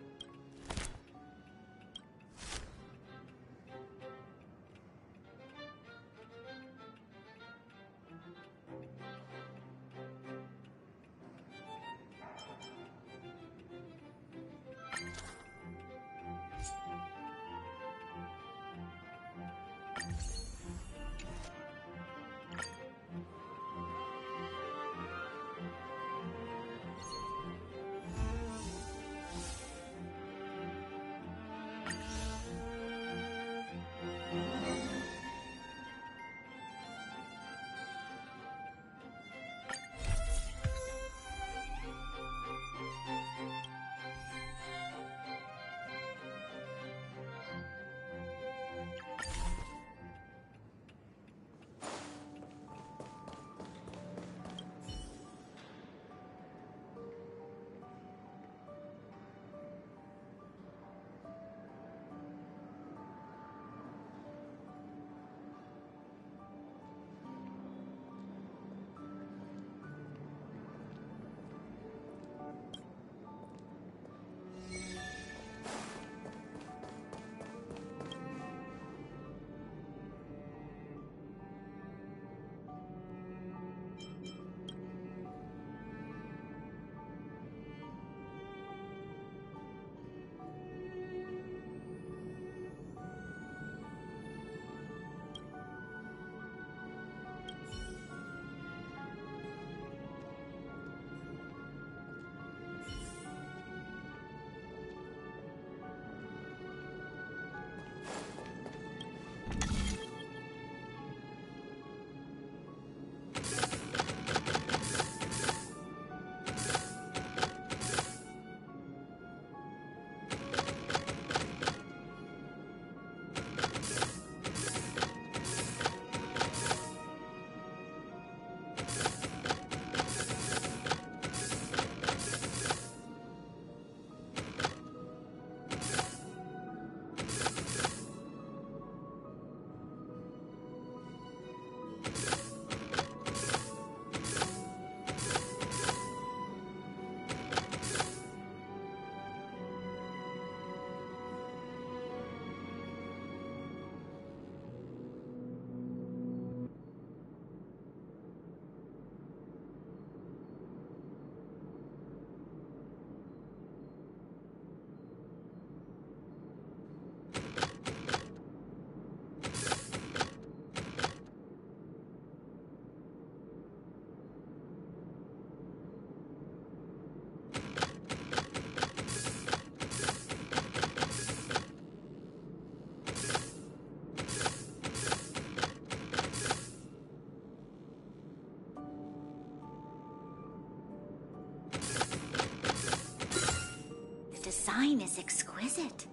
design is exquisite.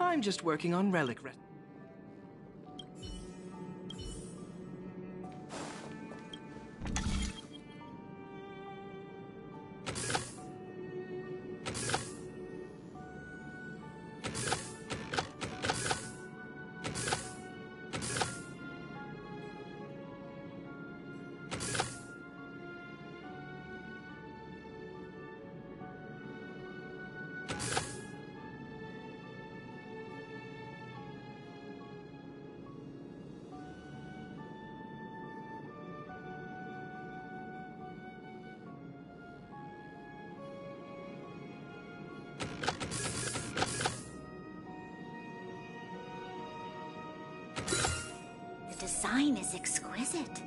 I'm just working on relic The design is exquisite.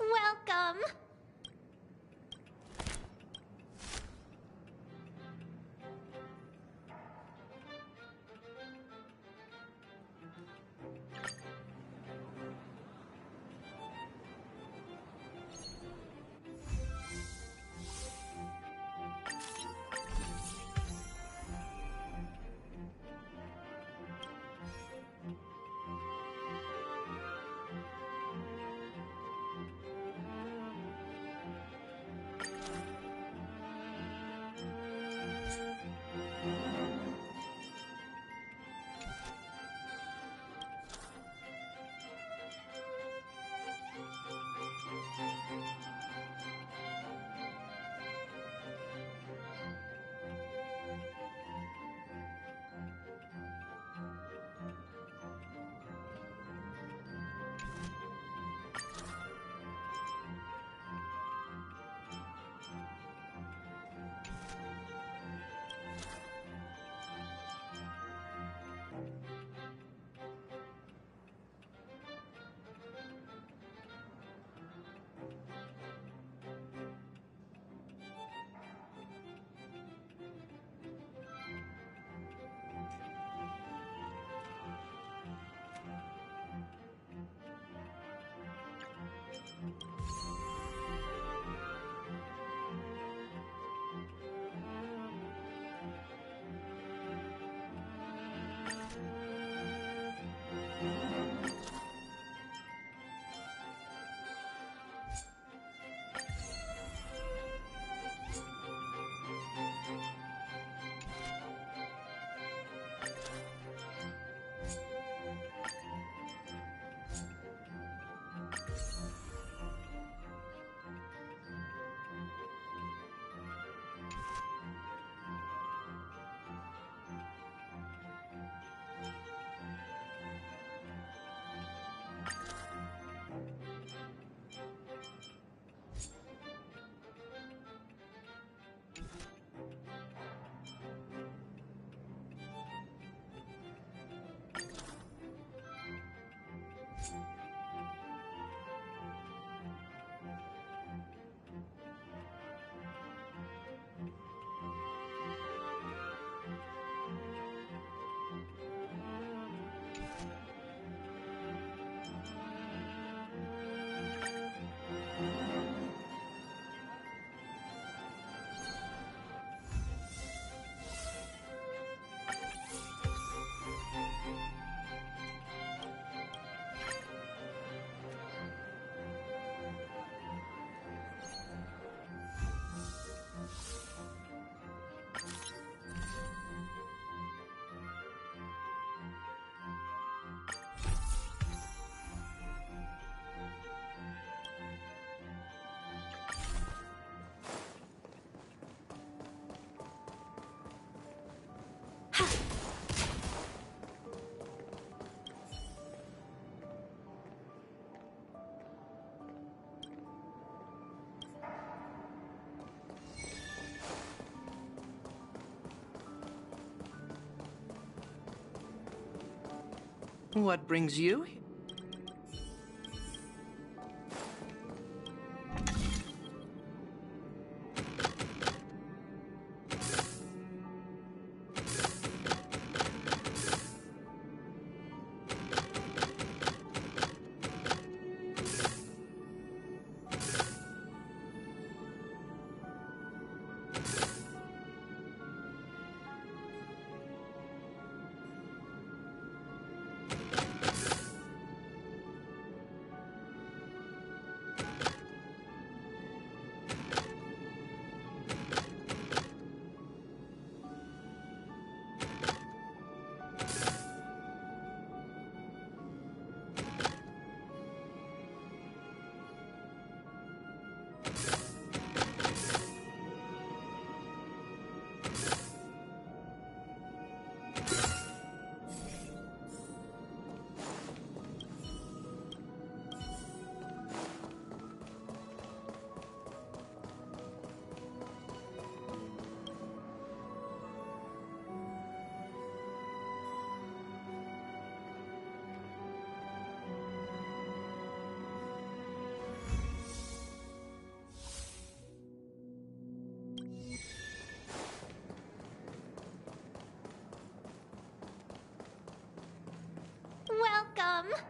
Welcome! What brings you here? welcome.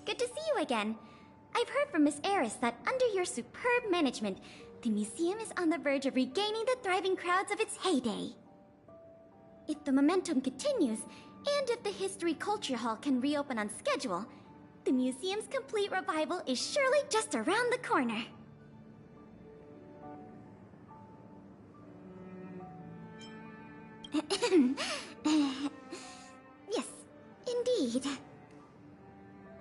Good to see you again. I've heard from Miss Eris that under your superb management, the museum is on the verge of regaining the thriving crowds of its heyday. If the momentum continues, and if the History Culture Hall can reopen on schedule, the museum's complete revival is surely just around the corner. Yes, indeed.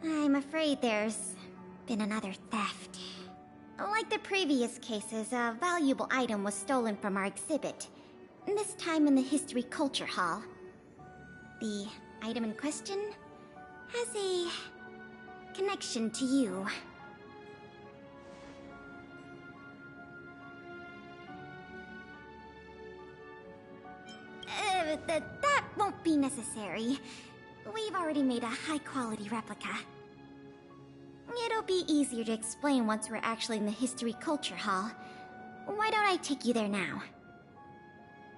I'm afraid there's been another theft. Like the previous cases, a valuable item was stolen from our exhibit. This time in the History Culture Hall. The item in question has a connection to you. That won't be necessary. We've already made a high-quality replica. It'll be easier to explain once we're actually in the History Culture Hall. Why don't I take you there now?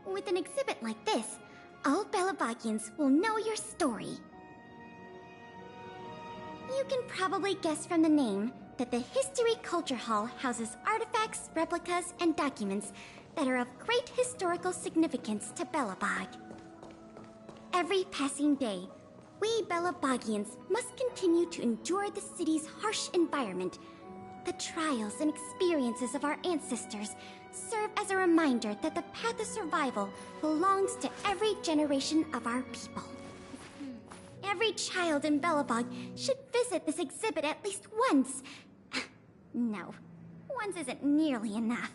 With an exhibit like this, all Belabagians will know your story. You can probably guess from the name that the History Culture Hall houses artifacts, replicas, and documents that are of great historical significance to Belobog. Every passing day, we Belabagians must continue to endure the city's harsh environment. The trials and experiences of our ancestors serve as a reminder that the path of survival belongs to every generation of our people. Every child in Belobog should visit this exhibit at least once. No, once isn't nearly enough.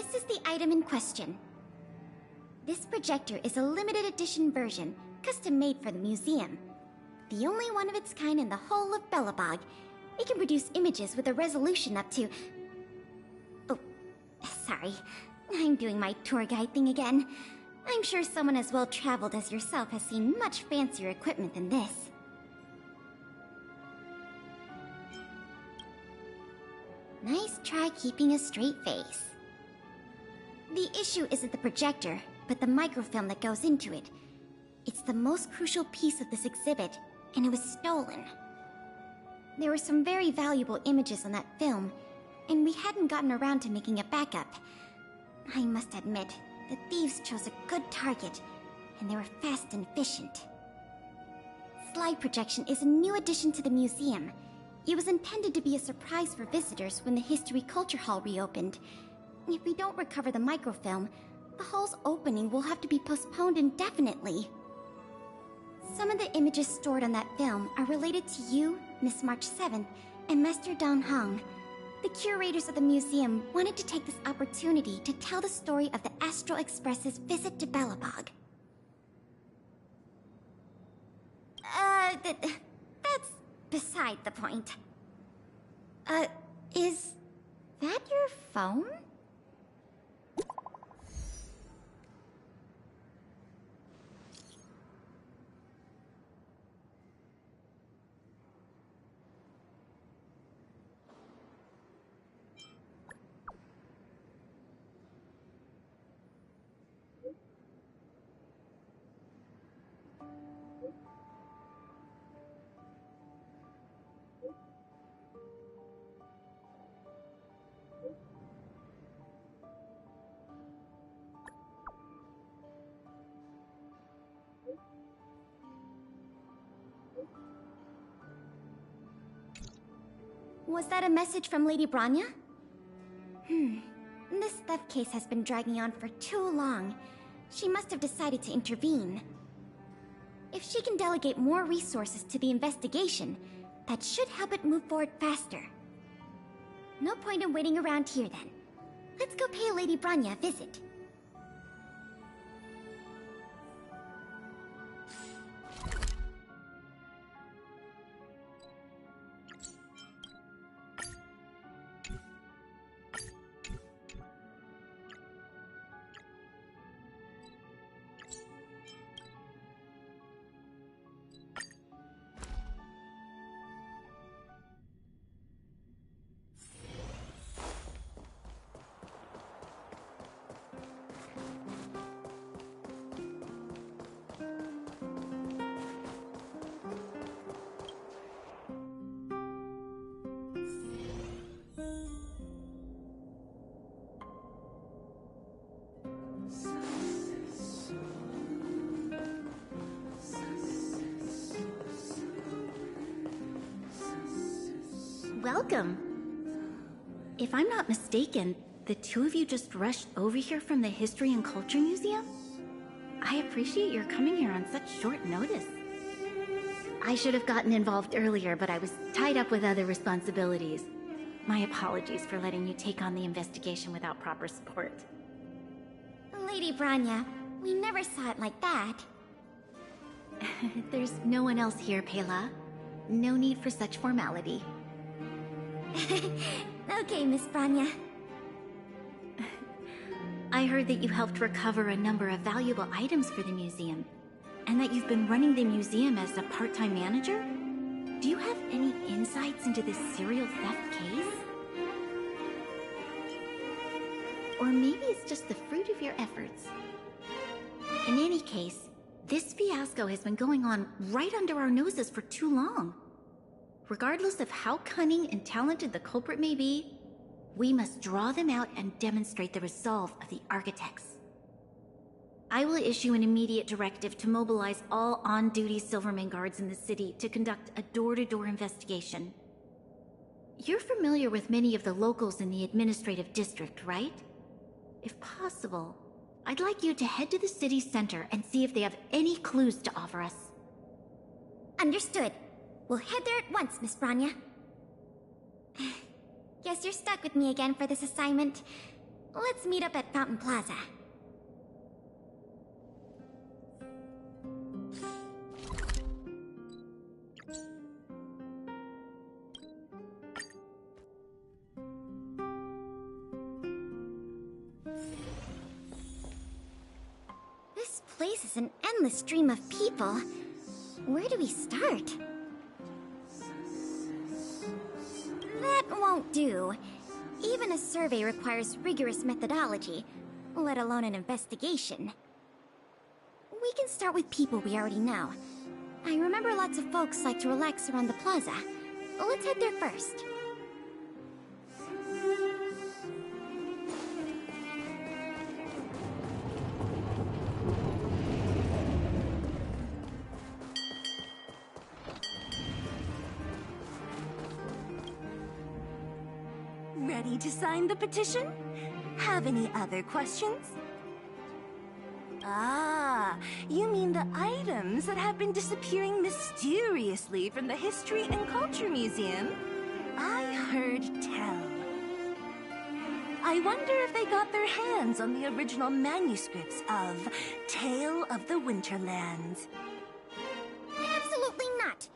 This is the item in question. This projector is a limited edition version, custom made for the museum. The only one of its kind in the whole of Belobog. It can produce images with a resolution up to... Oh, sorry. I'm doing my tour guide thing again. I'm sure someone as well traveled as yourself has seen much fancier equipment than this. Nice try keeping a straight face. The issue isn't the projector, but the microfilm that goes into it. It's the most crucial piece of this exhibit, and it was stolen. There were some very valuable images on that film, and we hadn't gotten around to making a backup. I must admit, the thieves chose a good target, and they were fast and efficient. Slide projection is a new addition to the museum. It was intended to be a surprise for visitors when the History Culture Hall reopened. If we don't recover the microfilm, the hall's opening will have to be postponed indefinitely. Some of the images stored on that film are related to you, Miss March 7th, and Master Dan Hong. The curators of the museum wanted to take this opportunity to tell the story of the Astral Express's visit to Belobog. That's beside the point. Is that your phone? Was that a message from Lady Branya? This theft case has been dragging on for too long. She must have decided to intervene. If she can delegate more resources to the investigation, that should help it move forward faster. No point in waiting around here then. Let's go pay Lady Branya a visit. Welcome. If I'm not mistaken, the two of you just rushed over here from the History and Culture Museum? I appreciate your coming here on such short notice. I should have gotten involved earlier, but I was tied up with other responsibilities. My apologies for letting you take on the investigation without proper support. Lady Branya, we never saw it like that. There's no one else here, Pela. No need for such formality. Okay, Miss Branya. I heard that you helped recover a number of valuable items for the museum, and that you've been running the museum as a part-time manager? Do you have any insights into this serial theft case? Or maybe it's just the fruit of your efforts. In any case, this fiasco has been going on right under our noses for too long. Regardless of how cunning and talented the culprit may be, we must draw them out and demonstrate the resolve of the architects. I will issue an immediate directive to mobilize all on-duty Silverman guards in the city to conduct a door-to-door investigation. You're familiar with many of the locals in the administrative district, right? If possible, I'd like you to head to the city center and see if they have any clues to offer us. Understood. We'll head there at once, Miss Branya. Guess you're stuck with me again for this assignment. Let's meet up at Fountain Plaza. This place is an endless stream of people. Where do we start? That won't do. Even a survey requires rigorous methodology, let alone an investigation. We can start with people we already know. I remember lots of folks like to relax around the plaza. Let's head there first. Ready to sign the petition? Have any other questions? Ah, you mean the items that have been disappearing mysteriously from the History and Culture Museum? I heard tell. I wonder if they got their hands on the original manuscripts of Tale of the Winterlands. Absolutely not.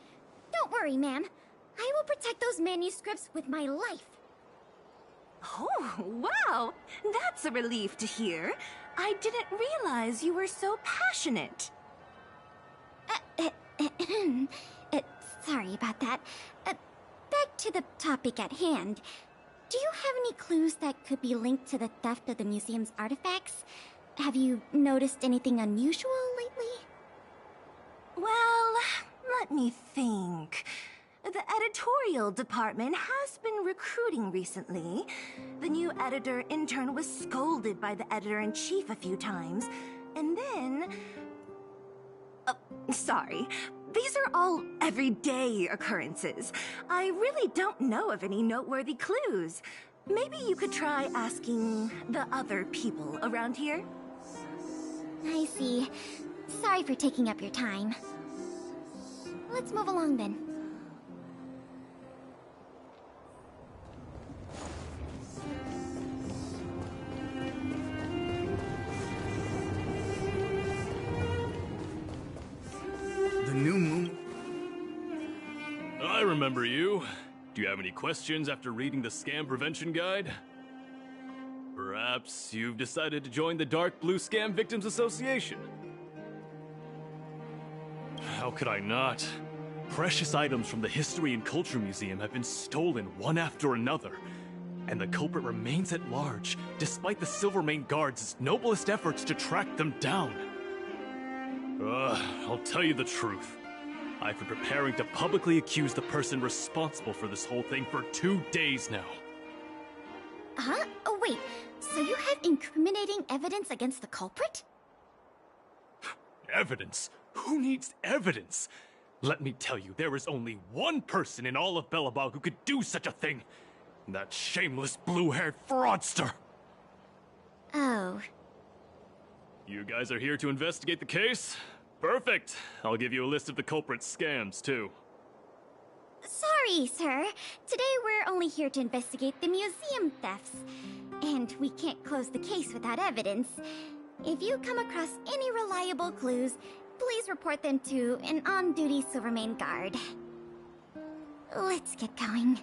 Don't worry, ma'am. I will protect those manuscripts with my life. Oh, wow! That's a relief to hear. I didn't realize you were so passionate. Sorry about that. Back to the topic at hand. Do you have any clues that could be linked to the theft of the museum's artifacts? Have you noticed anything unusual lately? Well, let me think. The editorial department has been recruiting recently. The new editor-intern was scolded by the editor-in-chief a few times. And then... sorry. These are all everyday occurrences. I really don't know of any noteworthy clues. Maybe you could try asking the other people around here? I see. Sorry for taking up your time. Let's move along then. New moon. I remember you. Do you have any questions after reading the Scam Prevention Guide? Perhaps you've decided to join the Dark Blue Scam Victims Association? How could I not? Precious items from the History and Culture Museum have been stolen one after another, and the culprit remains at large, despite the Silvermane Guards' noblest efforts to track them down. I'll tell you the truth. I've been preparing to publicly accuse the person responsible for this whole thing for 2 days now. Huh? Oh, wait. So you have incriminating evidence against the culprit? Evidence? Who needs evidence? Let me tell you, there is only one person in all of Belobog who could do such a thing. That shameless blue-haired fraudster. Oh. You guys are here to investigate the case? Perfect. I'll give you a list of the culprit's scams, too. Sorry, sir. Today we're only here to investigate the museum thefts. And we can't close the case without evidence. If you come across any reliable clues, please report them to an on-duty Silvermane guard. Let's get going.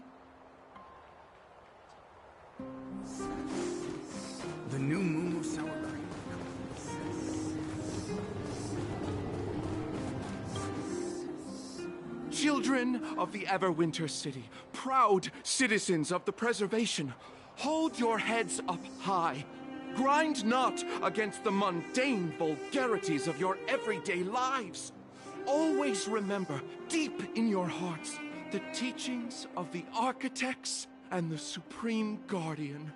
The new Mumu Sour. Children of the Everwinter City, proud citizens of the preservation, hold your heads up high. Grind not against the mundane vulgarities of your everyday lives. Always remember, deep in your hearts, the teachings of the architects and the Supreme Guardian.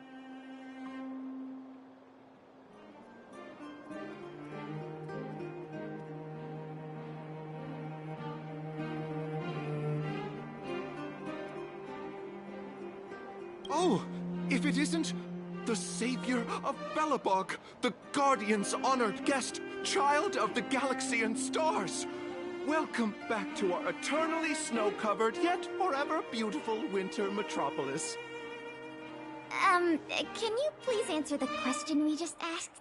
Oh, if it isn't the savior of Belobog, the Guardian's honored guest, child of the galaxy and stars. Welcome back to our eternally snow-covered, yet forever beautiful winter metropolis. Can you please answer the question we just asked?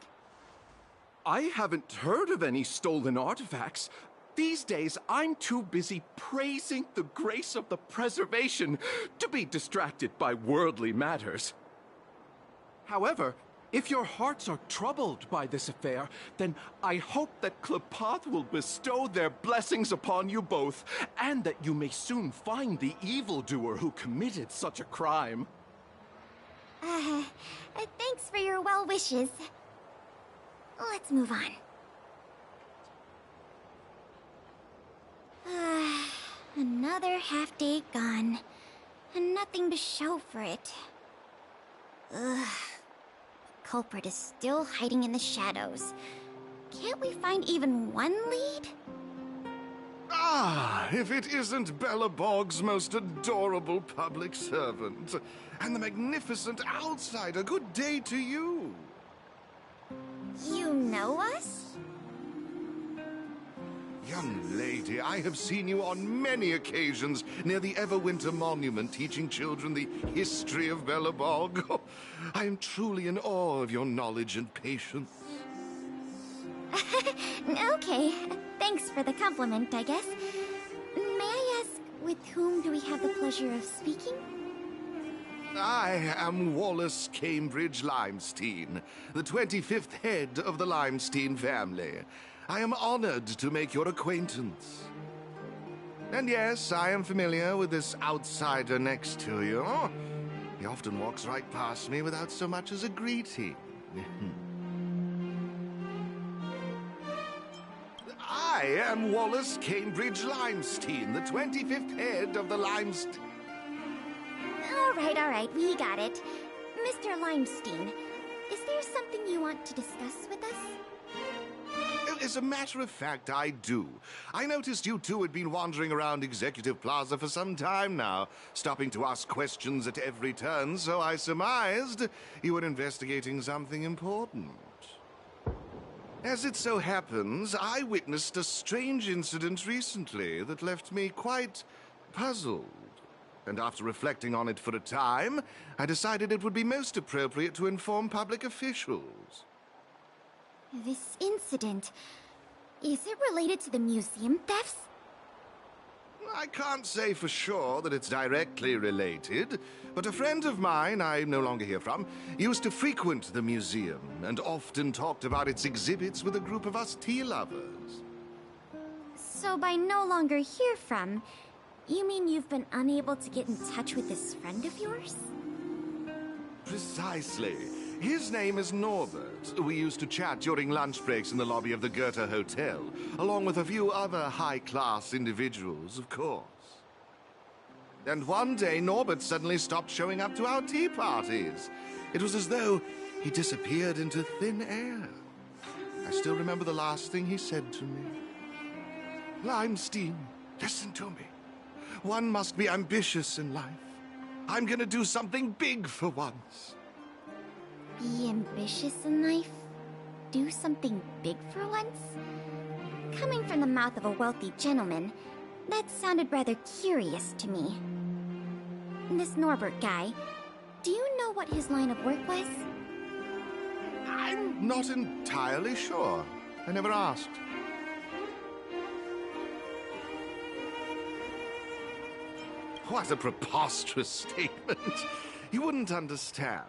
I haven't heard of any stolen artifacts. These days, I'm too busy praising the grace of the preservation to be distracted by worldly matters. However, if your hearts are troubled by this affair, then I hope that Klepoth will bestow their blessings upon you both, and that you may soon find the evildoer who committed such a crime. Thanks for your well wishes. Let's move on. Another half day gone, and nothing to show for it. The culprit is still hiding in the shadows. Can't we find even one lead? Ah, if it isn't Belobog's most adorable public servant, and the magnificent outsider, good day to you. You know us? Young lady, I have seen you on many occasions near the Everwinter Monument teaching children the history of Belobog. Oh, I am truly in awe of your knowledge and patience. Okay, thanks for the compliment, I guess. May I ask, with whom do we have the pleasure of speaking? I am Wallace Cambridge Limestein, the 25th head of the Limestein family. I am honored to make your acquaintance. And yes, I am familiar with this outsider next to you. He often walks right past me without so much as a greeting. I am Wallace Cambridge Limestein, the 25th head of the Limestein... All right, we got it. Mr. Limestein, is there something you want to discuss with us? As a matter of fact, I do. I noticed you two had been wandering around Executive Plaza for some time now, stopping to ask questions at every turn, so I surmised you were investigating something important. As it so happens, I witnessed a strange incident recently that left me quite puzzled. And after reflecting on it for a time, I decided it would be most appropriate to inform public officials. This incident, is it related to the museum thefts? I can't say for sure that it's directly related, but a friend of mine I no longer hear from used to frequent the museum and often talked about its exhibits with a group of us tea lovers. So by no longer hear from, you mean you've been unable to get in touch with this friend of yours? Precisely. His name is Norbert. We used to chat during lunch breaks in the lobby of the Goethe Hotel, along with a few other high-class individuals, of course. And one day, Norbert suddenly stopped showing up to our tea parties. It was as though he disappeared into thin air. I still remember the last thing he said to me. Limestein, listen to me. One must be ambitious in life. I'm gonna do something big for once. Be ambitious in life? Do something big for once? Coming from the mouth of a wealthy gentleman, that sounded rather curious to me. This Norbert guy, do you know what his line of work was? I'm not entirely sure. I never asked. What a preposterous statement. You wouldn't understand.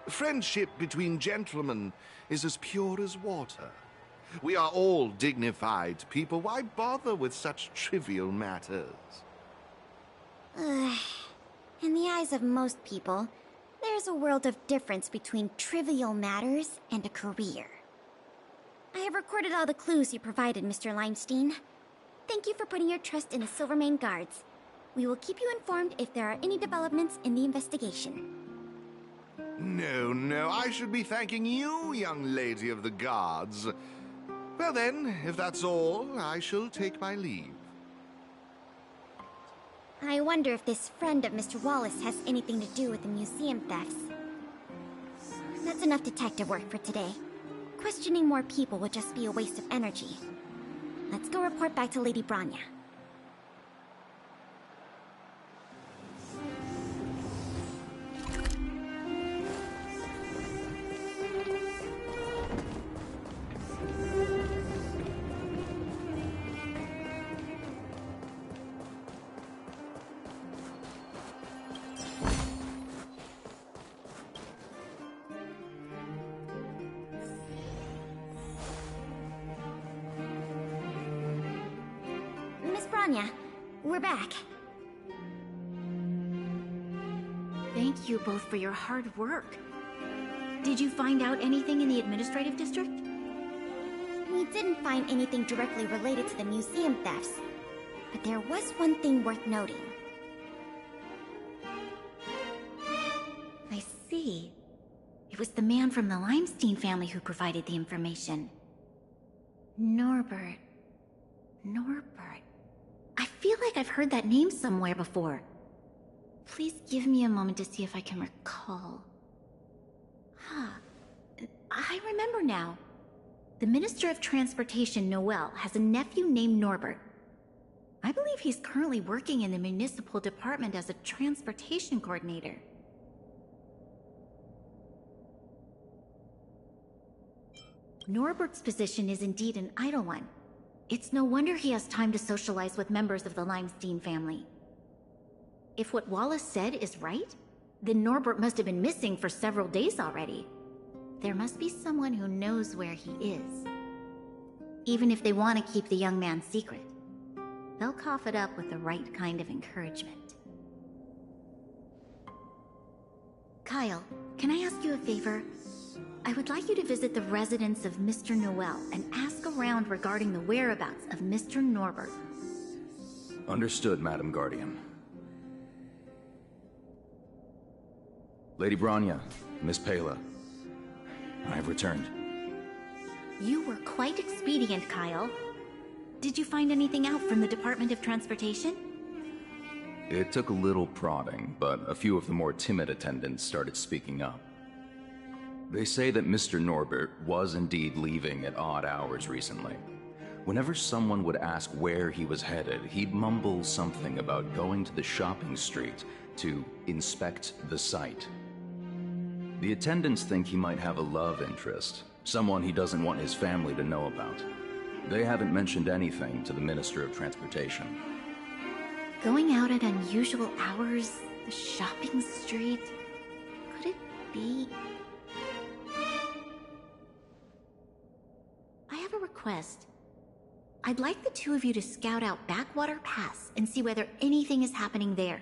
Friendship between gentlemen is as pure as water. We are all dignified people. Why bother with such trivial matters? In the eyes of most people, there's a world of difference between trivial matters and a career. I have recorded all the clues you provided, Mr. Limestein. Thank you for putting your trust in the Silvermane Guards. We will keep you informed if there are any developments in the investigation. No, I should be thanking you, young lady of the Guards. Well then, if that's all, I shall take my leave. I wonder if this friend of Mr. Wallace has anything to do with the museum thefts. That's enough detective work for today. Questioning more people would just be a waste of energy. Let's go report back to Lady Branya. Bronya. We're back. Thank you both for your hard work. Did you find out anything in the administrative district? We didn't find anything directly related to the museum thefts, but there was one thing worth noting. I see. It was the man from the Limestein family who provided the information. Norbert. I feel like I've heard that name somewhere before. Please give me a moment to see if I can recall. I remember now. The Minister of Transportation, Noel, has a nephew named Norbert. I believe he's currently working in the municipal department as a transportation coordinator. Norbert's position is indeed an idle one. It's no wonder he has time to socialize with members of the Limestein family. If what Wallace said is right, then Norbert must have been missing for several days already. There must be someone who knows where he is. Even if they want to keep the young man secret, they'll cough it up with the right kind of encouragement. Kyle, can I ask you a favor? I would like you to visit the residence of Mr. Noel and ask around regarding the whereabouts of Mr. Norbert. Understood, Madam Guardian. Lady Bronya, Miss Pela, I have returned. You were quite expedient, Kyle. Did you find anything out from the Department of Transportation? It took a little prodding, but a few of the more timid attendants started speaking up. They say that Mr. Norbert was indeed leaving at odd hours recently. Whenever someone would ask where he was headed, he'd mumble something about going to the shopping street to inspect the site. The attendants think he might have a love interest, someone he doesn't want his family to know about. They haven't mentioned anything to the Minister of Transportation. Going out at unusual hours, the shopping street, could it be? I have a request. I'd like the two of you to scout out Backwater Pass and see whether anything is happening there.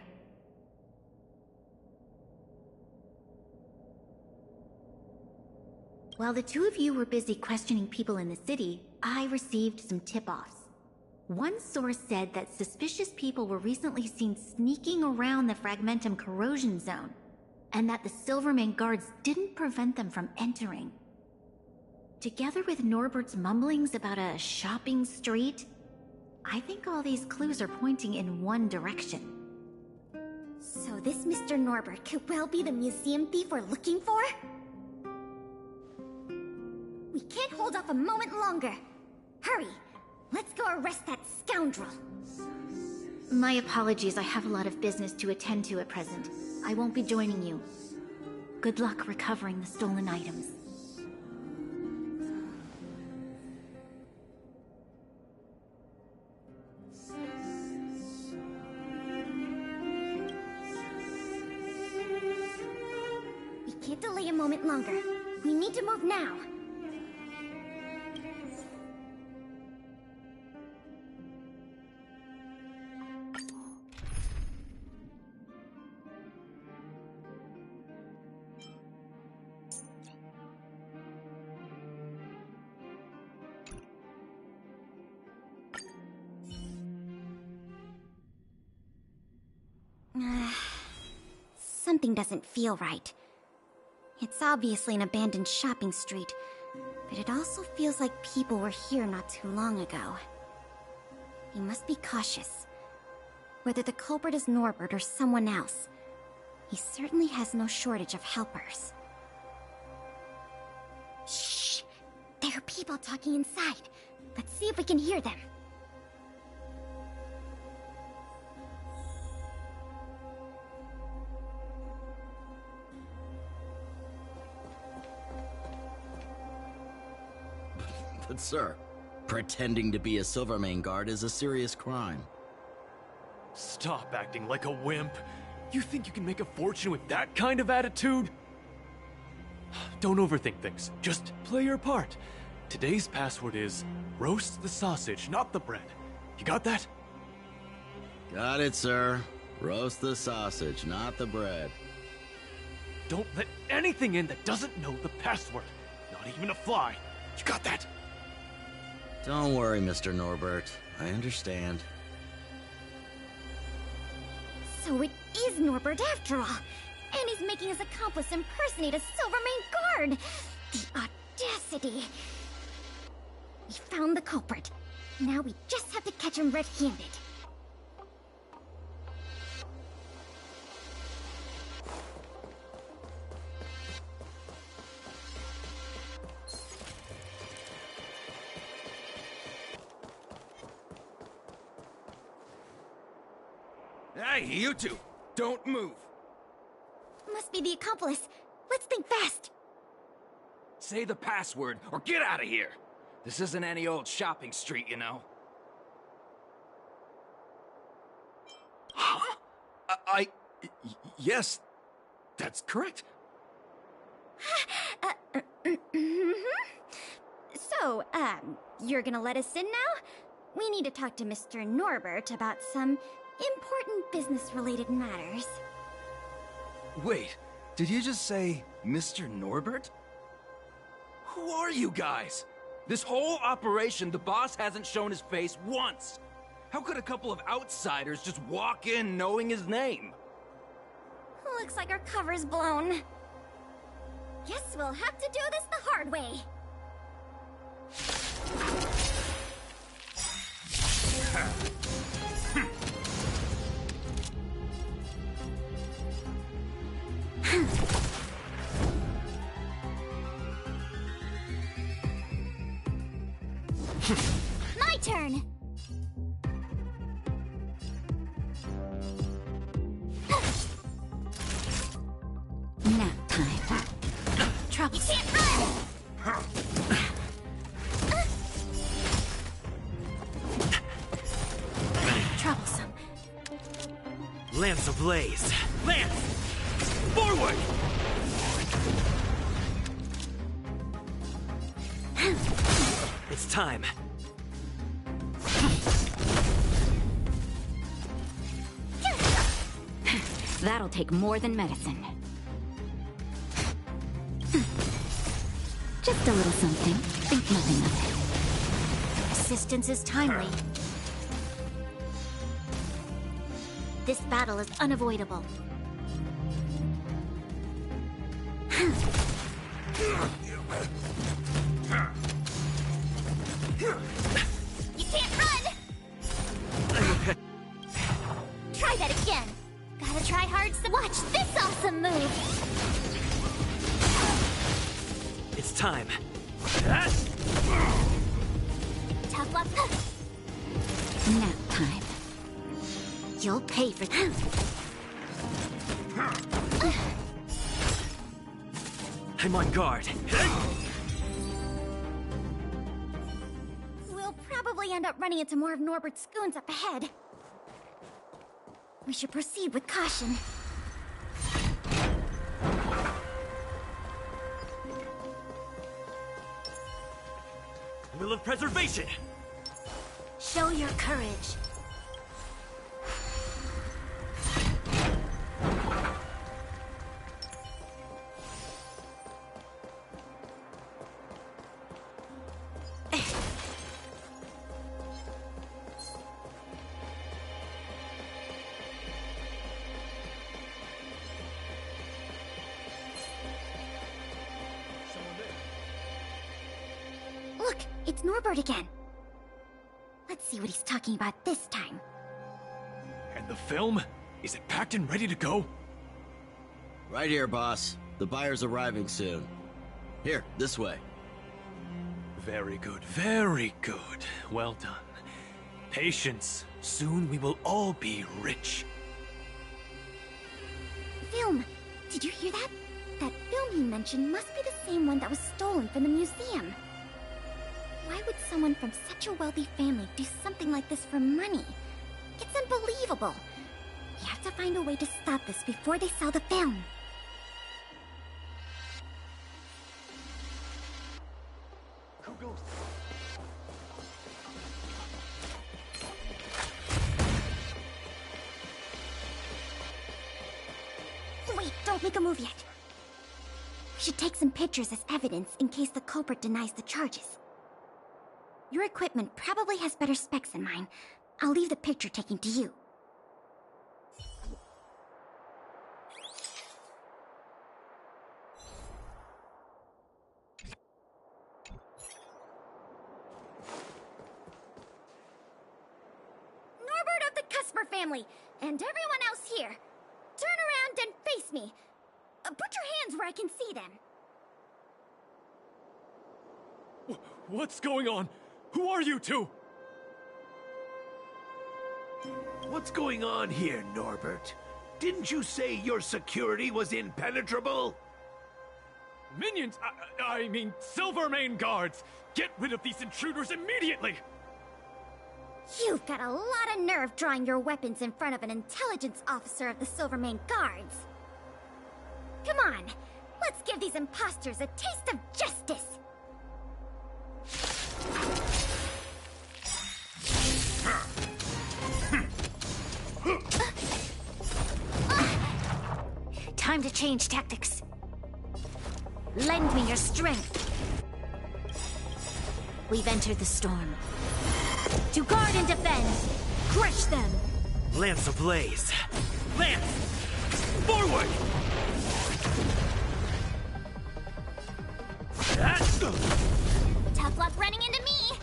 While the two of you were busy questioning people in the city, I received some tip-offs. One source said that suspicious people were recently seen sneaking around the Fragmentum corrosion zone, and that the Silvermane guards didn't prevent them from entering. Together with Norbert's mumblings about a shopping street, I think all these clues are pointing in one direction. So this Mr. Norbert could well be the museum thief we're looking for? We can't hold off a moment longer. Hurry! Let's go arrest that scoundrel! My apologies, I have a lot of business to attend to at present. I won't be joining you. Good luck recovering the stolen items. We can't delay a moment longer. We need to move now. Something doesn't feel right. It's obviously an abandoned shopping street, but it also feels like people were here not too long ago. We must be cautious. Whether the culprit is Norbert or someone else, he certainly has no shortage of helpers. Shh! There are people talking inside. Let's see if we can hear them. But sir, pretending to be a Silvermane guard is a serious crime. Stop acting like a wimp. You think you can make a fortune with that kind of attitude? Don't overthink things. Just play your part. Today's password is roast the sausage, not the bread. You got that? Got it, sir. Roast the sausage, not the bread. Don't let anything in that doesn't know the password. Not even a fly. You got that? Don't worry, Mr. Norbert. I understand. So it is Norbert after all. And he's making his accomplice impersonate a Silvermane guard. The audacity. We found the culprit. Now we just have to catch him red-handed. Hey, you two! Don't move! Must be the accomplice. Let's think fast. Say the password, or get out of here! This isn't any old shopping street, you know. Huh? Yes, that's correct. So, you're gonna let us in now? We need to talk to Mr. Norbert about some important business-related matters. Wait, did you just say Mr. Norbert? Who are you guys? This whole operation, the boss hasn't shown his face once. How could a couple of outsiders just walk in knowing his name? Looks like our cover's blown. Guess we'll have to do this the hard way. My turn! Nap time. Trouble. You can't run! Troublesome. Lance ablaze! Lance! Forward! It's time. That'll take more than medicine. Just a little something. Think nothing of it. Assistance is timely. This battle is unavoidable. You can't run! Try that again. Gotta try hard to watch this awesome move. It's time. Tough luck. Nap time. You'll pay for that. I'm on guard. We'll probably end up running into more of Norbert's goons up ahead. We should proceed with caution. Will of preservation! Show your courage. Look, it's Norbert again. Let's see what he's talking about this time. And the film? Is it packed and ready to go? Right here, boss. The buyer's arriving soon. Here, this way. Very good, very good. Well done. Patience. Soon we will all be rich. Film! Did you hear that? That film he mentioned must be the same one that was stolen from the museum. Why would someone from such a wealthy family do something like this for money? It's unbelievable. We have to find a way to stop this before they sell the film. Don't make a move yet. We should take some pictures as evidence in case the culprit denies the charges. Your equipment probably has better specs than mine. I'll leave the picture taking to you. Norbert of the Customer family, and everyone else here, turn around and face me. Put your hands where I can see them. What's going on? Who are you two? What's going on here, Norbert? Didn't you say your security was impenetrable? Minions! I mean, Silvermane guards! Get rid of these intruders immediately! You've got a lot of nerve drawing your weapons in front of an intelligence officer of the Silvermane Guards. Come on, let's give these imposters a taste of justice! Time to change tactics. Lend me your strength. We've entered the storm. To guard and defend, crush them! Lance ablaze! Lance! Forward! Tough luck running into me!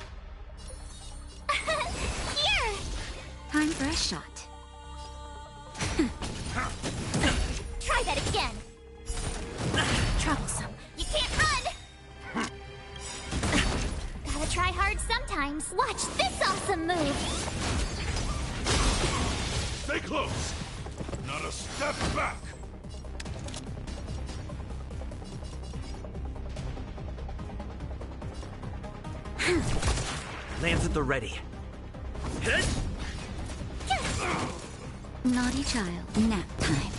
Here! Time for a shot. Try that again! Troublesome. You can't run! Gotta try hard sometimes. Watch this awesome move! Stay close! Not a step back! Lance at the ready. Hit! Naughty child, nap time.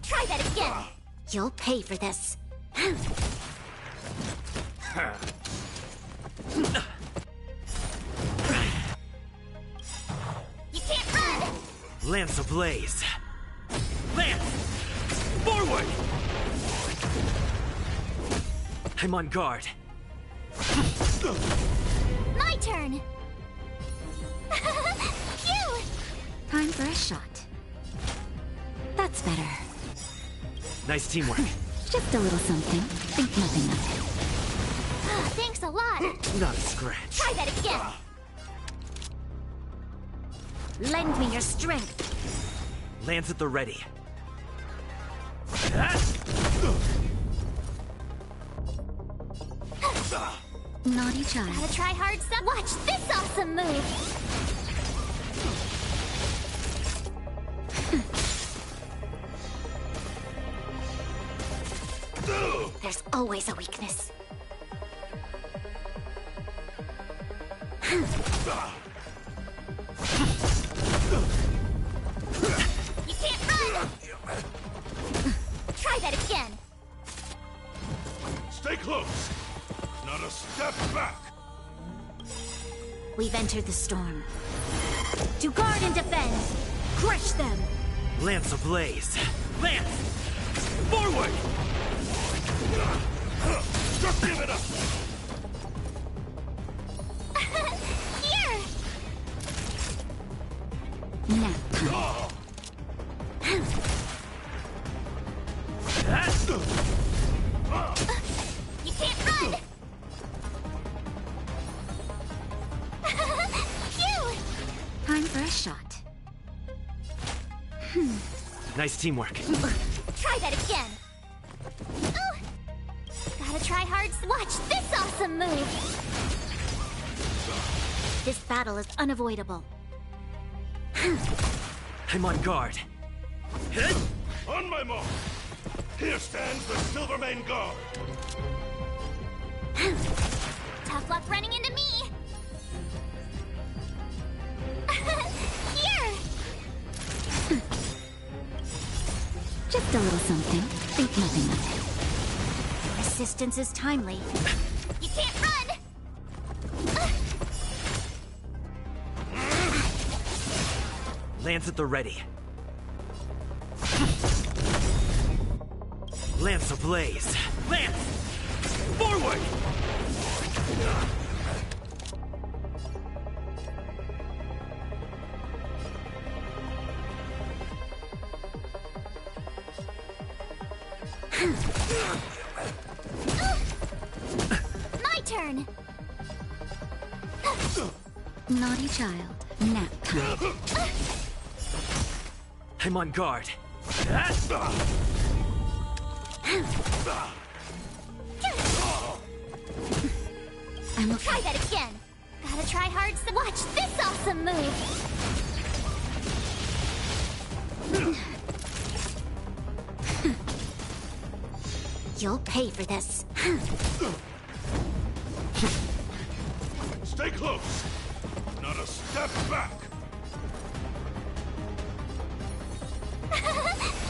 Try that again! You'll pay for this. You can't run! Lance ablaze! Lance! Forward! I'm on guard. My turn! Phew! Time for a shot. That's better. Nice teamwork. Just a little something. Think nothing of Thanks a lot! Not a scratch. Try that again! Lend me your strength. Lance at the ready. Naughty child. Gotta try hard some. Watch this awesome move! There's always a weakness. You can't run! Try that again! Stay close! Not a step back! We've entered the storm. To guard and defend, crush them! Lance ablaze! Lance! Forward! Just give it up! Here! Nap time. You can't run! Phew! Time for a shot. Nice teamwork. Try that again! Oh. Gotta try hard. Watch this awesome move! This battle is unavoidable. I'm on guard. Hit! On my mark! Here stands the Silvermane Guard! Tough luck running into me! Here! Just a little something. Think nothing of it. Resistance is timely. You can't run! Lance at the ready. Lance ablaze! Lance! Forward! My turn! Naughty child. Nap time. I'm on guard. I'm Try that again. Gotta try hard to watch this awesome move. You'll pay for this. Stay close. Not a step back.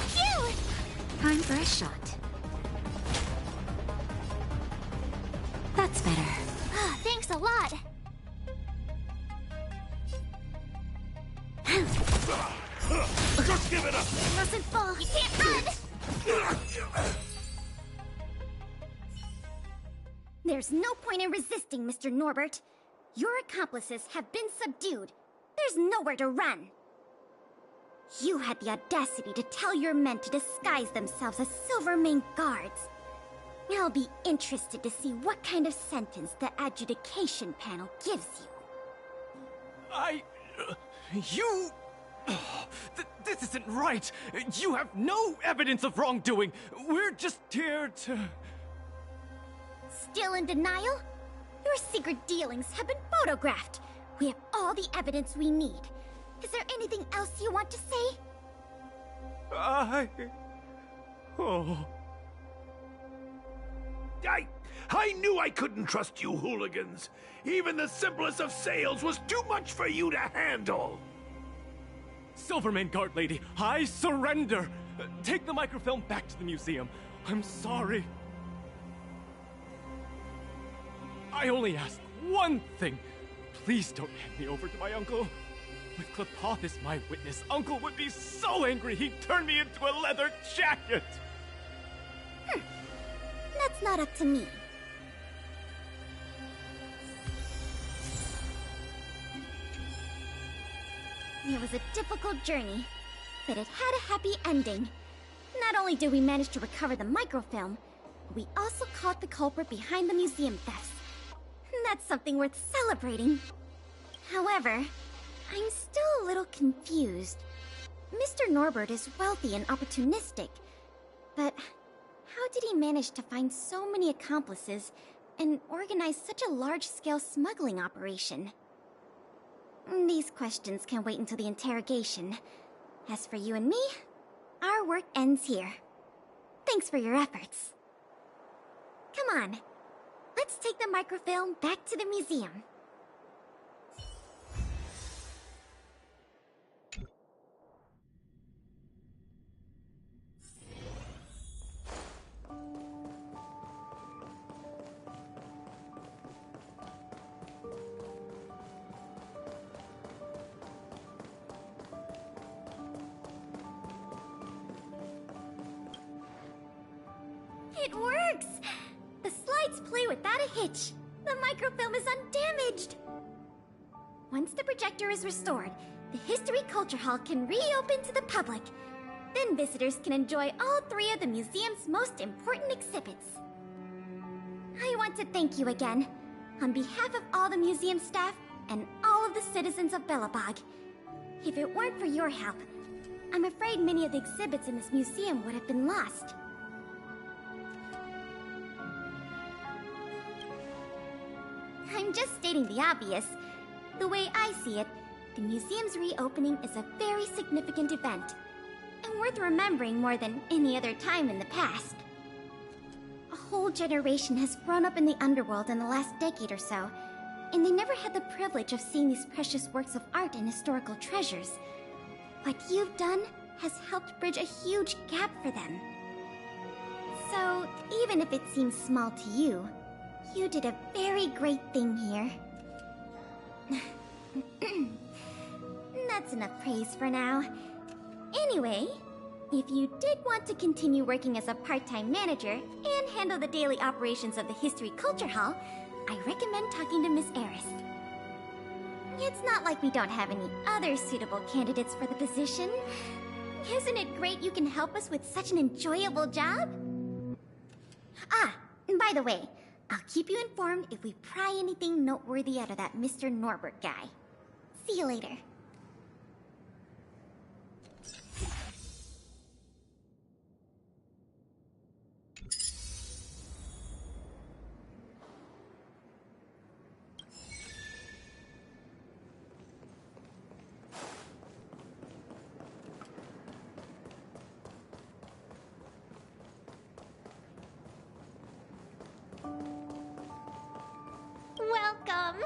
Phew! Time for a shot. That's better. Thanks a lot. Just give it up. Mustn't fall. You can't run. There's no point in resisting, Mr. Norbert. Your accomplices have been subdued. There's nowhere to run. You had the audacity to tell your men to disguise themselves as Silvermane guards. I'll be interested to see what kind of sentence the adjudication panel gives you. This isn't right! You have no evidence of wrongdoing! We're just here to... Still in denial? Your secret dealings have been photographed. We have all the evidence we need. Is there anything else you want to say? I knew I couldn't trust you hooligans. Even the simplest of sales was too much for you to handle. Silvermane Guard Lady, I surrender! Take the microfilm back to the museum. I'm sorry. I only ask one thing. Please don't hand me over to my uncle. With Klepoth as my witness, Uncle would be so angry he'd turn me into a leather jacket! That's not up to me. It was a difficult journey, but it had a happy ending. Not only did we manage to recover the microfilm, we also caught the culprit behind the museum thefts. That's something worth celebrating. However, I'm still a little confused. Mr. Norbert is wealthy and opportunistic, but how did he manage to find so many accomplices and organize such a large-scale smuggling operation? These questions can wait until the interrogation. As for you and me, our work ends here. Thanks for your efforts. Come on, let's take the microfilm back to the museum. It works! The slides play without a hitch. The microfilm is undamaged. Once the projector is restored, the History Culture Hall can reopen to the public. Then visitors can enjoy all three of the museum's most important exhibits. I want to thank you again, on behalf of all the museum staff and all of the citizens of Belobog. If it weren't for your help, I'm afraid many of the exhibits in this museum would have been lost. I'm just stating the obvious. The way I see it, the museum's reopening is a very significant event, and worth remembering more than any other time in the past. A whole generation has grown up in the underworld in the last decade or so, and they never had the privilege of seeing these precious works of art and historical treasures. What you've done has helped bridge a huge gap for them. So, even if it seems small to you, you did a very great thing here. That's enough praise for now. Anyway, If you did want to continue working as a part-time manager and handle the daily operations of the History Culture Hall, I recommend talking to Miss Eris. It's not like we don't have any other suitable candidates for the position. Isn't it great you can help us with such an enjoyable job? Ah, and by the way, I'll keep you informed if we pry anything noteworthy out of that Mr. Norbert guy. See you later. Welcome!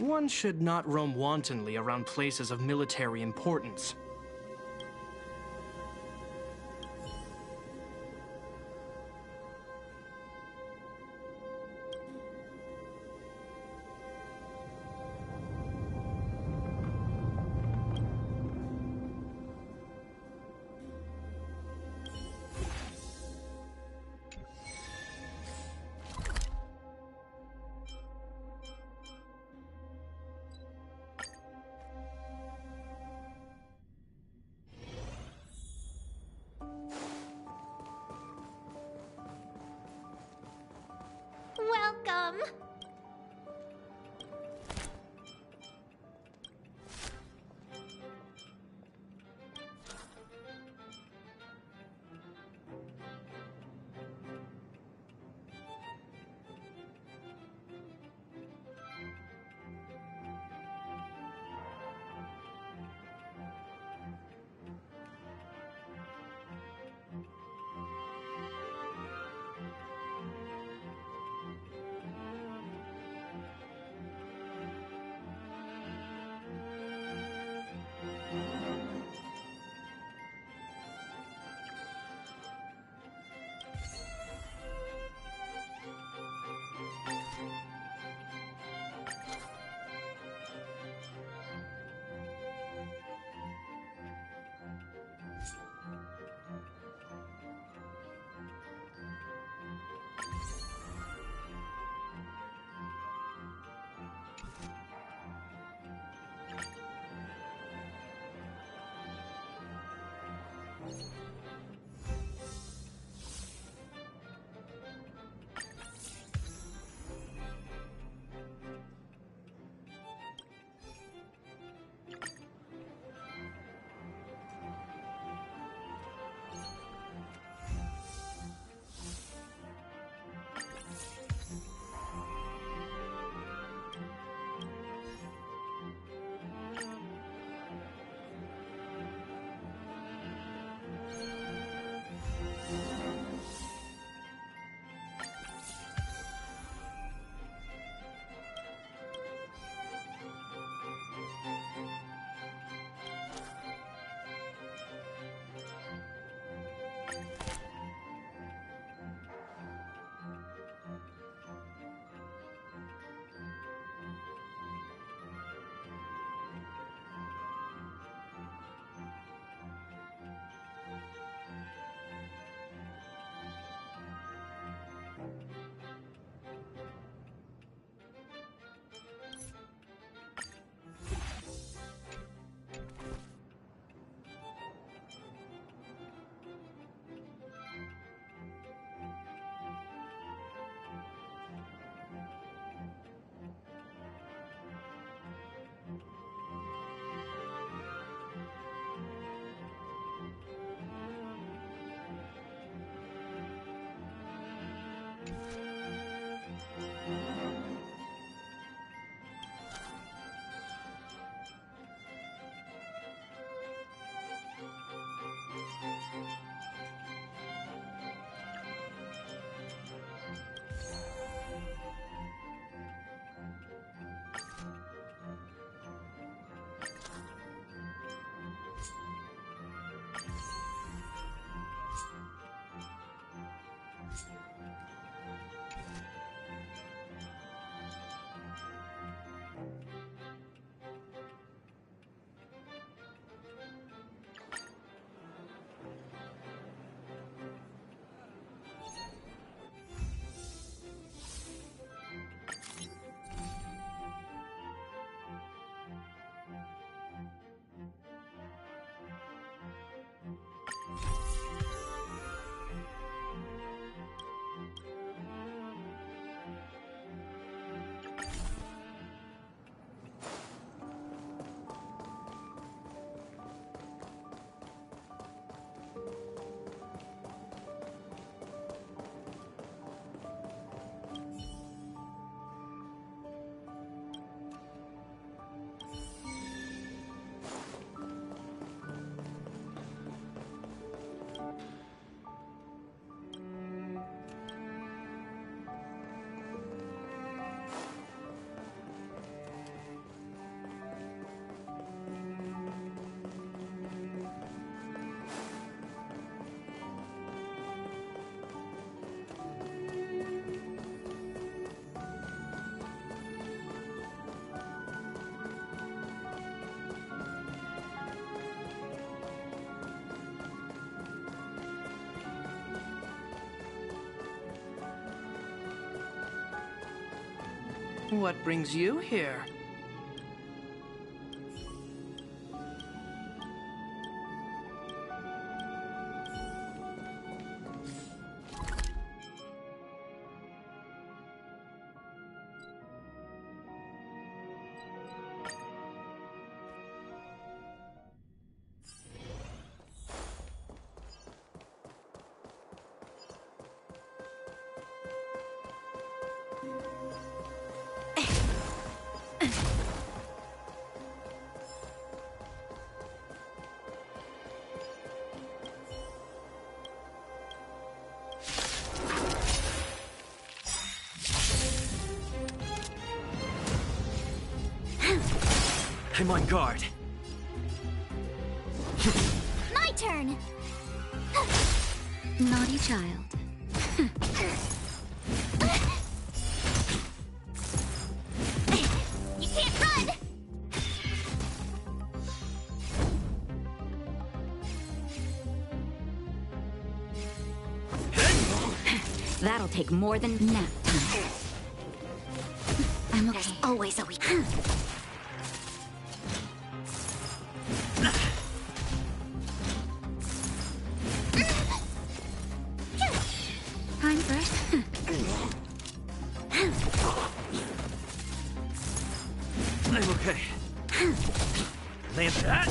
One should not roam wantonly around places of military importance. welcome! What brings you here? I'm on guard. My turn! Naughty child. You can't run! That'll take more than nap time. I'm okay. There's always a week. Time first. I'm okay. Land that!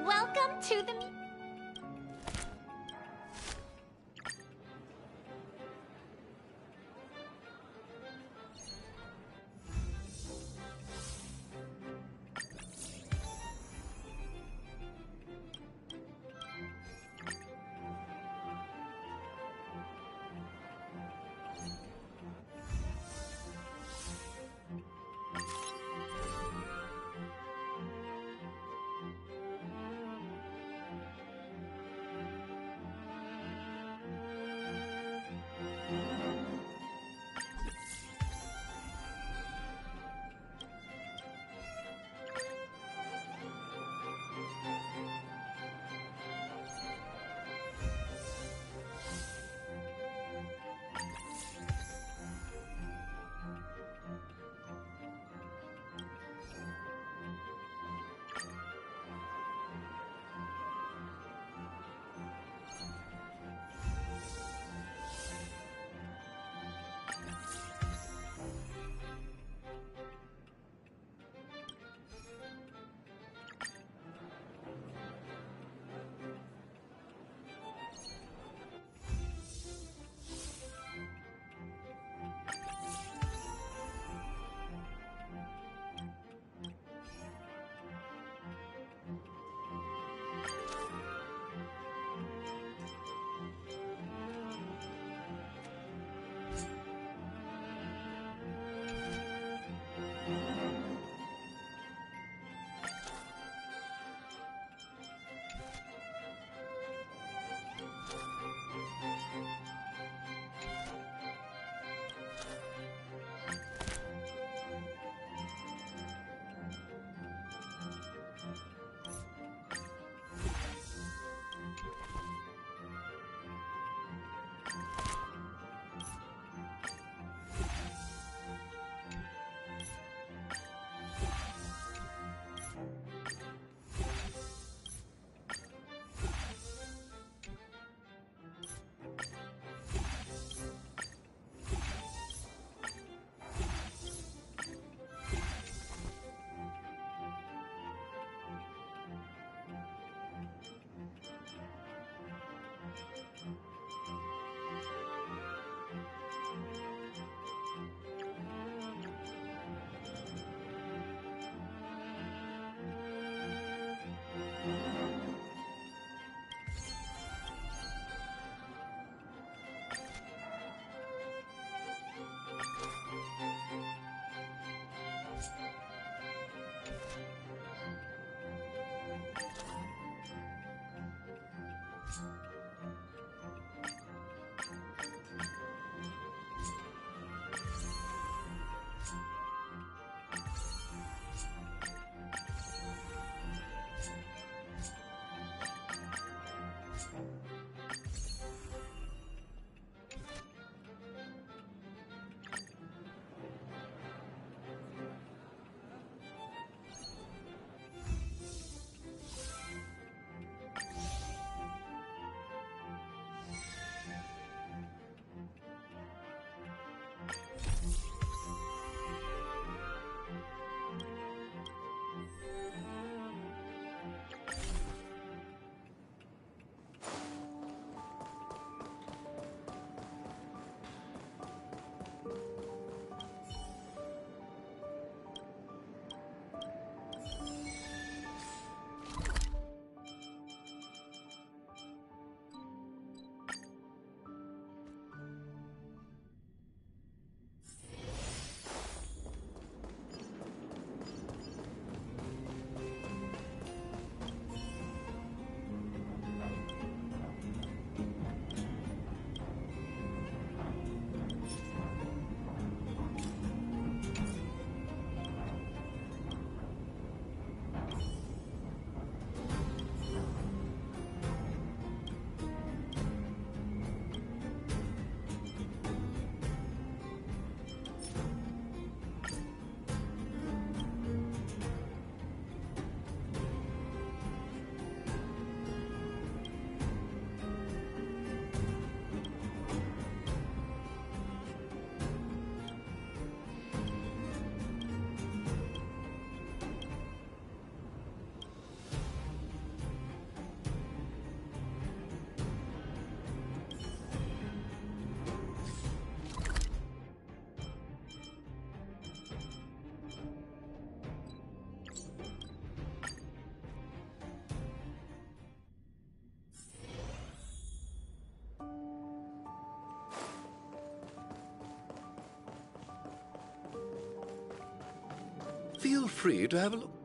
Welcome to the... Feel free to have a look.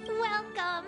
Welcome!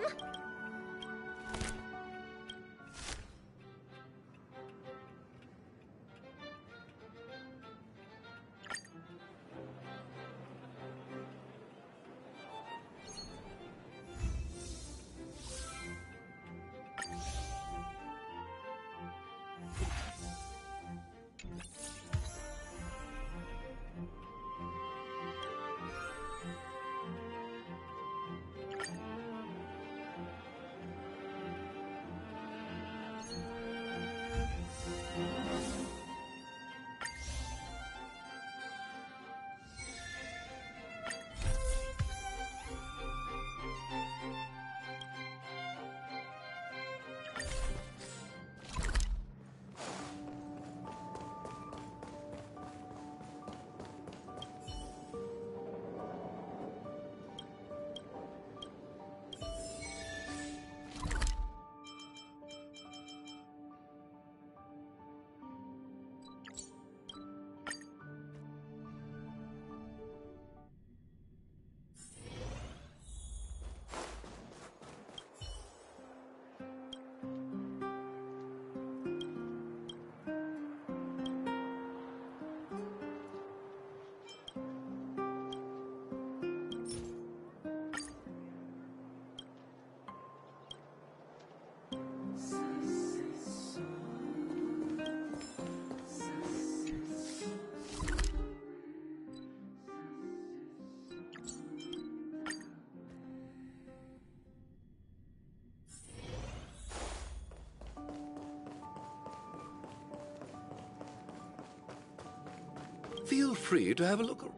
Feel free to have a look.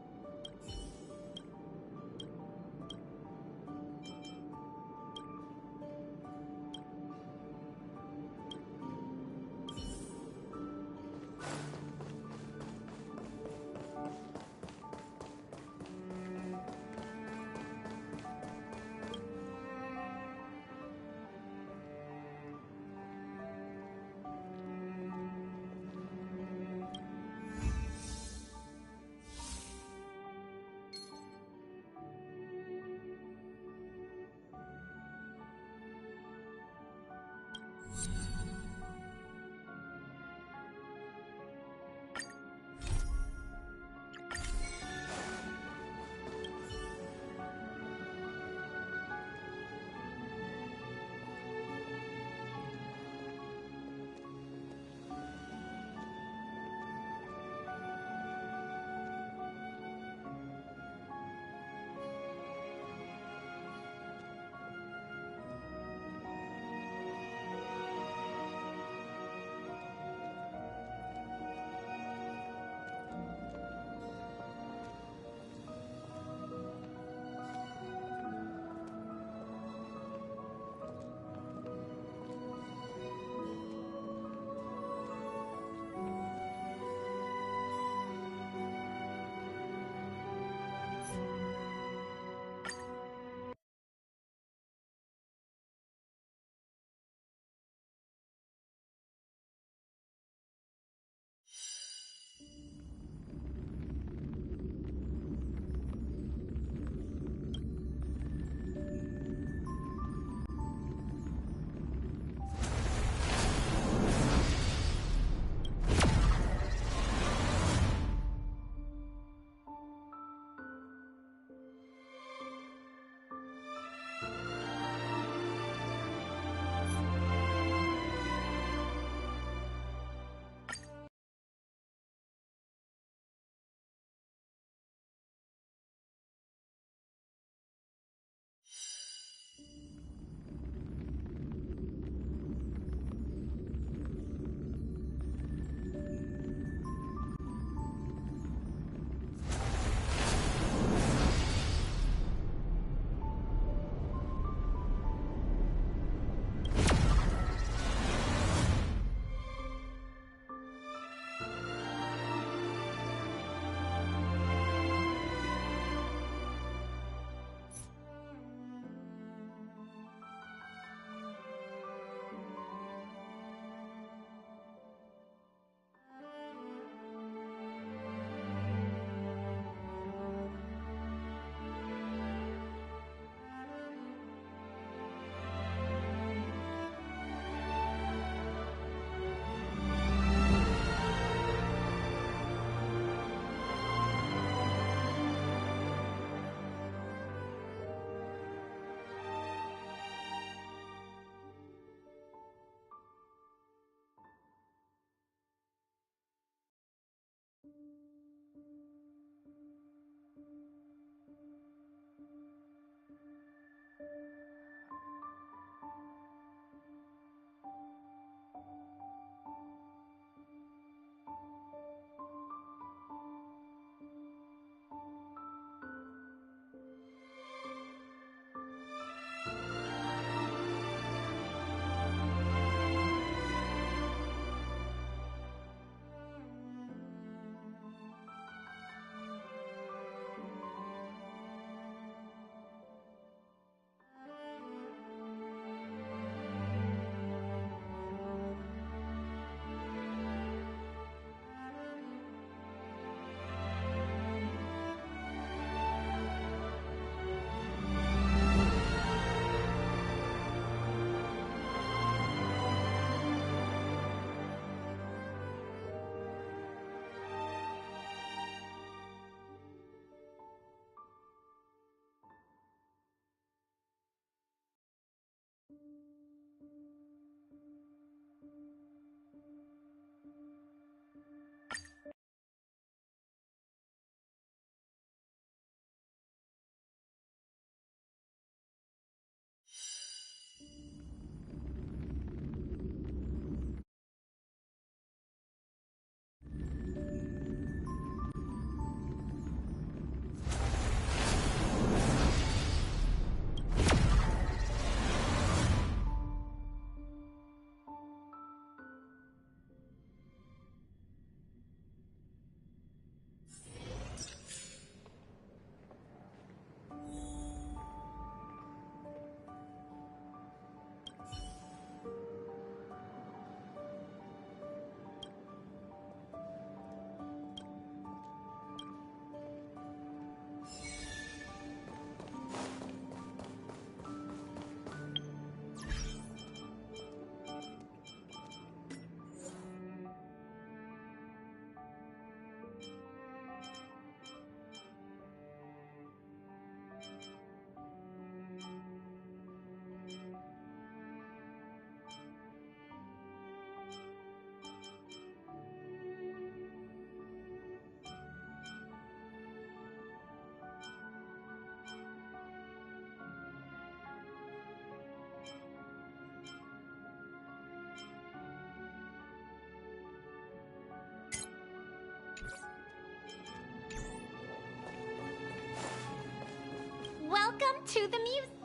Welcome to the museum.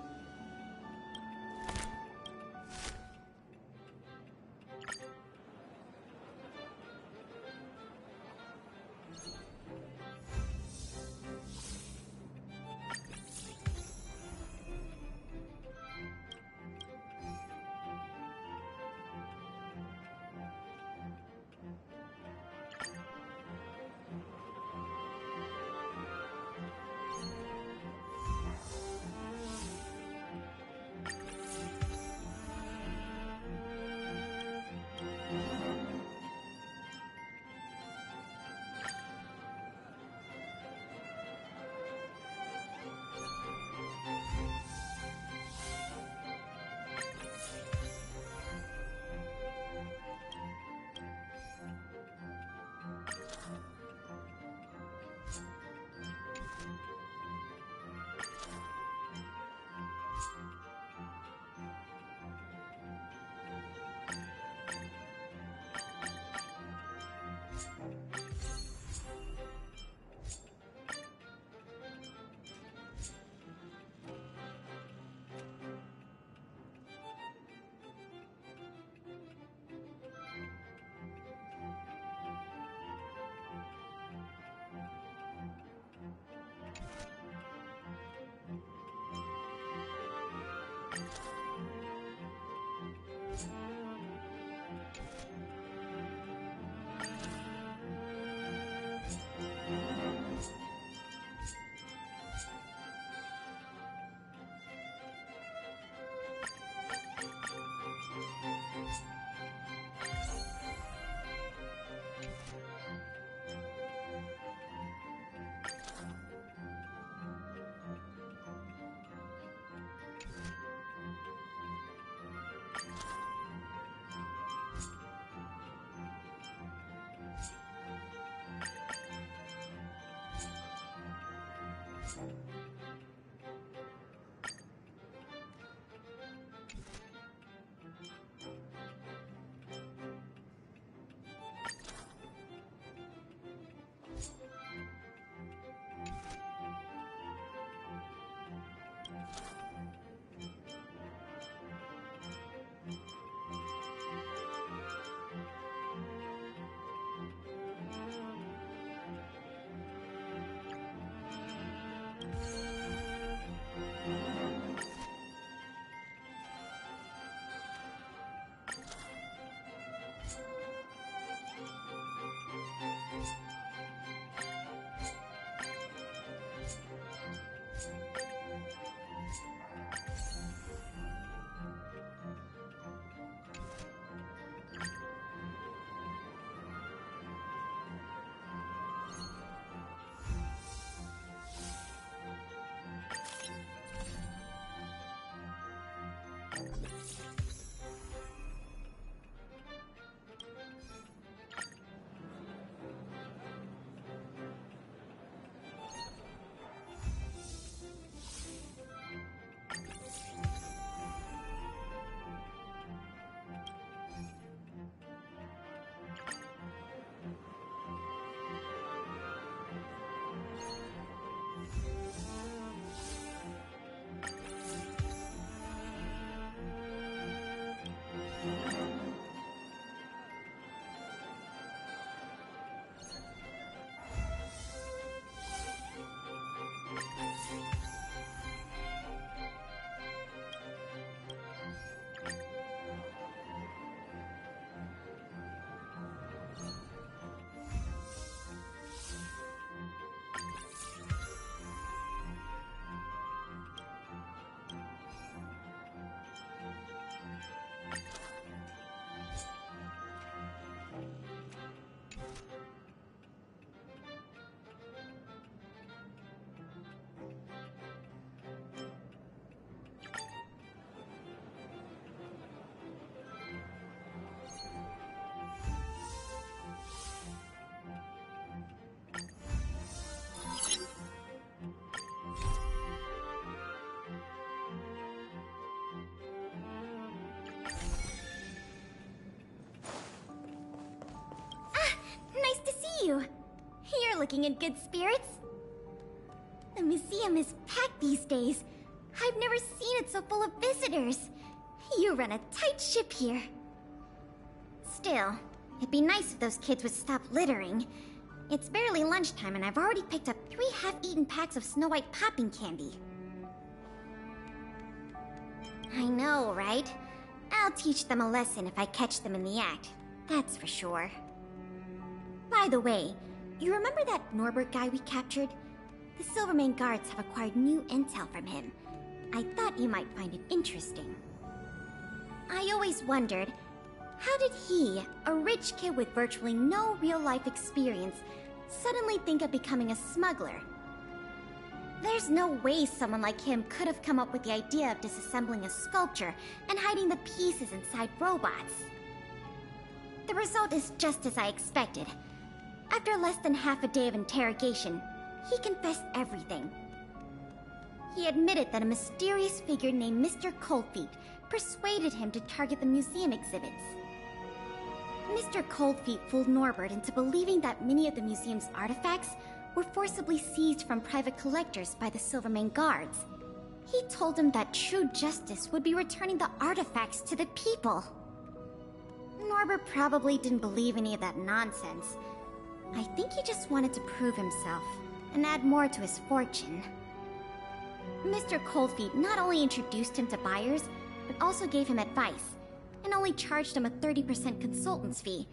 You. You're looking in good spirits. The museum is packed these days. I've never seen it so full of visitors. You run a tight ship here. Still, it'd be nice if those kids would stop littering. It's barely lunchtime and I've already picked up 3 half-eaten packs of Snow White popping candy. I know, right? I'll teach them a lesson if I catch them in the act. That's for sure. By the way, you remember that Norbert guy we captured? The Silvermane guards have acquired new intel from him. I thought you might find it interesting. I always wondered, how did he, a rich kid with virtually no real-life experience, suddenly think of becoming a smuggler? There's no way someone like him could have come up with the idea of disassembling a sculpture and hiding the pieces inside robots. The result is just as I expected. After less than half a day of interrogation, he confessed everything. He admitted that a mysterious figure named Mr. Coldfeet persuaded him to target the museum exhibits. Mr. Coldfeet fooled Norbert into believing that many of the museum's artifacts were forcibly seized from private collectors by the Silvermane guards. He told him that true justice would be returning the artifacts to the people. Norbert probably didn't believe any of that nonsense. I think he just wanted to prove himself and add more to his fortune. Mr. Coldfeet not only introduced him to buyers, but also gave him advice, and only charged him a 30% consultant's fee.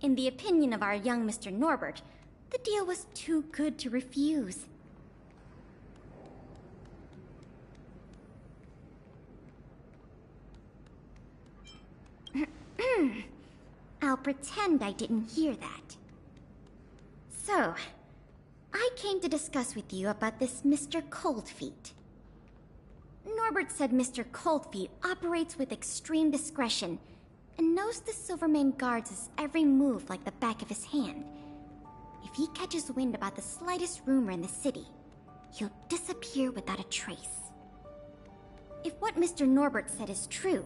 In the opinion of our young Mr. Norbert, the deal was too good to refuse. I'll pretend I didn't hear that. So, I came to discuss with you about this Mr. Coldfeet. Norbert said Mr. Coldfeet operates with extreme discretion and knows the Silvermane guards' every move like the back of his hand. If he catches wind about the slightest rumor in the city, he'll disappear without a trace. If what Mr. Norbert said is true,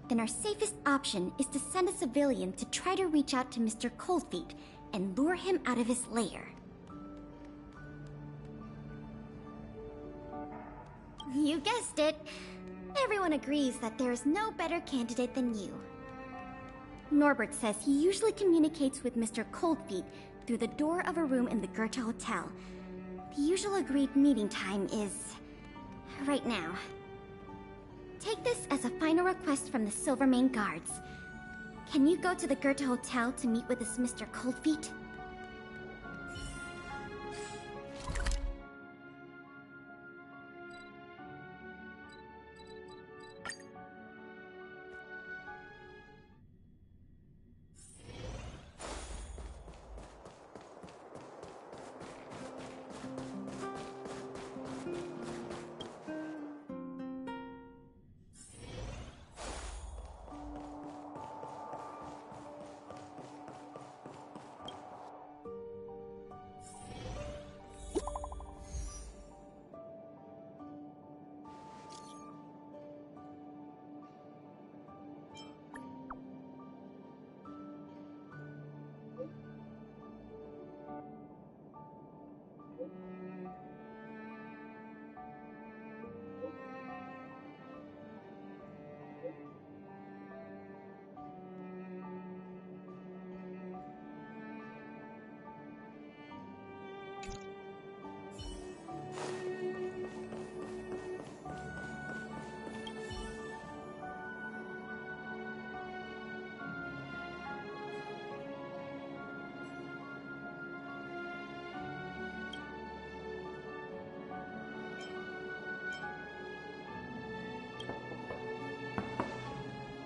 then our safest option is to send a civilian to try to reach out to Mr. Coldfeet and lure him out of his lair. You guessed it. Everyone agrees that there is no better candidate than you. Norbert says he usually communicates with Mr. Coldfeet through the door of a room in the Goethe Hotel. The usual agreed meeting time is right now. Take this as a final request from the Silvermane Guards. Can you go to the Goethe Hotel to meet with this Mr. Coldfeet?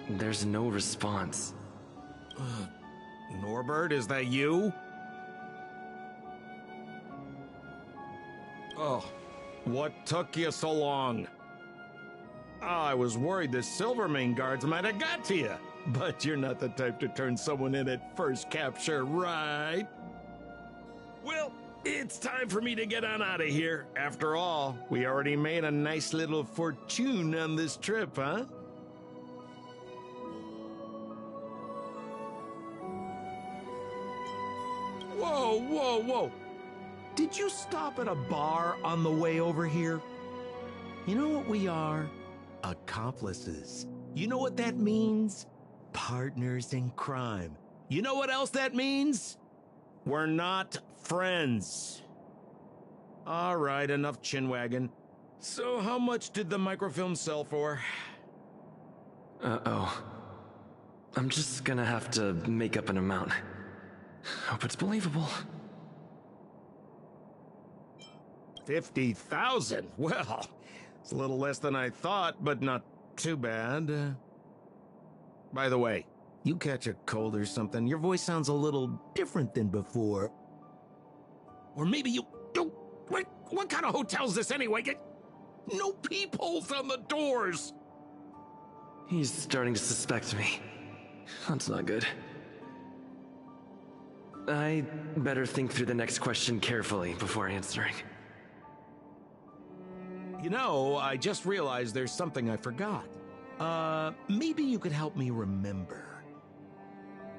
There's no response. Norbert, is that you? Oh, what took you so long? I was worried the Silvermane Guards might have got to you, but you're not the type to turn someone in at first capture, right? Well, it's time for me to get on out of here. After all, we already made a nice little fortune on this trip, huh? Whoa, whoa, whoa. Did you stop at a bar on the way over here? You know what we are? Accomplices. You know what that means? Partners in crime. You know what else that means? We're not friends. All right, enough chinwagging. So how much did the microfilm sell for? Uh-oh. I'm just gonna have to make up an amount. Hope it's believable. 50,000? Well, it's a little less than I thought, but not too bad. By the way, you catch a cold or something, your voice sounds a little different than before. Or maybe you... What kind of hotel's this anyway? No peepholes on the doors! He's starting to suspect me. That's not good. I better think through the next question carefully before answering. You know, I just realized there's something I forgot. Maybe you could help me remember.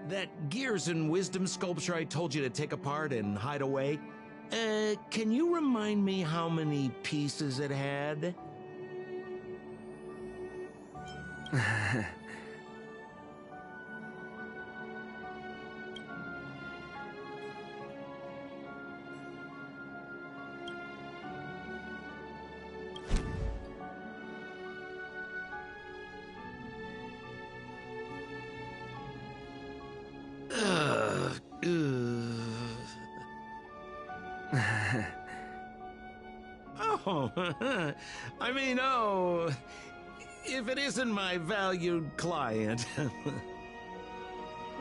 That Gears and Wisdom sculpture I told you to take apart and hide away, can you remind me how many pieces it had? Oh, if it isn't my valued client.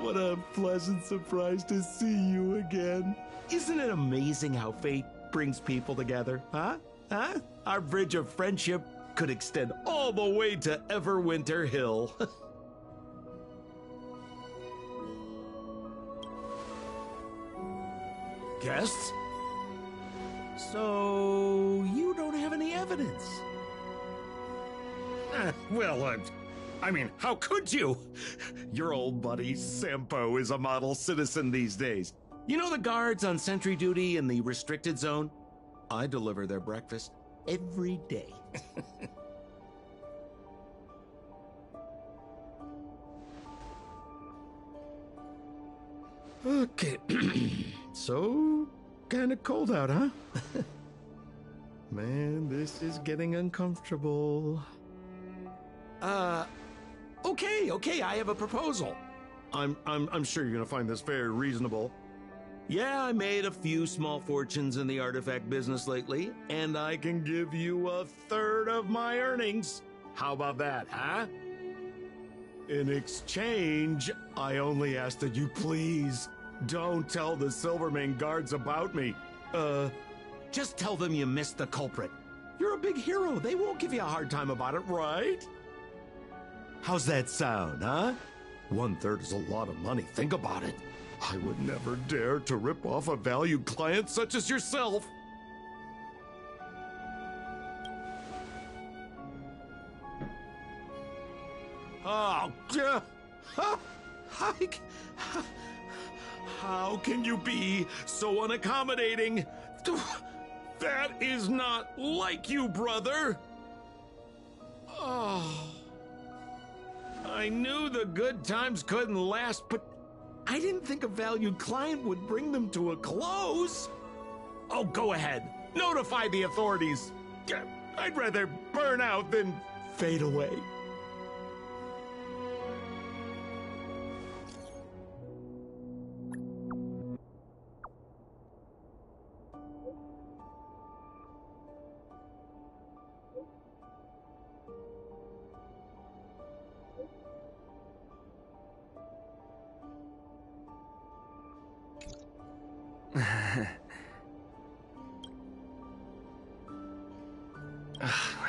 What a pleasant surprise to see you again. Isn't it amazing how fate brings people together, huh? Our bridge of friendship could extend all the way to Everwinter Hill. Guests? So, you evidence. Well, I mean, how could you? Your old buddy Sampo is a model citizen these days. You know the guards on sentry duty in the restricted zone? I deliver their breakfast every day. Okay. So, kinda cold out, huh? Man, this is getting uncomfortable. Okay, I have a proposal. I'm sure you're gonna find this very reasonable. Yeah, I made a few small fortunes in the artifact business lately, and I can give you a third of my earnings. How about that, huh? In exchange, I only ask that you please don't tell the Silvermane guards about me. Just tell them you missed the culprit. You're a big hero. They won't give you a hard time about it, right? How's that sound, huh? 1/3 is a lot of money. Think about it. I would never dare to rip off a valued client such as yourself. Oh, how can you be so unaccommodating? That is not like you, brother. Oh, I knew the good times couldn't last, but I didn't think a valued client would bring them to a close. Oh, go ahead. Notify the authorities. I'd rather burn out than fade away.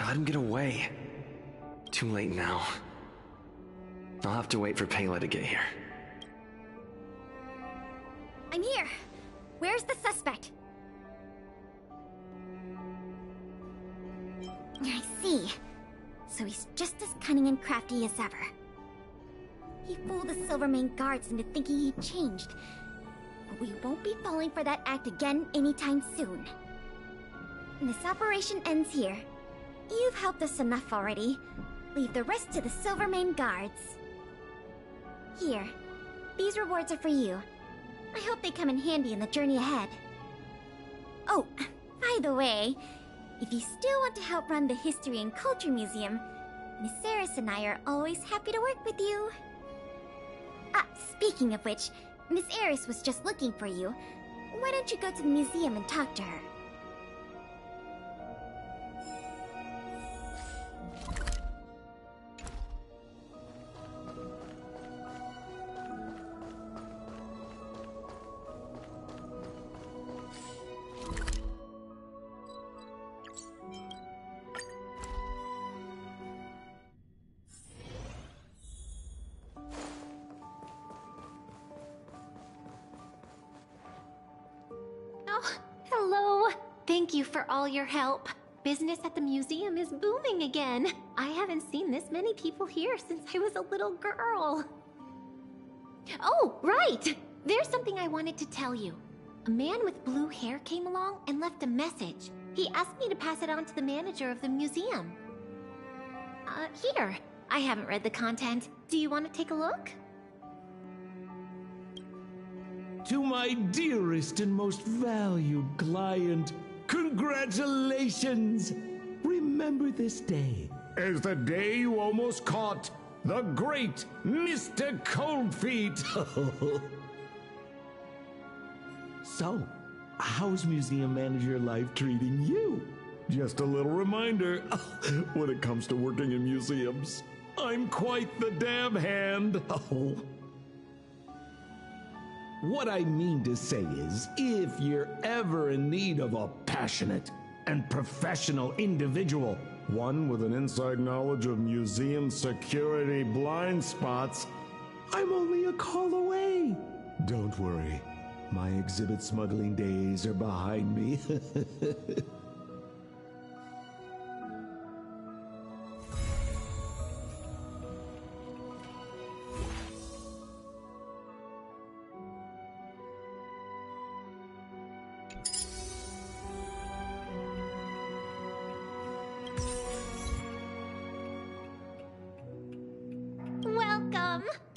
Let him get away. Too late now. I'll have to wait for Pela to get here. I'm here. Where's the suspect? I see. So he's just as cunning and crafty as ever. He fooled the Silvermane guards into thinking he'd changed. But we won't be falling for that act again anytime soon. This operation ends here. You've helped us enough already. Leave the rest to the Silvermane guards. Here, these rewards are for you. I hope they come in handy in the journey ahead. Oh, by the way, if you still want to help run the History and Culture Museum, Miss Eris and I are always happy to work with you. Speaking of which, Miss Eris was just looking for you. Why don't you go to the museum and talk to her? Thank you for all your help. Business at the museum is booming again. I haven't seen this many people here since I was a little girl. Oh, right! There's something I wanted to tell you. A man with blue hair came along and left a message. He asked me to pass it on to the manager of the museum. Here. I haven't read the content. Do you want to take a look? To my dearest and most valued client, congratulations! Remember this day as the day you almost caught the great Mr. Coldfeet. So, how's museum manager life treating you? Just a little reminder, when it comes to working in museums, I'm quite the dab hand. What I mean to say is, if you're ever in need of a passionate and professional individual, one with an inside knowledge of museum security blind spots, I'm only a call away. Don't worry, my exhibit smuggling days are behind me. welcome.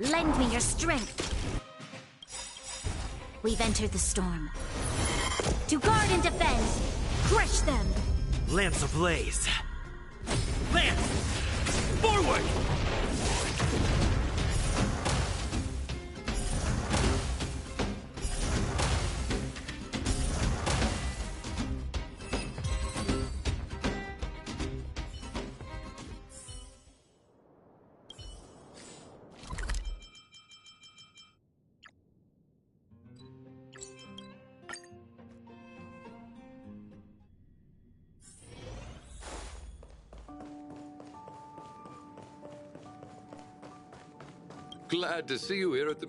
Lend me your strength. We've entered the storm. To guard and defend! Crush them! Lance ablaze! Lance! Forward! Glad to see you here at the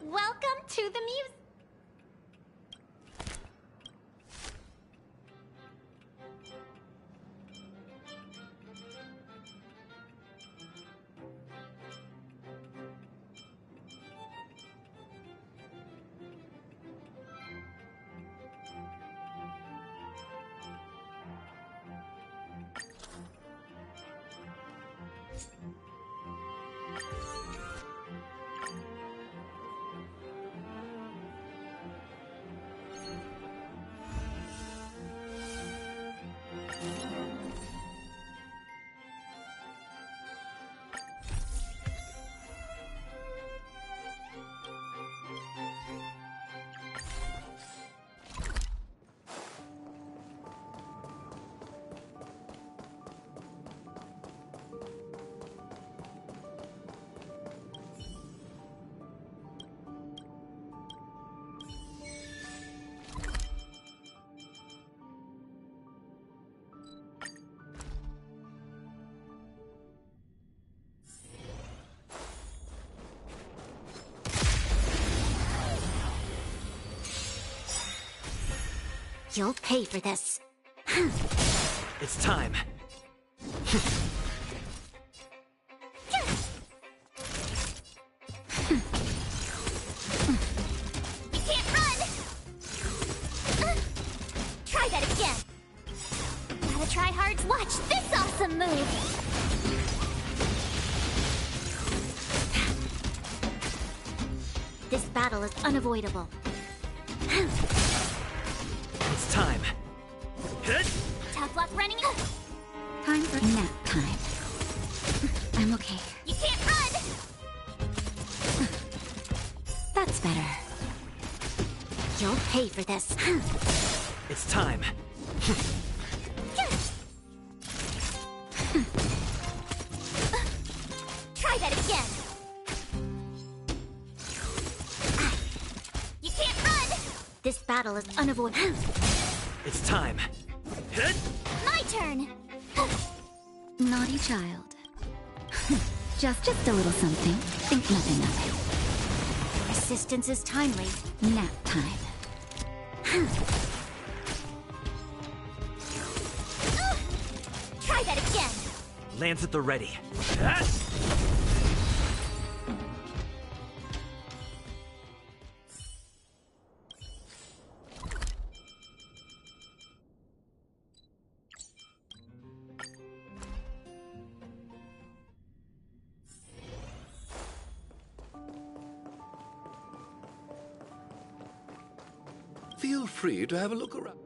Welcome to the museum. You'll pay for this. It's time. You can't run! Try that again. Gotta try hard to watch this awesome move. This battle is unavoidable. It's time. Tough luck running. Time for nap time. I'm okay. You can't run! That's better. You'll pay for this. It's time. Try that again. You can't run! This battle is unavoidable. It's time. My turn. Naughty child. Just a little something. Think nothing of it. Assistance is timely. Nap time. Try that again. Lance at the ready. Feel free to have a look around.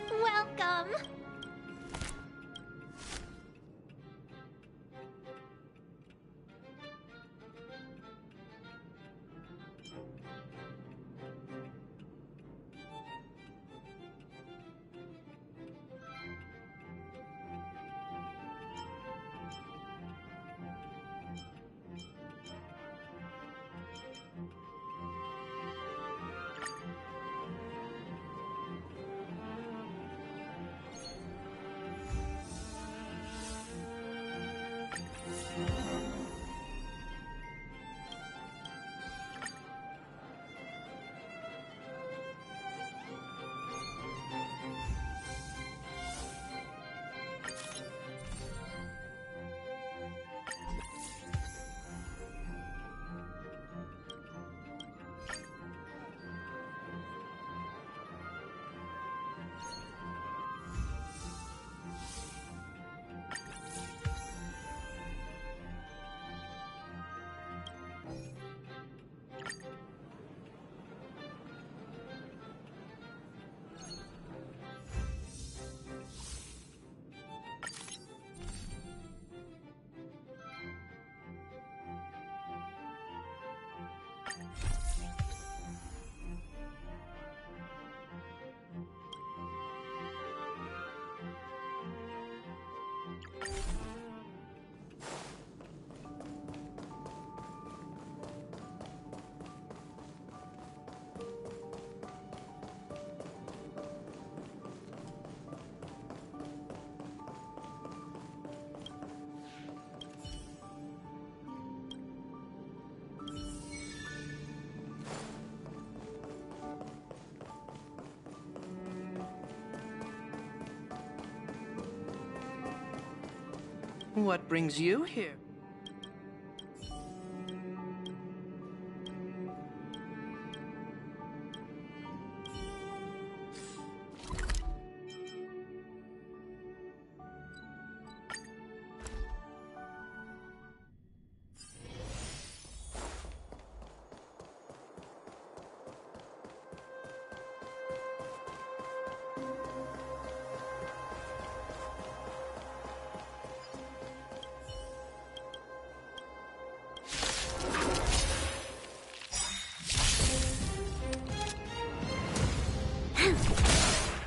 Welcome. What brings you here?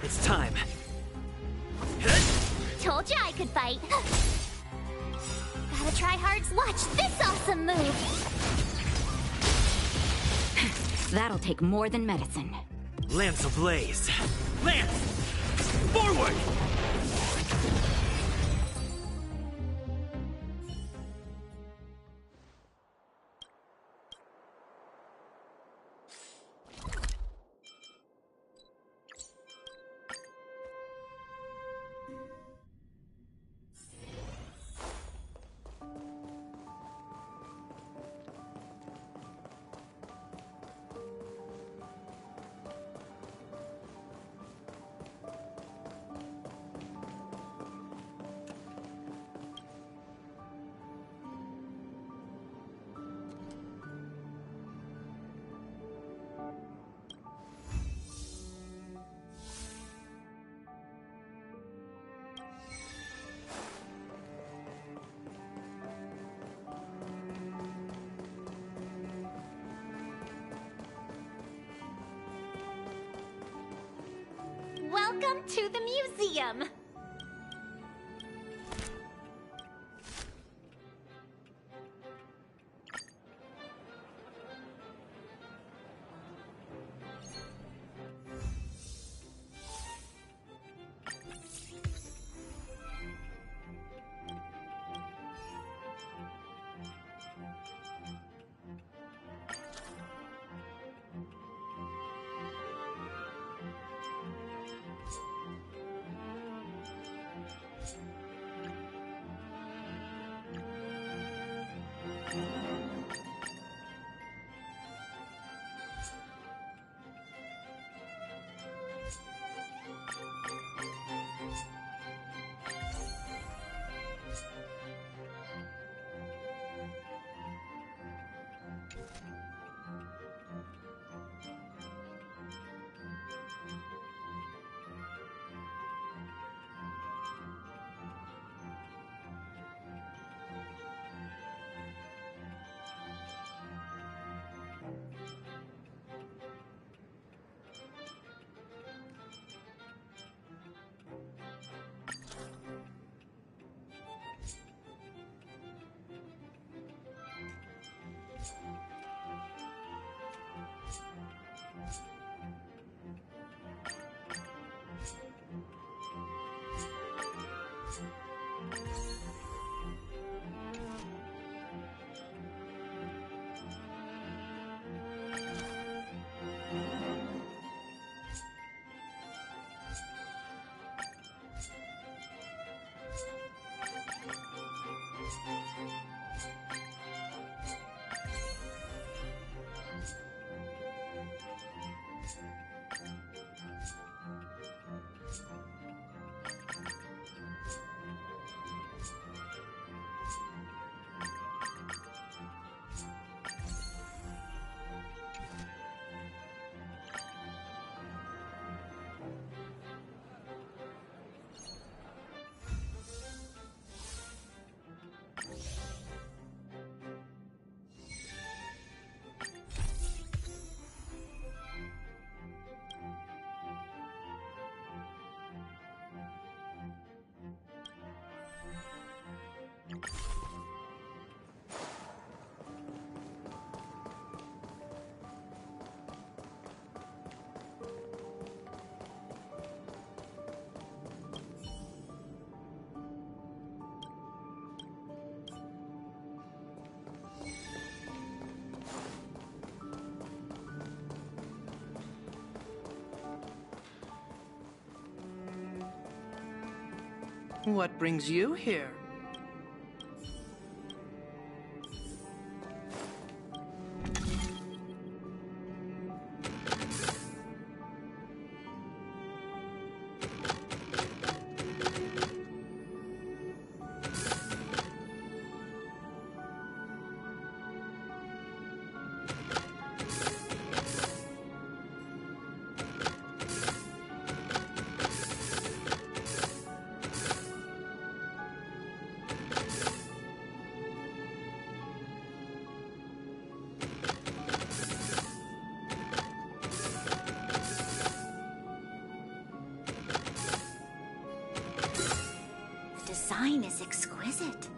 It's time. Told you I could fight. Gotta try hard. Watch this awesome move. That'll take more than medicine. Lance ablaze. Lance! Forward! Welcome to the museum! What brings you here? The design is exquisite.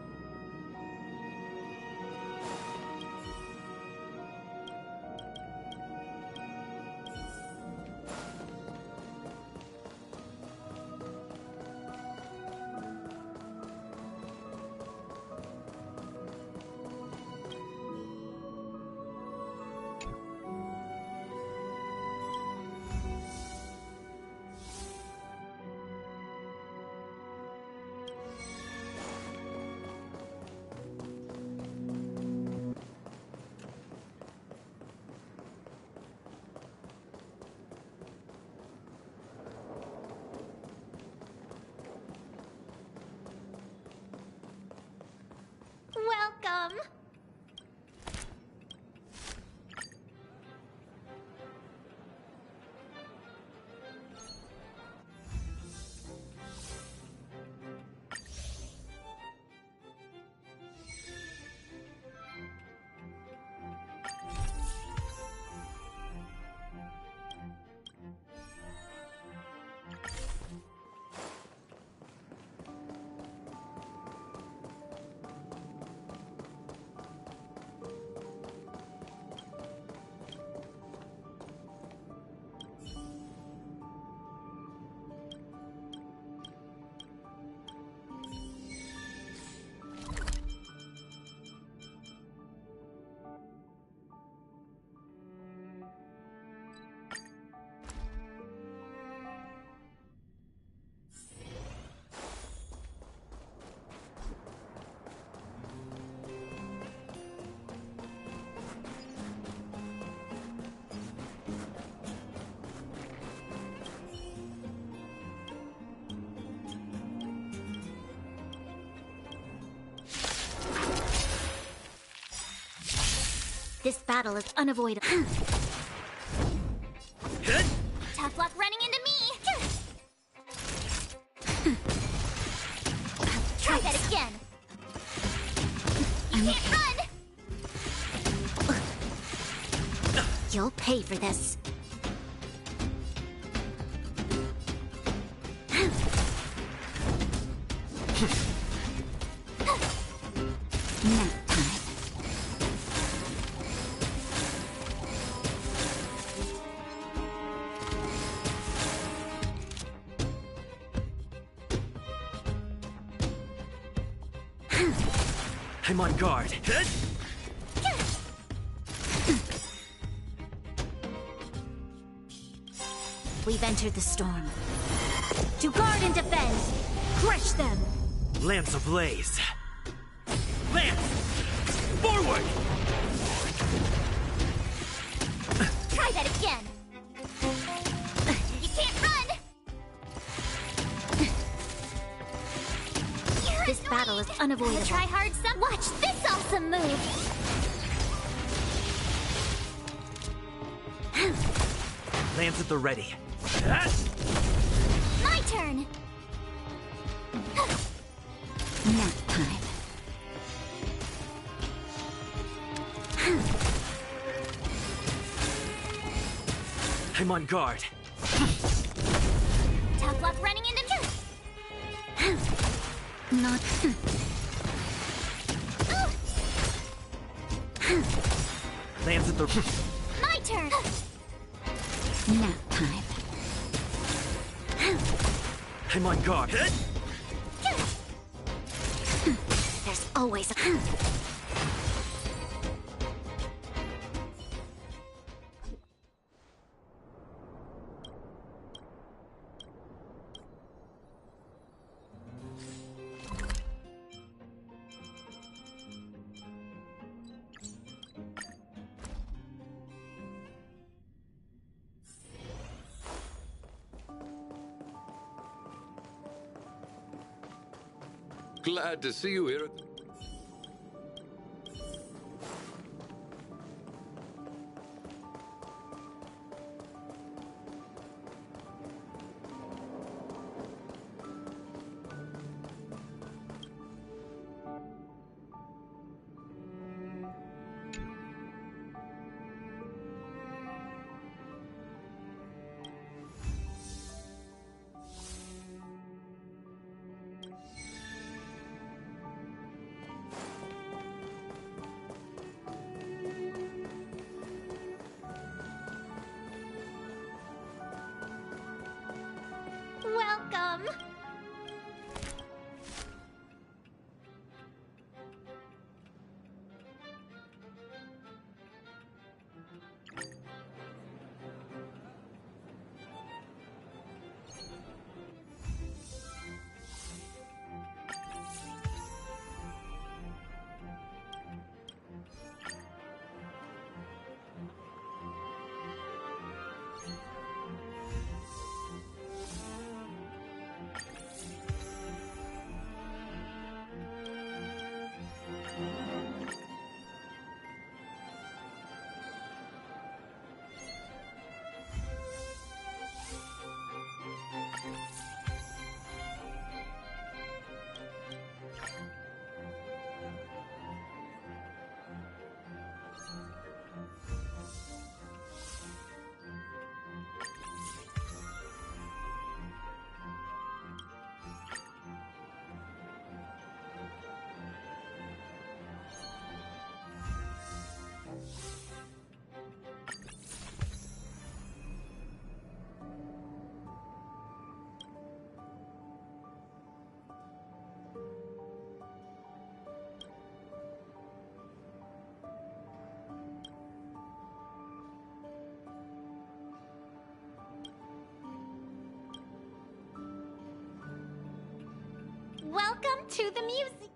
This battle is unavoidable. Tough luck running into me! Try that again! You can't run! You'll pay for this. Nap time. I'm on guard. We've entered the storm. To guard and defend! Crush them! Lance ablaze. Lance! Forward! Try that again! You can't run! This battle is unavoidable. Try hard some. Watch this awesome move! Lance at the ready. My turn! Nap time. I'm on guard. Tough luck running into me! Not. Lance at the... My turn! Nap time. I'm on guard. There's always a... Glad to see you here. Welcome! Welcome to the museum.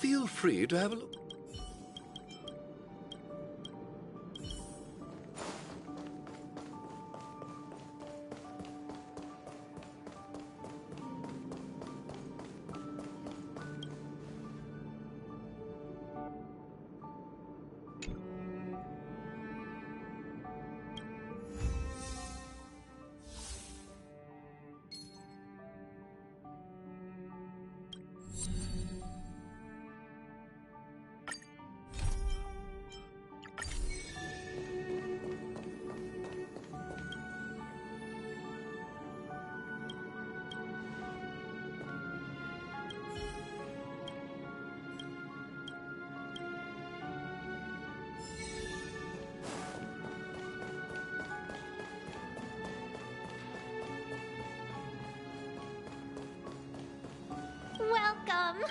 Feel free to have a look. Welcome!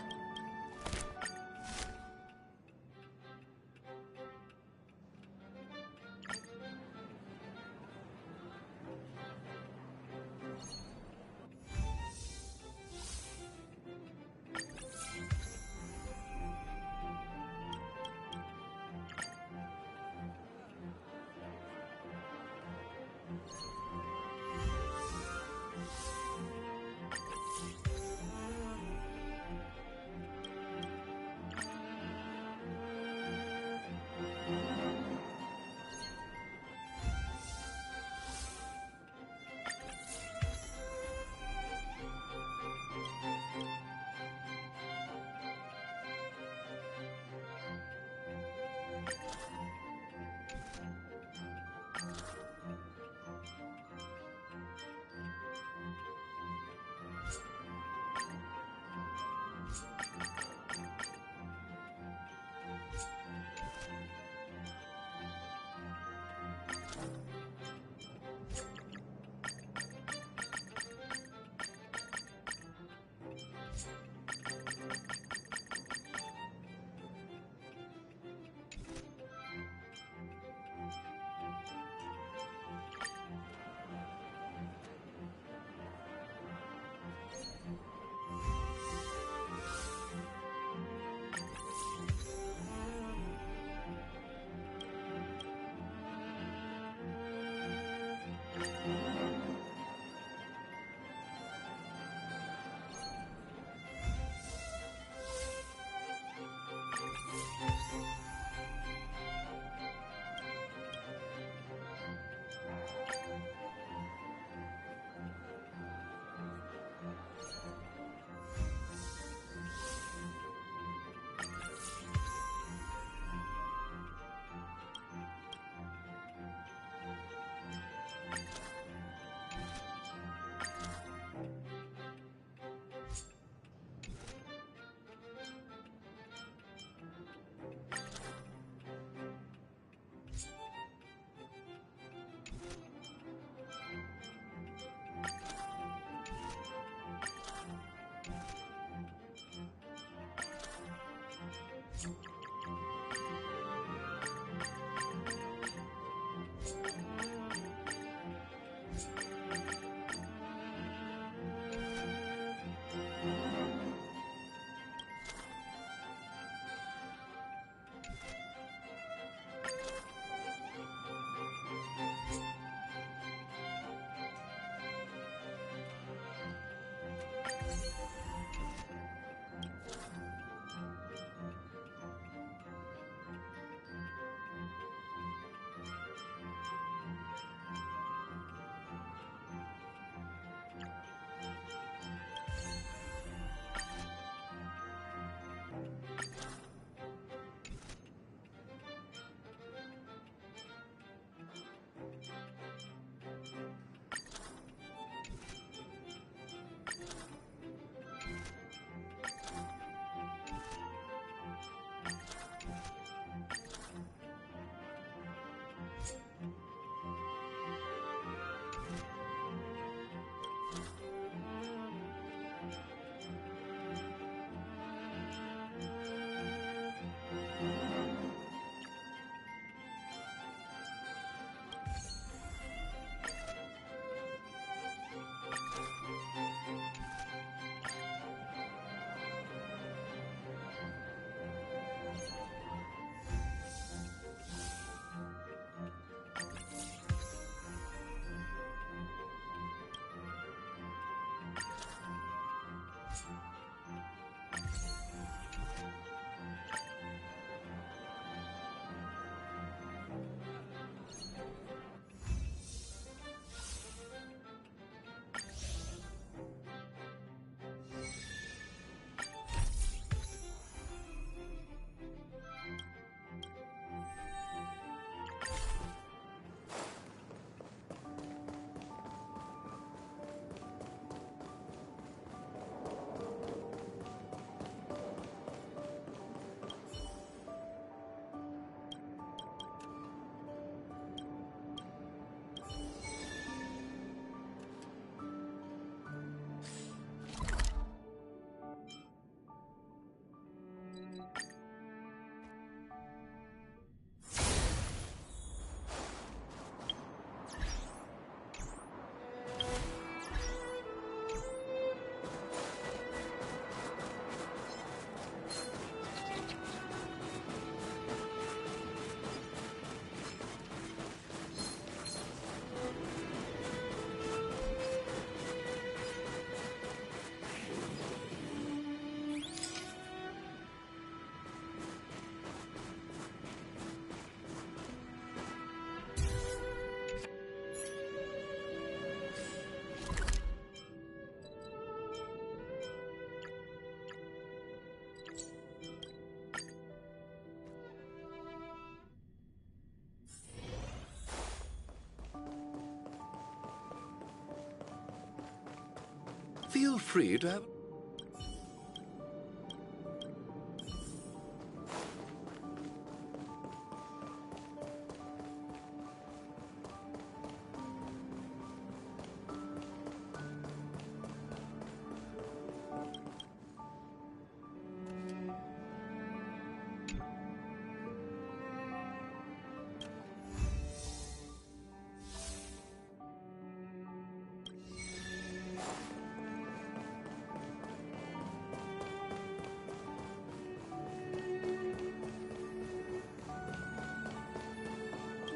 Feel free to have...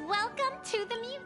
Welcome to the museum.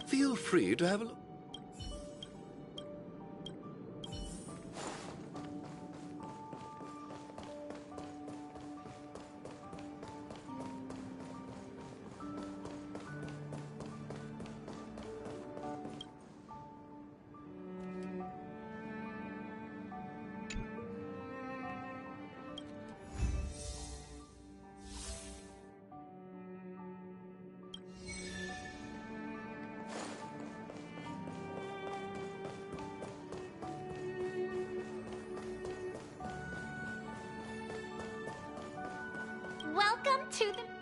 Feel free to have a look. Welcome to the...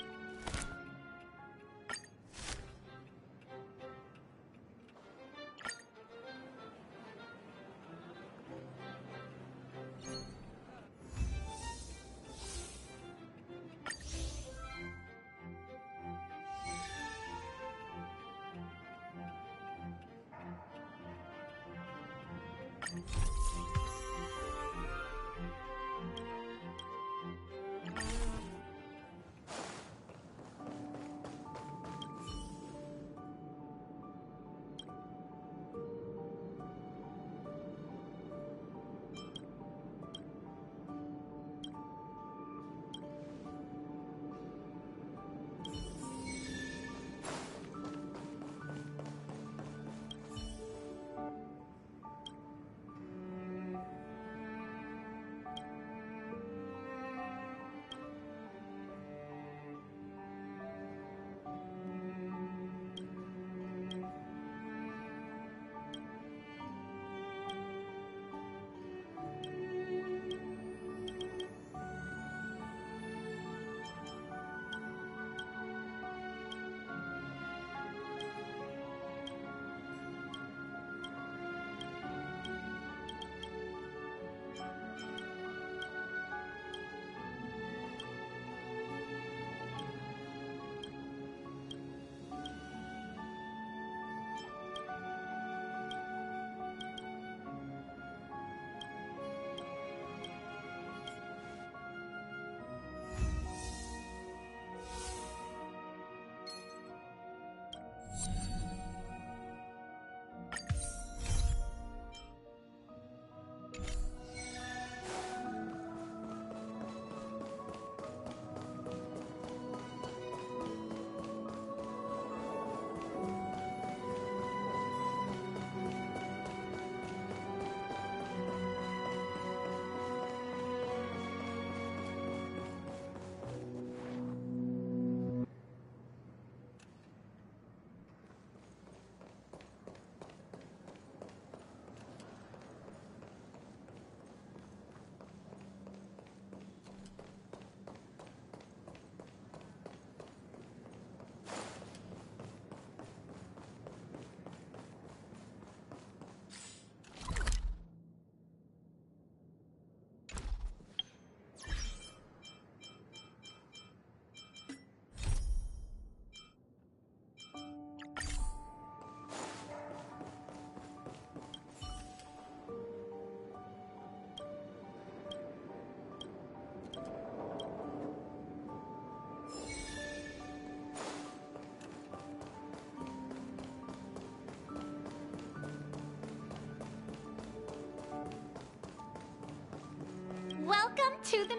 Welcome to the...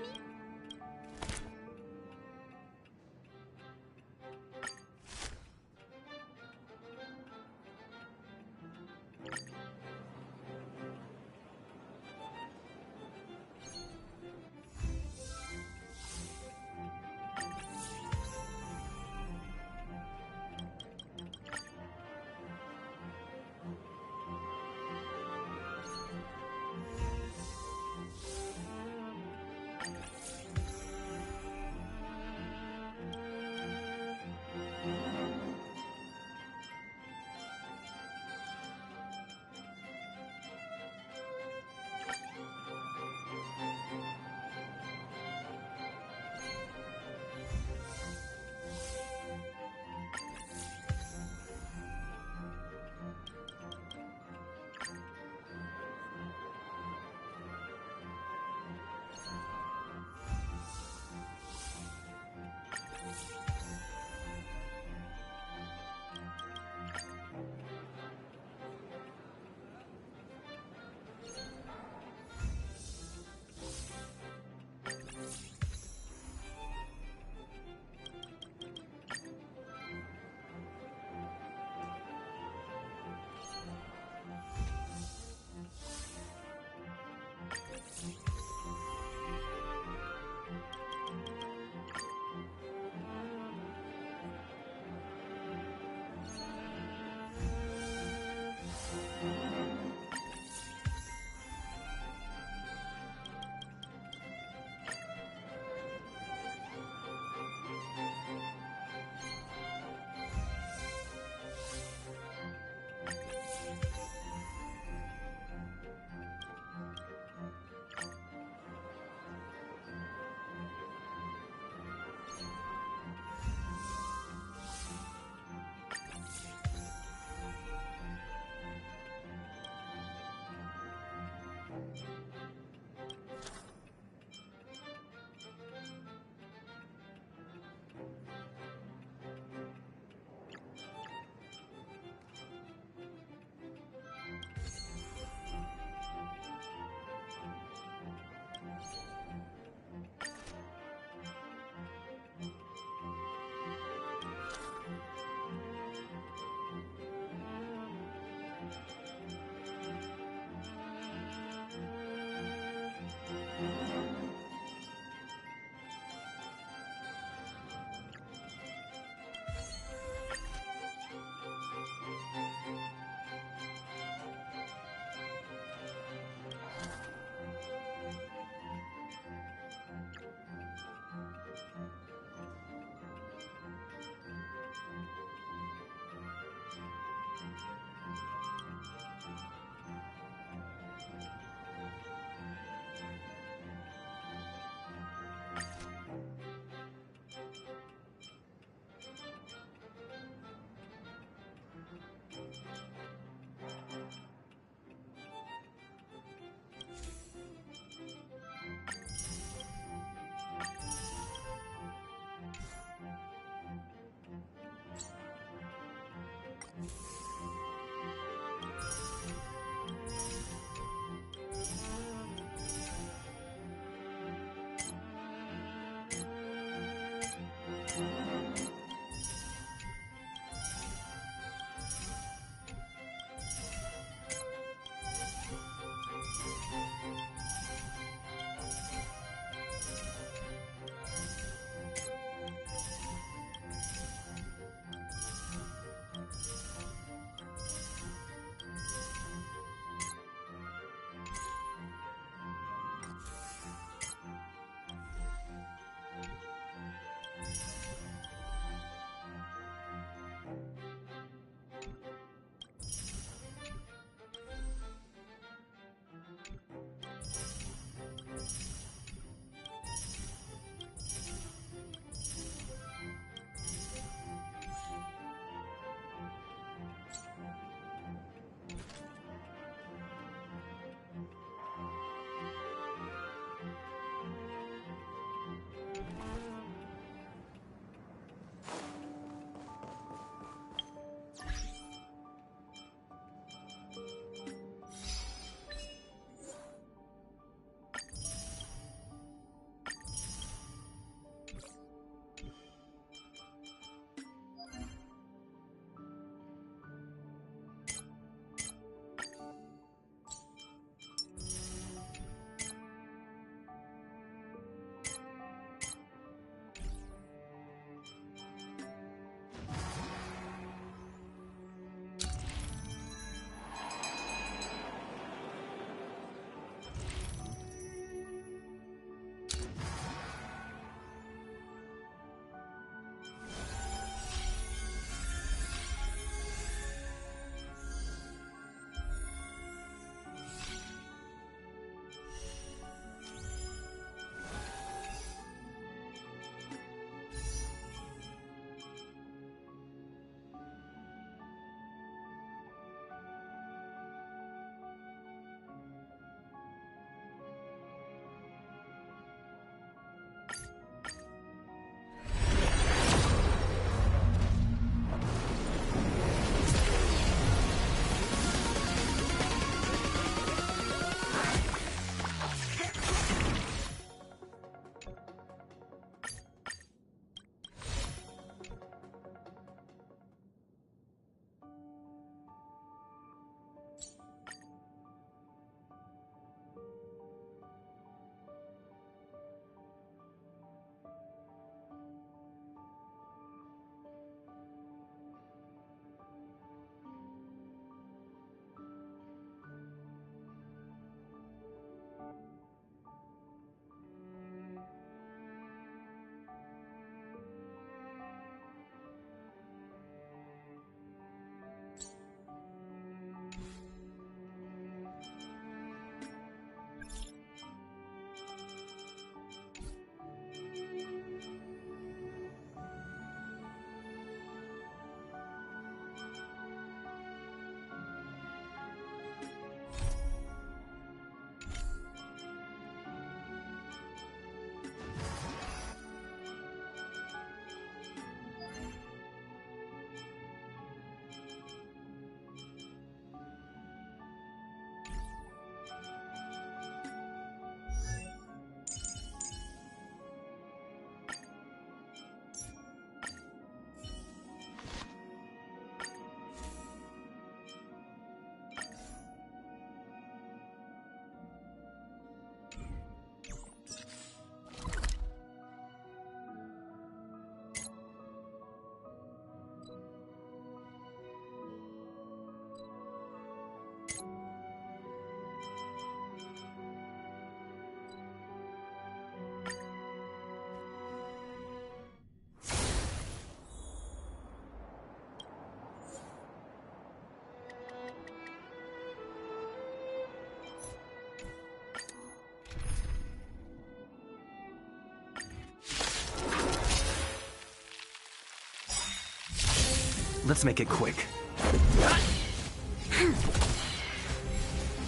Let's make it quick.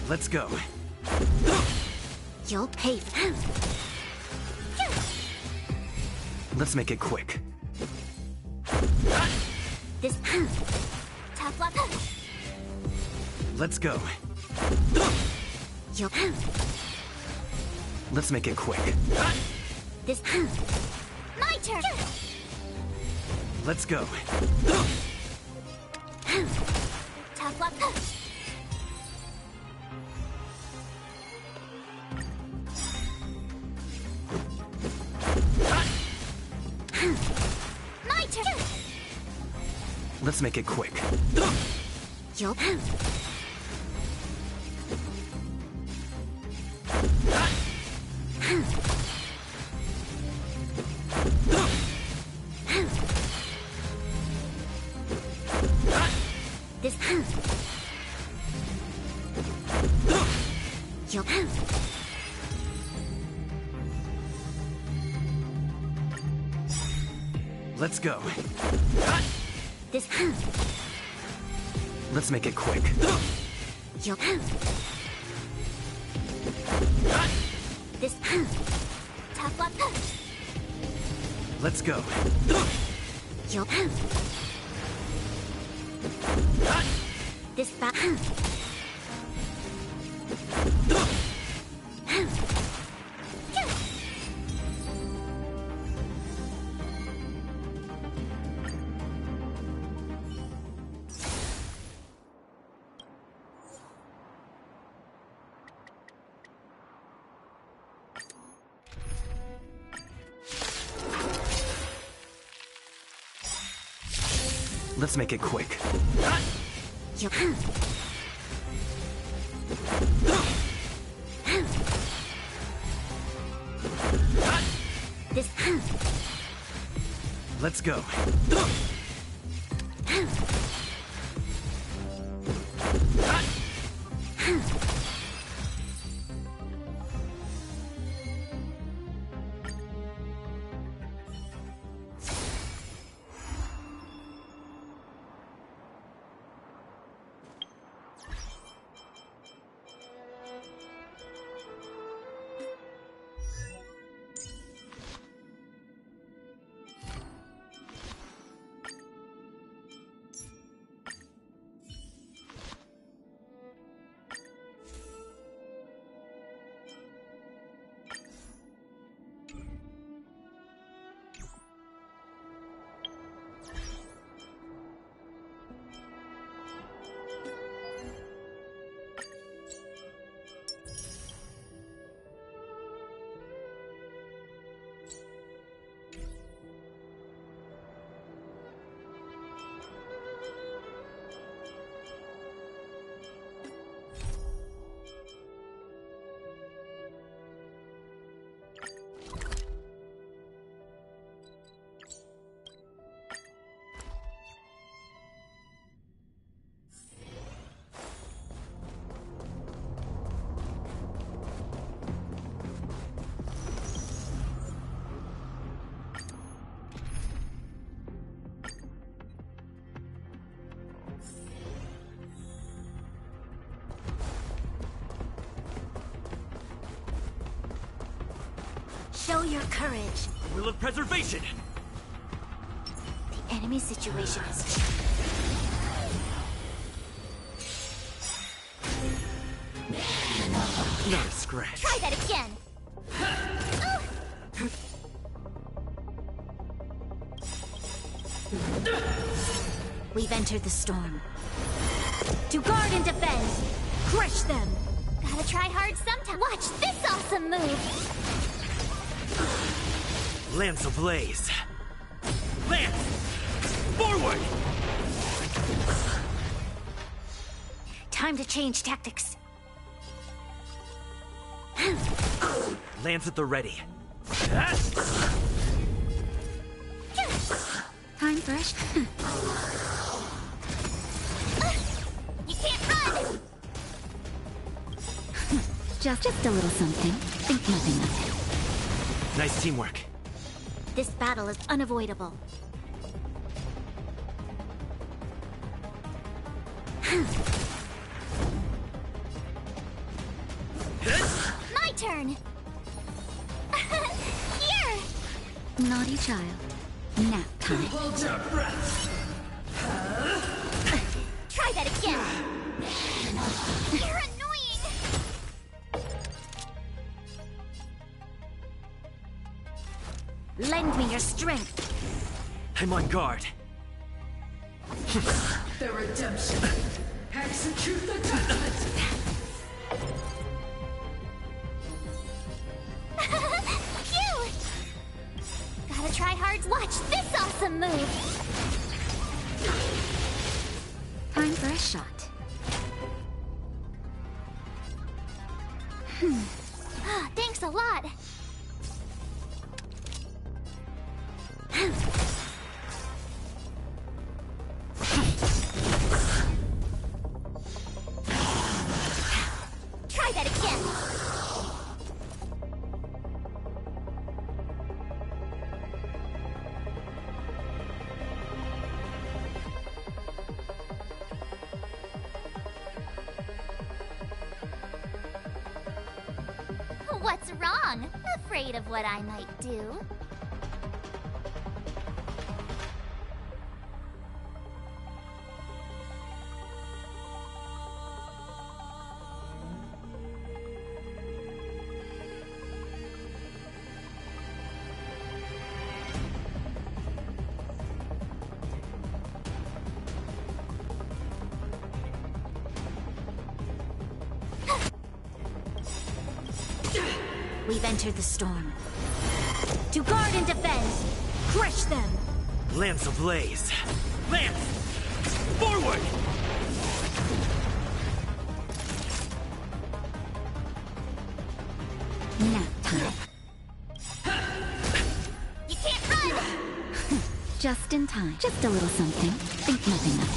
Let's go. You'll pay for Let's make it quick. this. Tough luck. Let's go. You'll. Let's make it quick. This. My turn. Let's go. Tough luck. My turn. Let's make it quick. You'll. This. You'll. Let's go. This. Let's make it quick. You'll. This. Tough luck. Let's go. You'll. This. Let's make it quick. You'll. This. Let's go. Show your courage. Will of preservation. The enemy situation is. Not a scratch. Try that again. We've entered the storm. To guard and defend. Crush them. Gotta try hard sometime. Watch this awesome move. Lance ablaze. Lance! Forward! Time to change tactics. Lance at the ready. Time fresh. You can't run! Just a little something. Think nothing of it. Nice teamwork. This battle is unavoidable. My turn! Here! Naughty child. Nap time. Hold your breath. Try that again! You're annoying! Lend me your strength. I'm on guard. The redemption. Execute the judgment. Phew! Gotta try hard. Watch this awesome move! Time for a shot. Thanks a lot! Try that again! What's wrong? Afraid of what I might do? We've entered the storm. To guard and defend! Crush them! Lance ablaze! Lance! Forward! Nap time. You can't run! Just in time. Just a little something. Think nothing of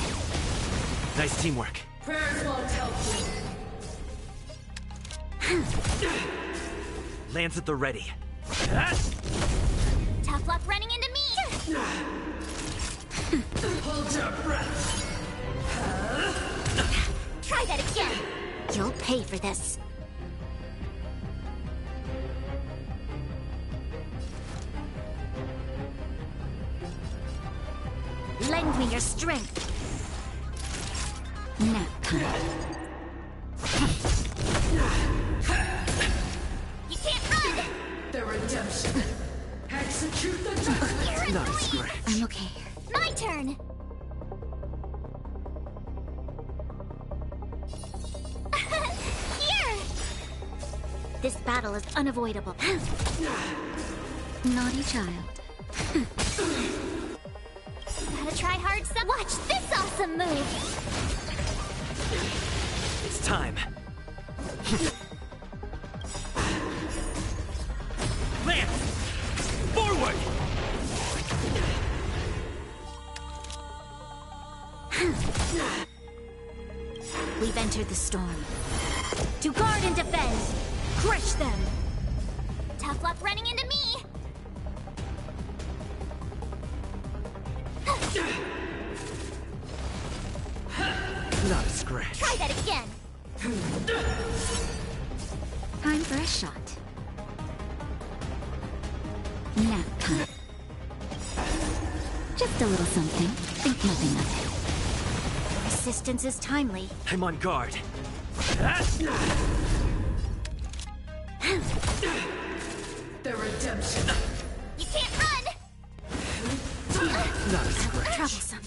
it. Nice teamwork. Prayers won't help you. Lance at the ready. Tough luck running into me! Hold your breath. Try that again! You'll pay for this. Lend me your strength. Nap time. You can't run! The redemption. Execute the judgment. Nice scratch. I'm okay. My turn! Here! This battle is unavoidable. Naughty child. Gotta try hard some. Watch this awesome move! It's time. Lance! Forward! We've entered the storm. To guard and defend! Crush them! Tough luck running into me! Not a scratch. Try that again! Time for a shot. Nap time. Just a little something. Think nothing of it. Resistance is timely. I'm on guard. The redemption. You can't run! Not a scratch. Troublesome.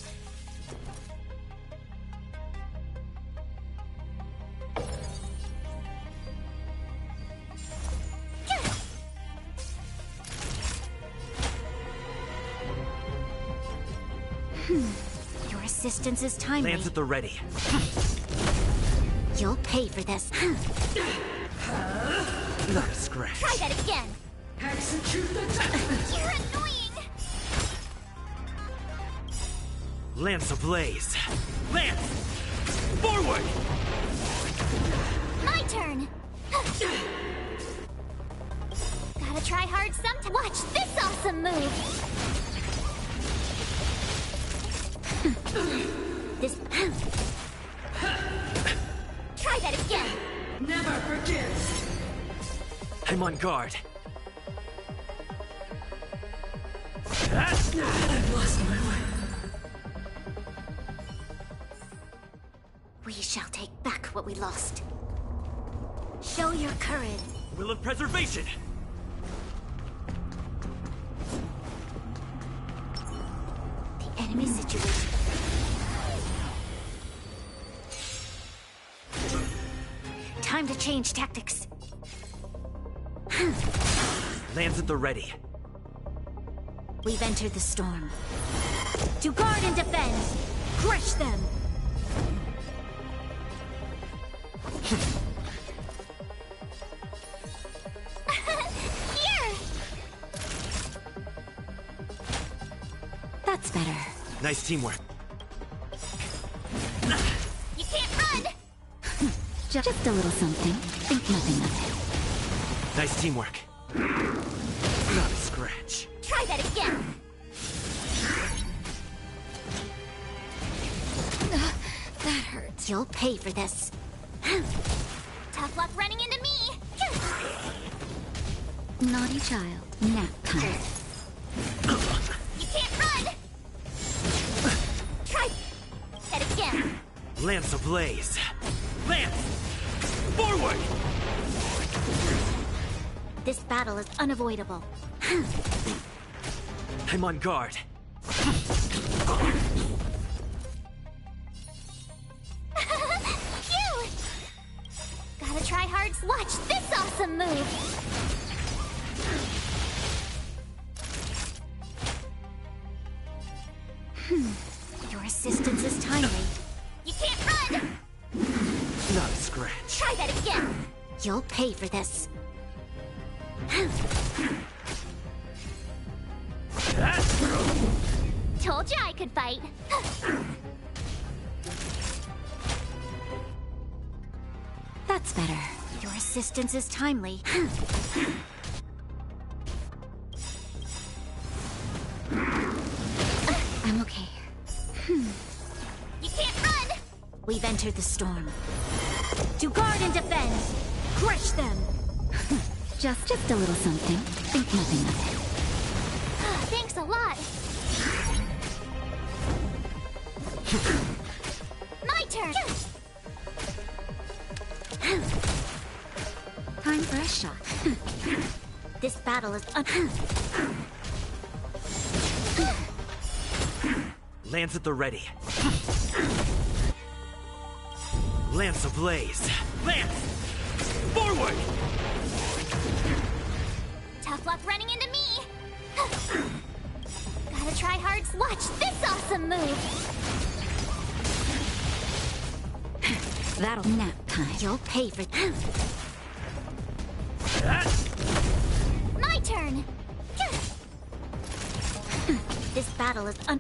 Your assistance is timely. Lance at the ready. You'll pay for this. Not a scratch. Try that again! Execute the judgment. You're annoying! Lance ablaze. Lance! Forward! My turn! Gotta try hard sometime. Watch this awesome move! This... I'm on guard. I've lost my way. We shall take back what we lost. Show your courage. Will of preservation! The enemy situation. Time to change tactics. Lands at the ready. We've entered the storm. To guard and defend! Crush them! Here! That's better. Nice teamwork. You can't run! Just a little something. Think nothing of Nice teamwork. Not a scratch. Try that again! That hurts. You'll pay for this. Tough luck running into me! Naughty child. Nap time. You can't run! Try that again! Lance ablaze. Lance! Forward! This battle is unavoidable. I'm on guard. Phew! Gotta try hard. Watch this awesome move! Your assistance is timely. You can't run! Not a scratch. Try that again! You'll pay for this. Told you I could fight. That's better. Your assistance is timely. I'm okay. You can't run! We've entered the storm. To guard and defend! Crush them! Just a little something. Think nothing of it. Thanks a lot. My turn! Time for a shot. This battle is Lance at the ready. Lance ablaze. Lance! Forward! Tough luck running into me! Gotta try hard. Watch this awesome move! That'll nap time. You'll pay for My turn! This battle is nap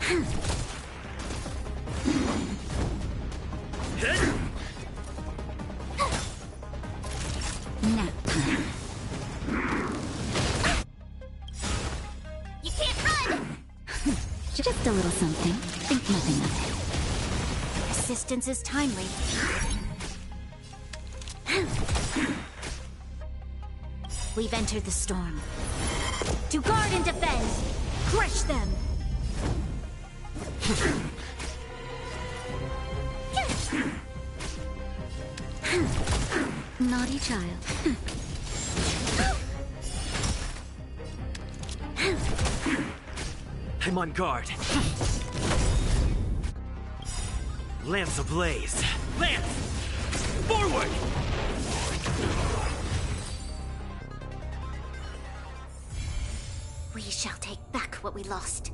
time. You can't run! Just a little something. Think nothing of it. Assistance is timely. We've entered the storm. To guard and defend! Crush them! Naughty child. I'm on guard. Lance ablaze. Lance! Forward! We shall take back what we lost.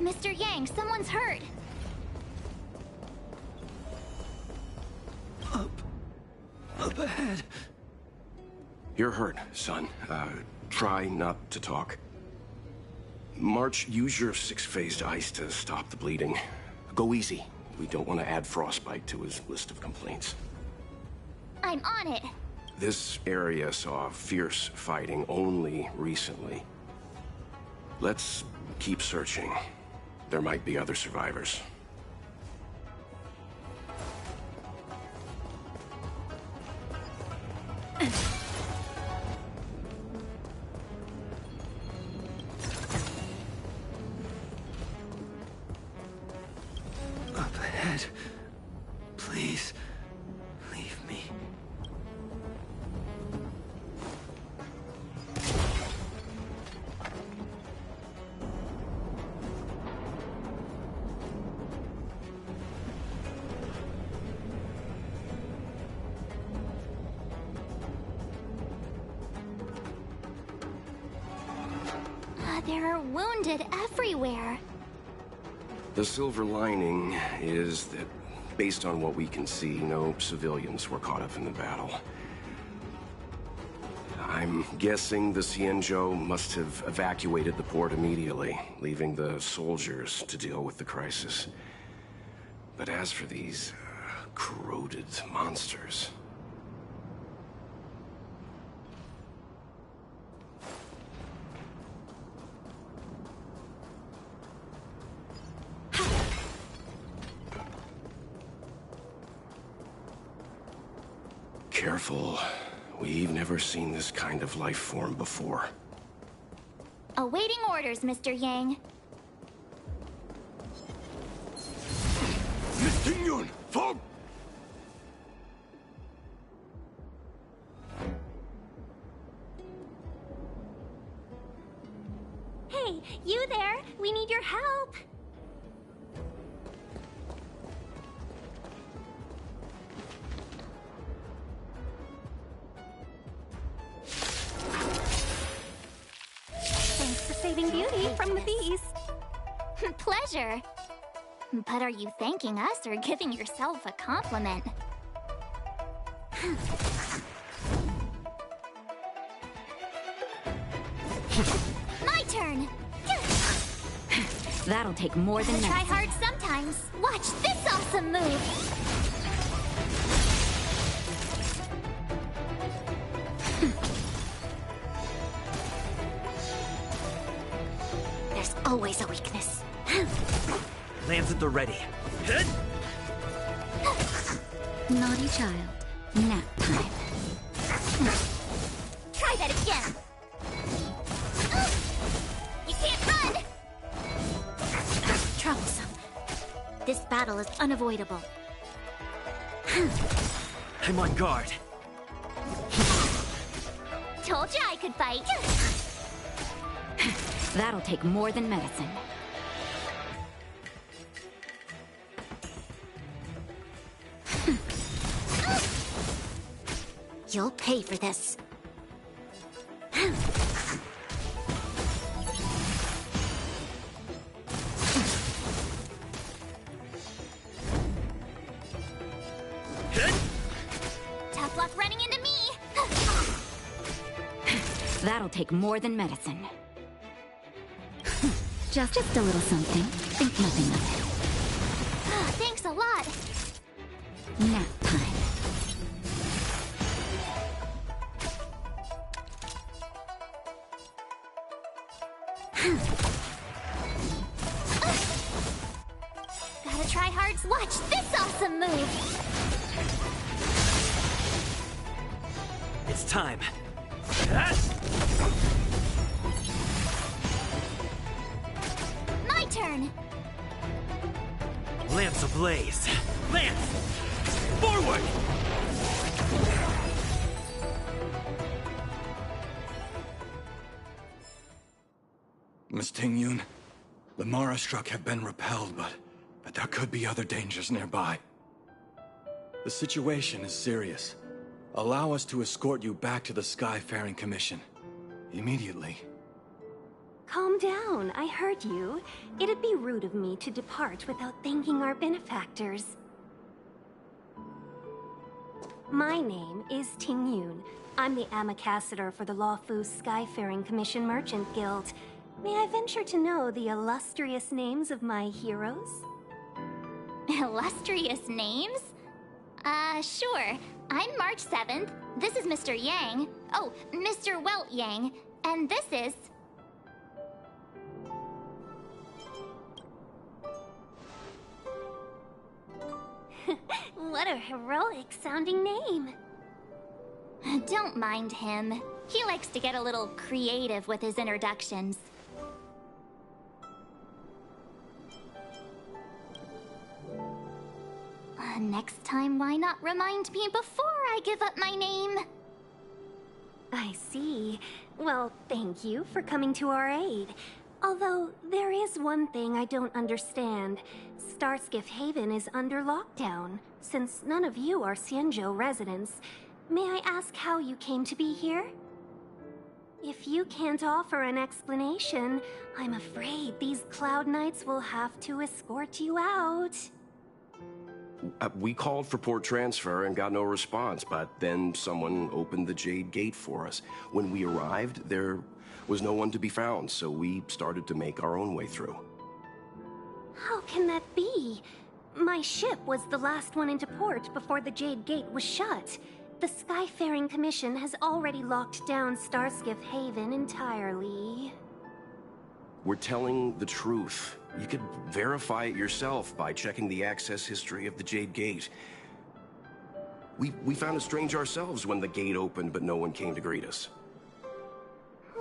Mr. Yang, someone's hurt. Up ahead. You're hurt, son. Try not to talk. March, use your 6-phased ice to stop the bleeding. Go easy. We don't want to add frostbite to his list of complaints. I'm on it. This area saw fierce fighting only recently. Let's keep searching. There might be other survivors. Up ahead. Please, leave me. There are wounded everywhere. The silver lining is that, based on what we can see, no civilians were caught up in the battle. I'm guessing the Xianzhou must have evacuated the port immediately, leaving the soldiers to deal with the crisis. But as for these corroded monsters... Careful. We've never seen this kind of life form before. Awaiting orders, Mr. Yang. Mr. Yun, form! Hey, you there? We need your help. Saving beauty from the beast. Pleasure. But are you thanking us or giving yourself a compliment? My turn. That'll take more than Try medicine. hard sometimes. Watch this awesome move. Always a weakness. Lands at the ready. Naughty child. Nap time. Try that again. You can't battle is unavoidable. I'm on guard. Told you I could fight. That'll take more than medicine. You'll pay for this. Tough luck running into me. That'll take more than medicine. Just a little something. Think nothing of it. Thanks a lot. Nap time. Gotta try hard. Watch this awesome move. It's time. My turn. Lance ablaze. Lance! Forward! Miss Ting-Yun, the Mara struck have been repelled, but there could be other dangers nearby. The situation is serious. Allow us to escort you back to the Skyfaring Commission. Immediately. Calm down, I heard you. It'd be rude of me to depart without thanking our benefactors. My name is Ting-Yun. I'm the ambassador for the Lawfu Skyfaring Commission Merchant Guild. May I venture to know the illustrious names of my heroes? Illustrious names? Sure. I'm March 7th. This is Mr. Yang. Oh, Mr. Welt Yang. And this is... What a heroic-sounding name. Don't mind him. He likes to get a little creative with his introductions. Next time, why not remind me before I give up my name? I see. Well, thank you for coming to our aid. Although, there is one thing I don't understand. Starskiff Haven is under lockdown. Since none of you are Xianzhou residents, may I ask how you came to be here? If you can't offer an explanation, I'm afraid these Cloud Knights will have to escort you out. We called for port transfer and got no response, but then someone opened the Jade Gate for us. When we arrived, there was no one to be found, so we started to make our own way through. How can that be? My ship was the last one into port before the Jade Gate was shut. The Skyfaring Commission has already locked down Starskiff Haven entirely. We're telling the truth. You could verify it yourself by checking the access history of the Jade Gate. We found it strange ourselves when the gate opened, but no one came to greet us.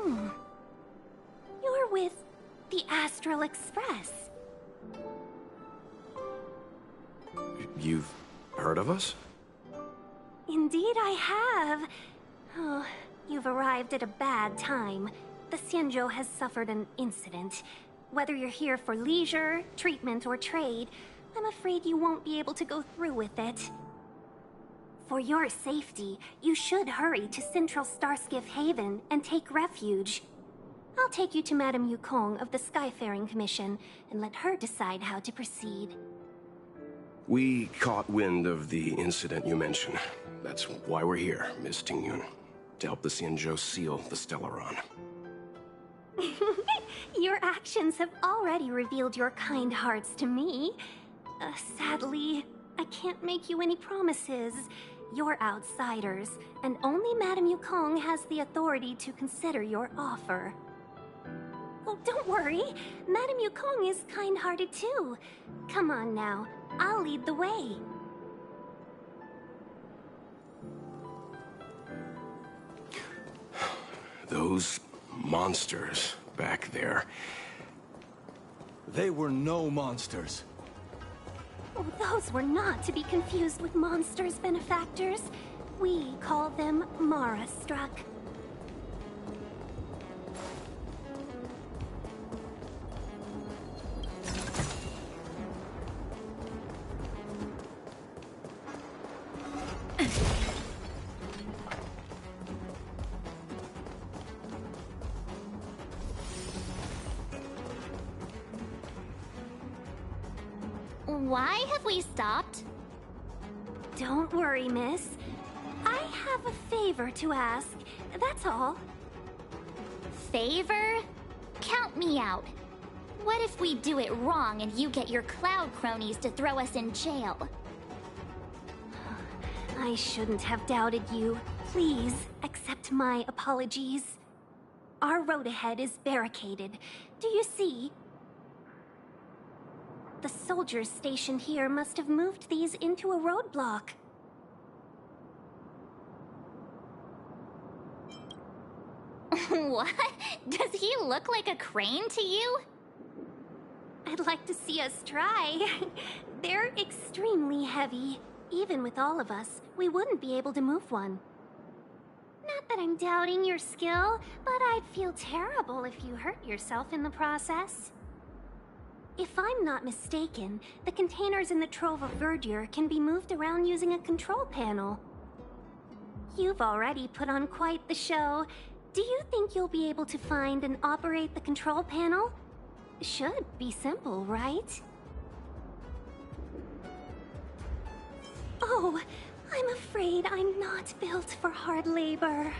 You're with the Astral Express. You've heard of us? Indeed I have. Oh, you've arrived at a bad time. The Xianzhou has suffered an incident. Whether you're here for leisure, treatment, or trade, I'm afraid you won't be able to go through with it. For your safety, you should hurry to Central Starskiff Haven and take refuge. I'll take you to Madame Yukong of the Skyfaring Commission and let her decide how to proceed. We caught wind of the incident you mentioned. That's why we're here, Miss Ting-Yun. To help the Xianzhou seal the Stellaron. Your actions have already revealed your kind hearts to me. Sadly, I can't make you any promises. You're outsiders, and only Madame Yukong has the authority to consider your offer. Oh, don't worry. Madame Yukong is kind-hearted too. Come on now, I'll lead the way. Those monsters back there. They were no monsters. Oh, those were not to be confused with monsters, benefactors. We call them Mara-struck. Why have we stopped? Don't worry, miss. I have a favor to ask, that's all. Favor? Count me out. What if we do it wrong and you get your cloud cronies to throw us in jail? I shouldn't have doubted you. Please accept my apologies. Our road ahead is barricaded. Do you see? The soldiers stationed here must have moved these into a roadblock. What? Does he look like a crane to you? I'd like to see us try. They're extremely heavy. Even with all of us, we wouldn't be able to move one. Not that I'm doubting your skill, but I'd feel terrible if you hurt yourself in the process. If I'm not mistaken, the containers in the Trove of Verdure can be moved around using a control panel. You've already put on quite the show. Do you think you'll be able to find and operate the control panel? Should be simple, right? Oh, I'm afraid I'm not built for hard labor.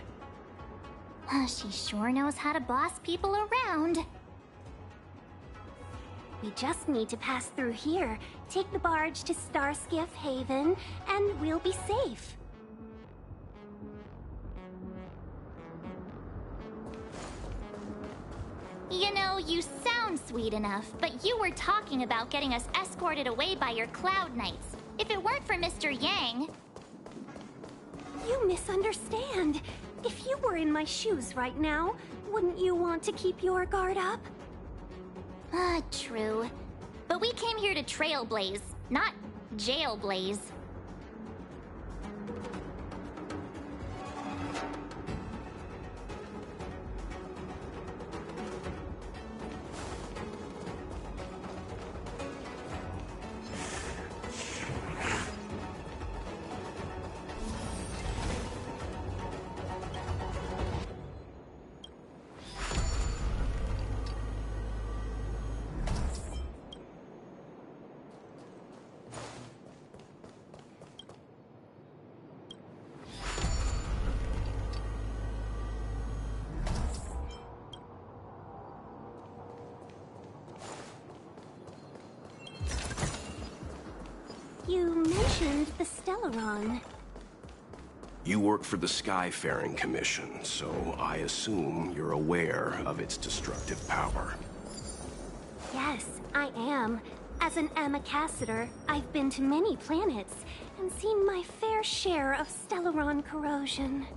She sure knows how to boss people around. We just need to pass through here, take the barge to Starskiff Haven, and we'll be safe. You know, you sound sweet enough, but you were talking about getting us escorted away by your Cloud Knights. If it weren't for Mr. Yang... You misunderstand. If you were in my shoes right now, wouldn't you want to keep your guard up? True. But we came here to trailblaze, not jailblaze. You mentioned the Stellaron. You work for the Skyfaring Commission, so I assume you're aware of its destructive power. Yes, I am. As an Amicassator, I've been to many planets and seen my fair share of Stellaron corrosion.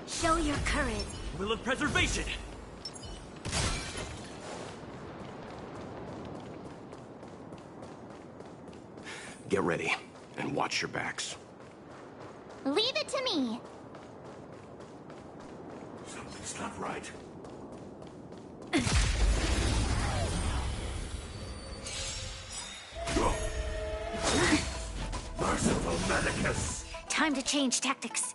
Show your courage. Will of preservation! watch your backs. Leave it to me. Something's not right. Merciful Medicus! Time to change tactics.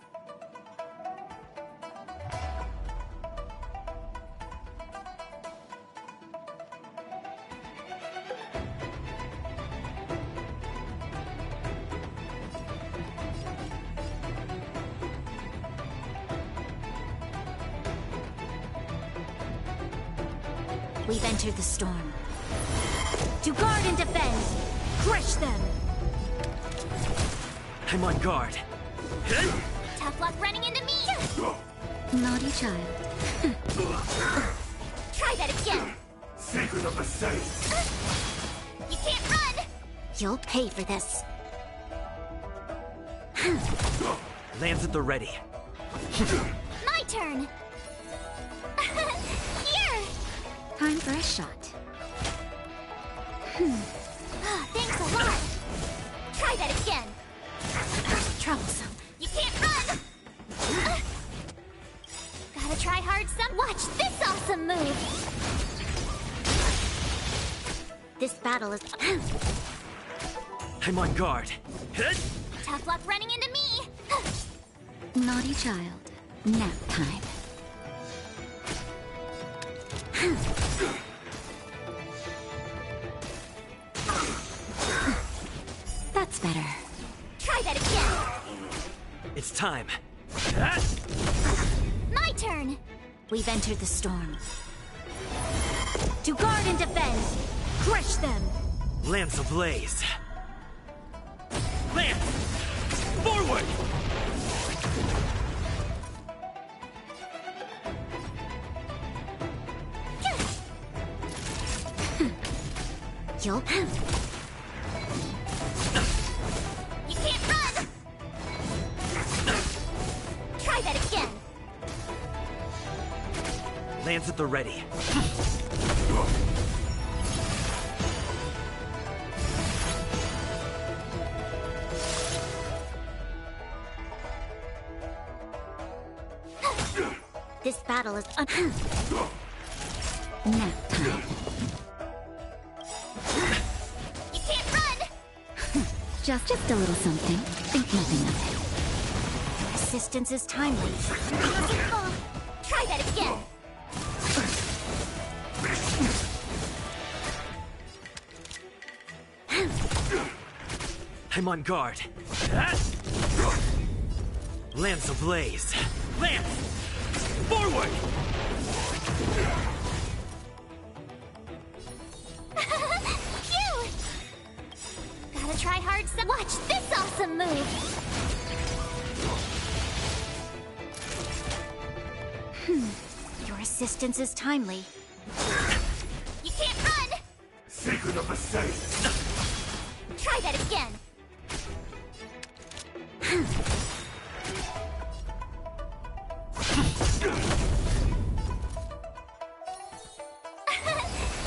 We've entered the storm. To guard and defend! Crush them! I'm on guard. Tough luck running into me! Naughty child. Try that again! Secret of the safe! You can't run! You'll pay for this. Lands at the ready. My turn! Here! Time for a shot. Thanks a lot! Try that again! Troublesome. You can't run! Gotta try hard some. Watch this awesome move! This battle is... I'm on guard. Tough luck running into me! Naughty child. Nap time. That's better. Try that again! It's time. My turn! We've entered the storm. To guard and defend! Crush them! Lance ablaze. Lance! Forward! You'll... You can't run! Try that again! Lance at the ready. This battle is... Nap time. You can't run! Just a little something. Think nothing of it. Assistance is timely. Possible. Try that again! I'm on guard. Lance ablaze. Lance! Forward! Phew! Gotta try hard some. Watch this awesome move! Your assistance is timely. You can't run! Secret of the safe! Try that again!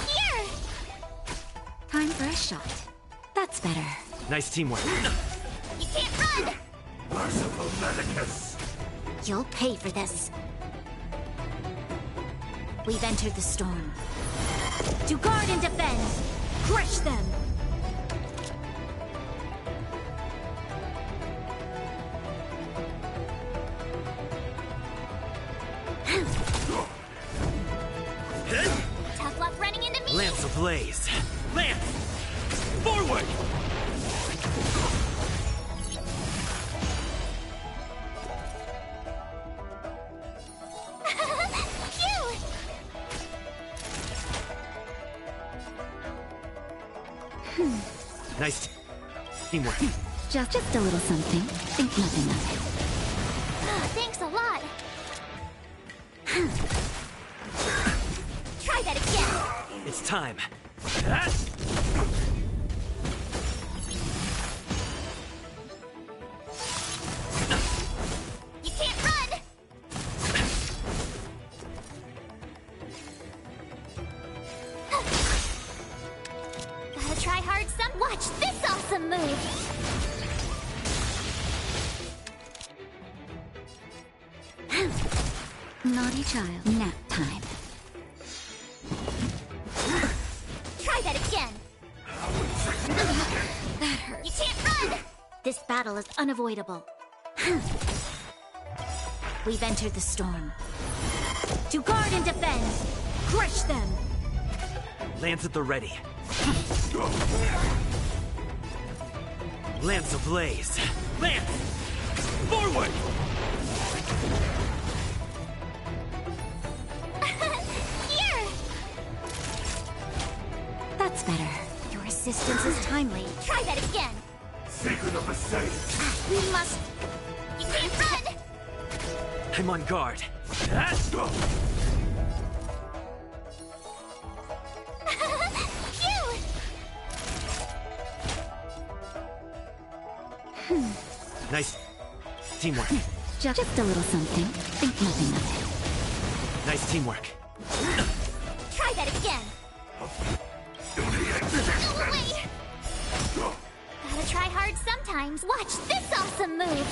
Here! Time for a shot. That's better. Nice teamwork. You can't run! Merciful Medicus! You'll pay for this. We've entered the storm. To guard and defend! Crush them! Tough luck running into me! Lance ablaze. Lance! Forward! Phew! Nice teamwork. Just a little something. Think nothing of it. Thanks a lot! Try that again! It's time. You can't run! Gotta try hard some. Watch this awesome move! naughty child. Nap time. Try that again. That hurt. You can't run! This battle is unavoidable. We've entered the storm. To guard and defend! Crush them! Lance at the ready. Lance ablaze. Lance! Forward! Here! That's better. Your assistance is timely. Try that again. Secret of a saint. We must... You can't run! I'm on guard. Nice teamwork. Just a little something. Think nothing of it. Nice teamwork. Try that again. Go away. Gotta try hard sometimes. Watch this awesome move.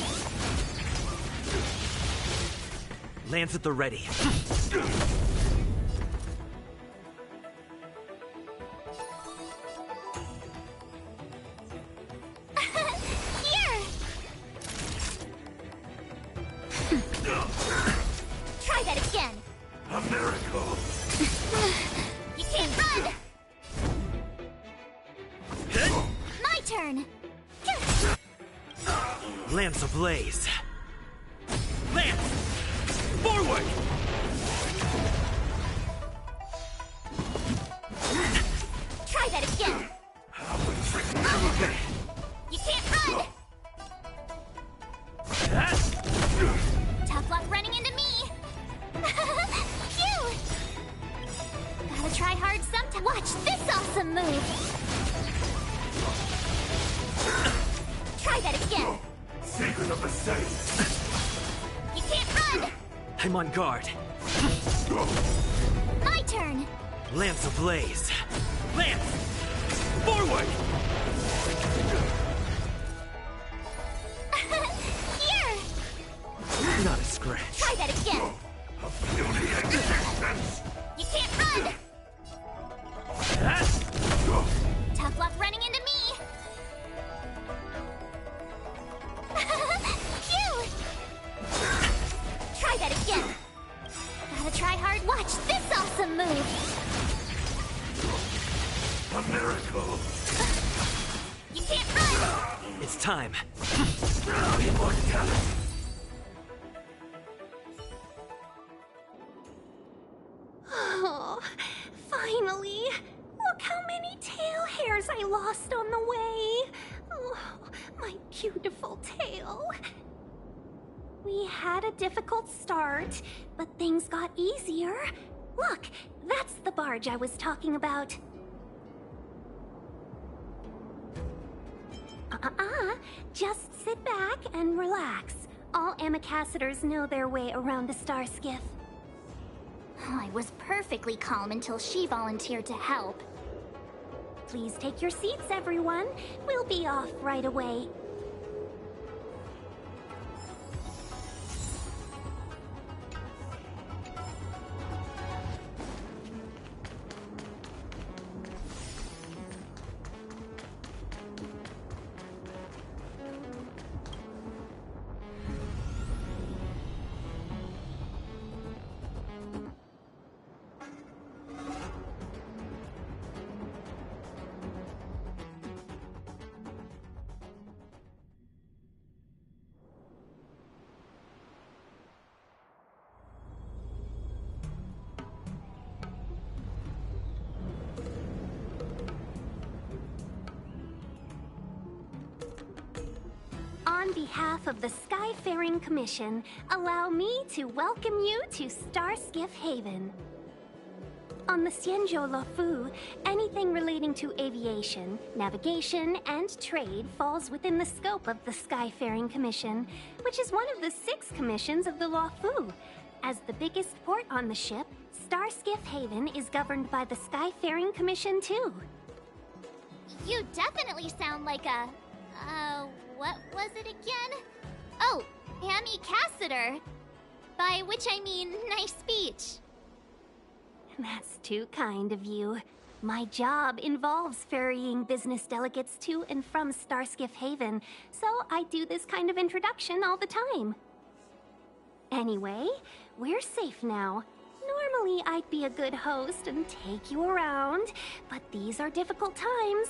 Lance at the ready. Here. Try that again. A miracle. You can't run. My turn. Lance ablaze. Lance! Forward! Try that again. You can't run. Tough luck running into me. Phew. Gotta try hard sometime. Watch this awesome move. Try that again. Secret of the saint. You can't run. I'm on guard. My turn. Lance ablaze. Lance! Forward! Here. Not a scratch. Try that again. You can't run. Tough luck running into me. Phew. Try that again. Gotta try hard. Watch this awesome move. A miracle. You can't run. It's time. Immortality. Oh, finally! Look how many tail hairs I lost on the way! Oh, my beautiful tail. We had a difficult start, but things got easier. Look, that's the barge I was talking about. Just sit back and relax. All ambassadors know their way around a star skiff. I was perfectly calm until she volunteered to help. Please take your seats, everyone. We'll be off right away. On behalf of the Skyfaring Commission, allow me to welcome you to Starskiff Haven. On the Xianzhou Luofu, anything relating to aviation, navigation, and trade falls within the scope of the Skyfaring Commission, which is one of the 6 commissions of the Luofu. As the biggest port on the ship, Starskiff Haven is governed by the Skyfaring Commission too. You definitely sound like a... what was it again? Oh, Ambassador. By which I mean nice speech. That's too kind of you. My job involves ferrying business delegates to and from Starskiff Haven, so I do this kind of introduction all the time. Anyway, we're safe now. Normally, I'd be a good host and take you around, but these are difficult times.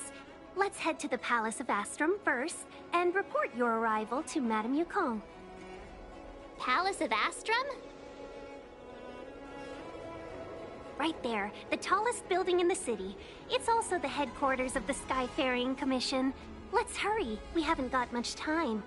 Let's head to the Palace of Astrum first and report your arrival to Madame Yukong. Palace of Astrum? Right there, the tallest building in the city. It's also the headquarters of the Skyfaring Commission. Let's hurry, we haven't got much time.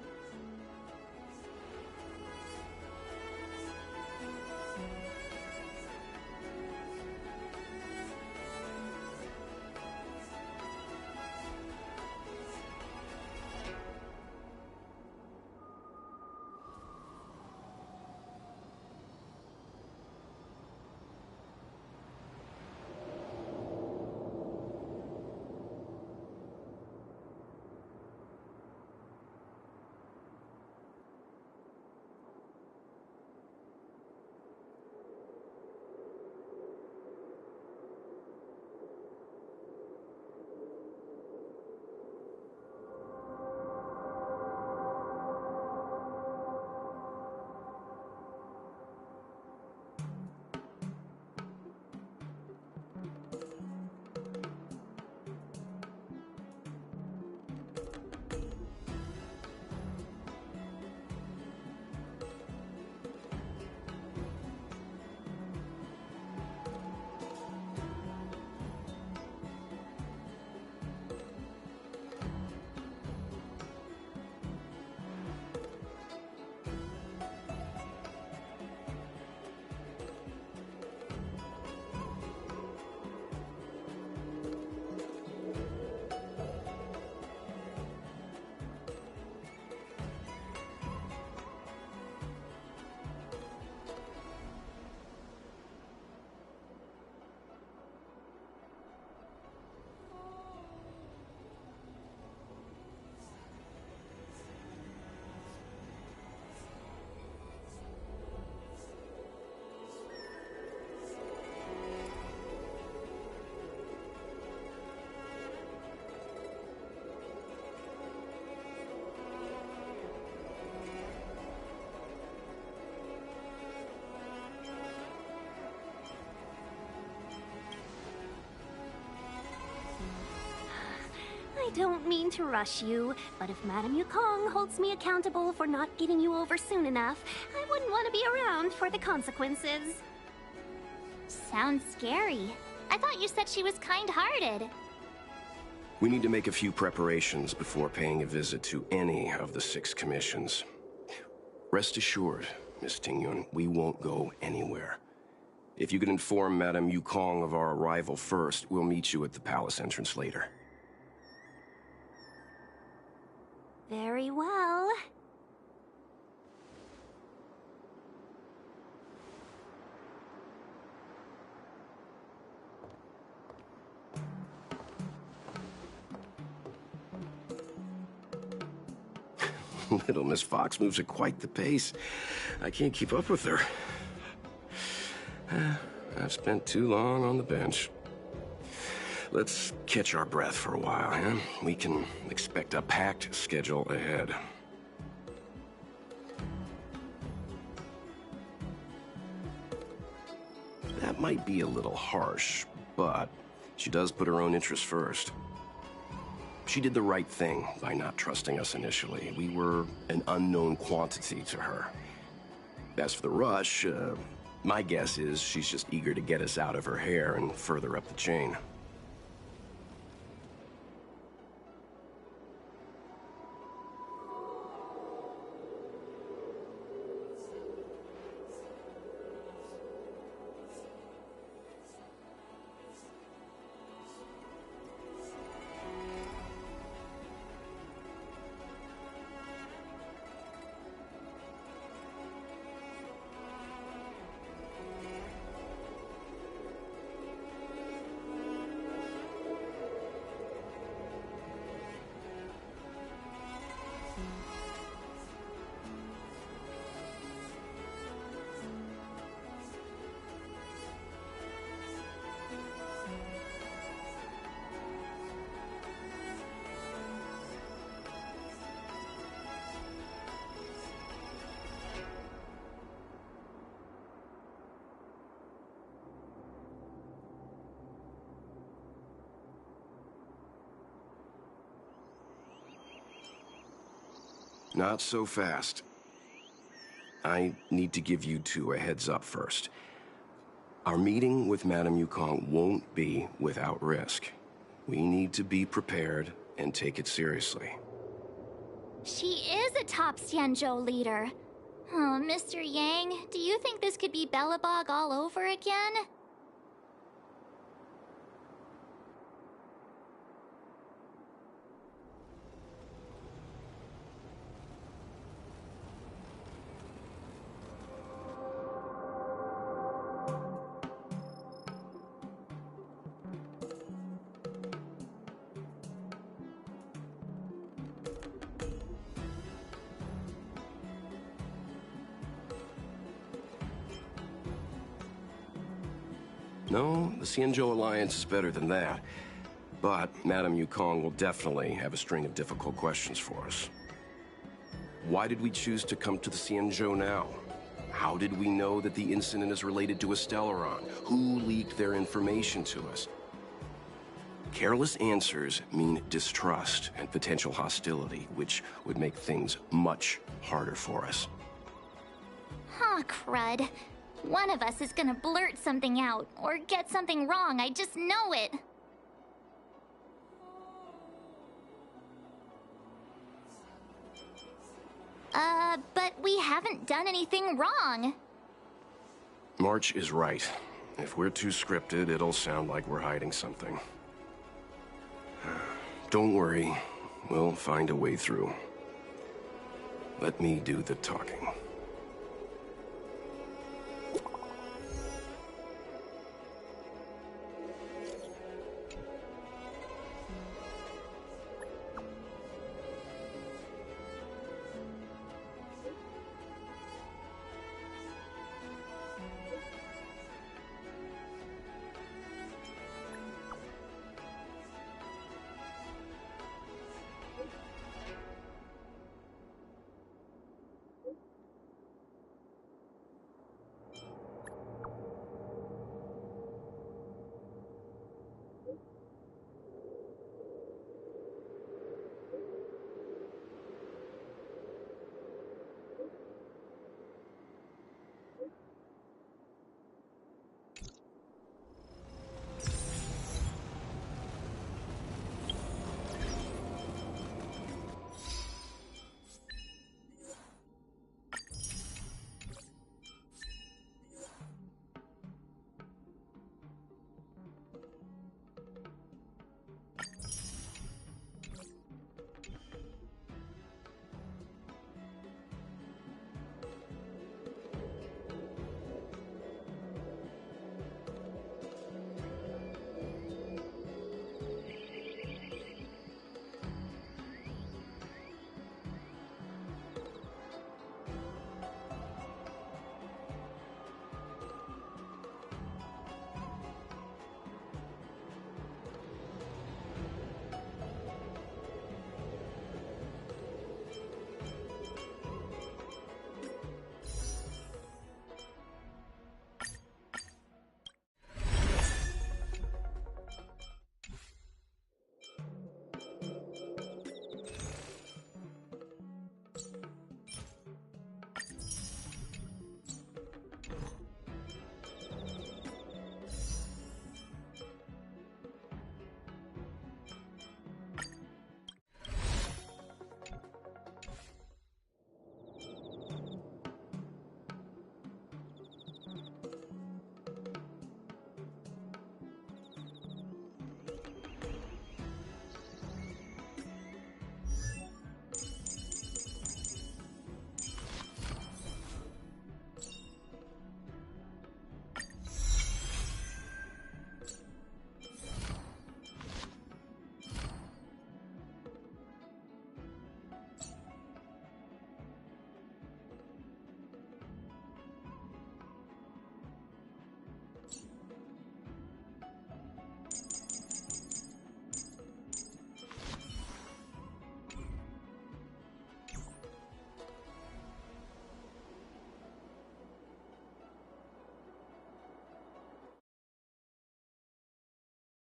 I don't mean to rush you, but if Madame Yukong holds me accountable for not getting you over soon enough, I wouldn't want to be around for the consequences. Sounds scary. I thought you said she was kind-hearted. We need to make a few preparations before paying a visit to any of the 6 commissions. Rest assured, Miss Tingyun, we won't go anywhere. If you could inform Madame Yukong of our arrival first, we'll meet you at the palace entrance later. Very well. Little Miss Fox moves at quite the pace. I can't keep up with her. I've spent too long on the bench. Let's catch our breath for a while, huh? We can expect a packed schedule ahead. That might be a little harsh, but she does put her own interests first. She did the right thing by not trusting us initially. We were an unknown quantity to her. As for the rush, my guess is she's just eager to get us out of her hair and further up the chain. Not so fast. I need to give you two a heads up first. Our meeting with Madame Yukong won't be without risk. We need to be prepared and take it seriously. She is a top Xianzhou leader. Oh, Mr. Yang, do you think this could be Belobog all over again? No, the Xianzhou Alliance is better than that. But Madame Yukong will definitely have a string of difficult questions for us. Why did we choose to come to the Xianzhou now? How did we know that the incident is related to a Stellaron? Who leaked their information to us? Careless answers mean distrust and potential hostility, which would make things much harder for us. Huh, crud. One of us is gonna blurt something out, or get something wrong, I just know it. But we haven't done anything wrong. March is right. If we're too scripted, it'll sound like we're hiding something. Don't worry, we'll find a way through. Let me do the talking.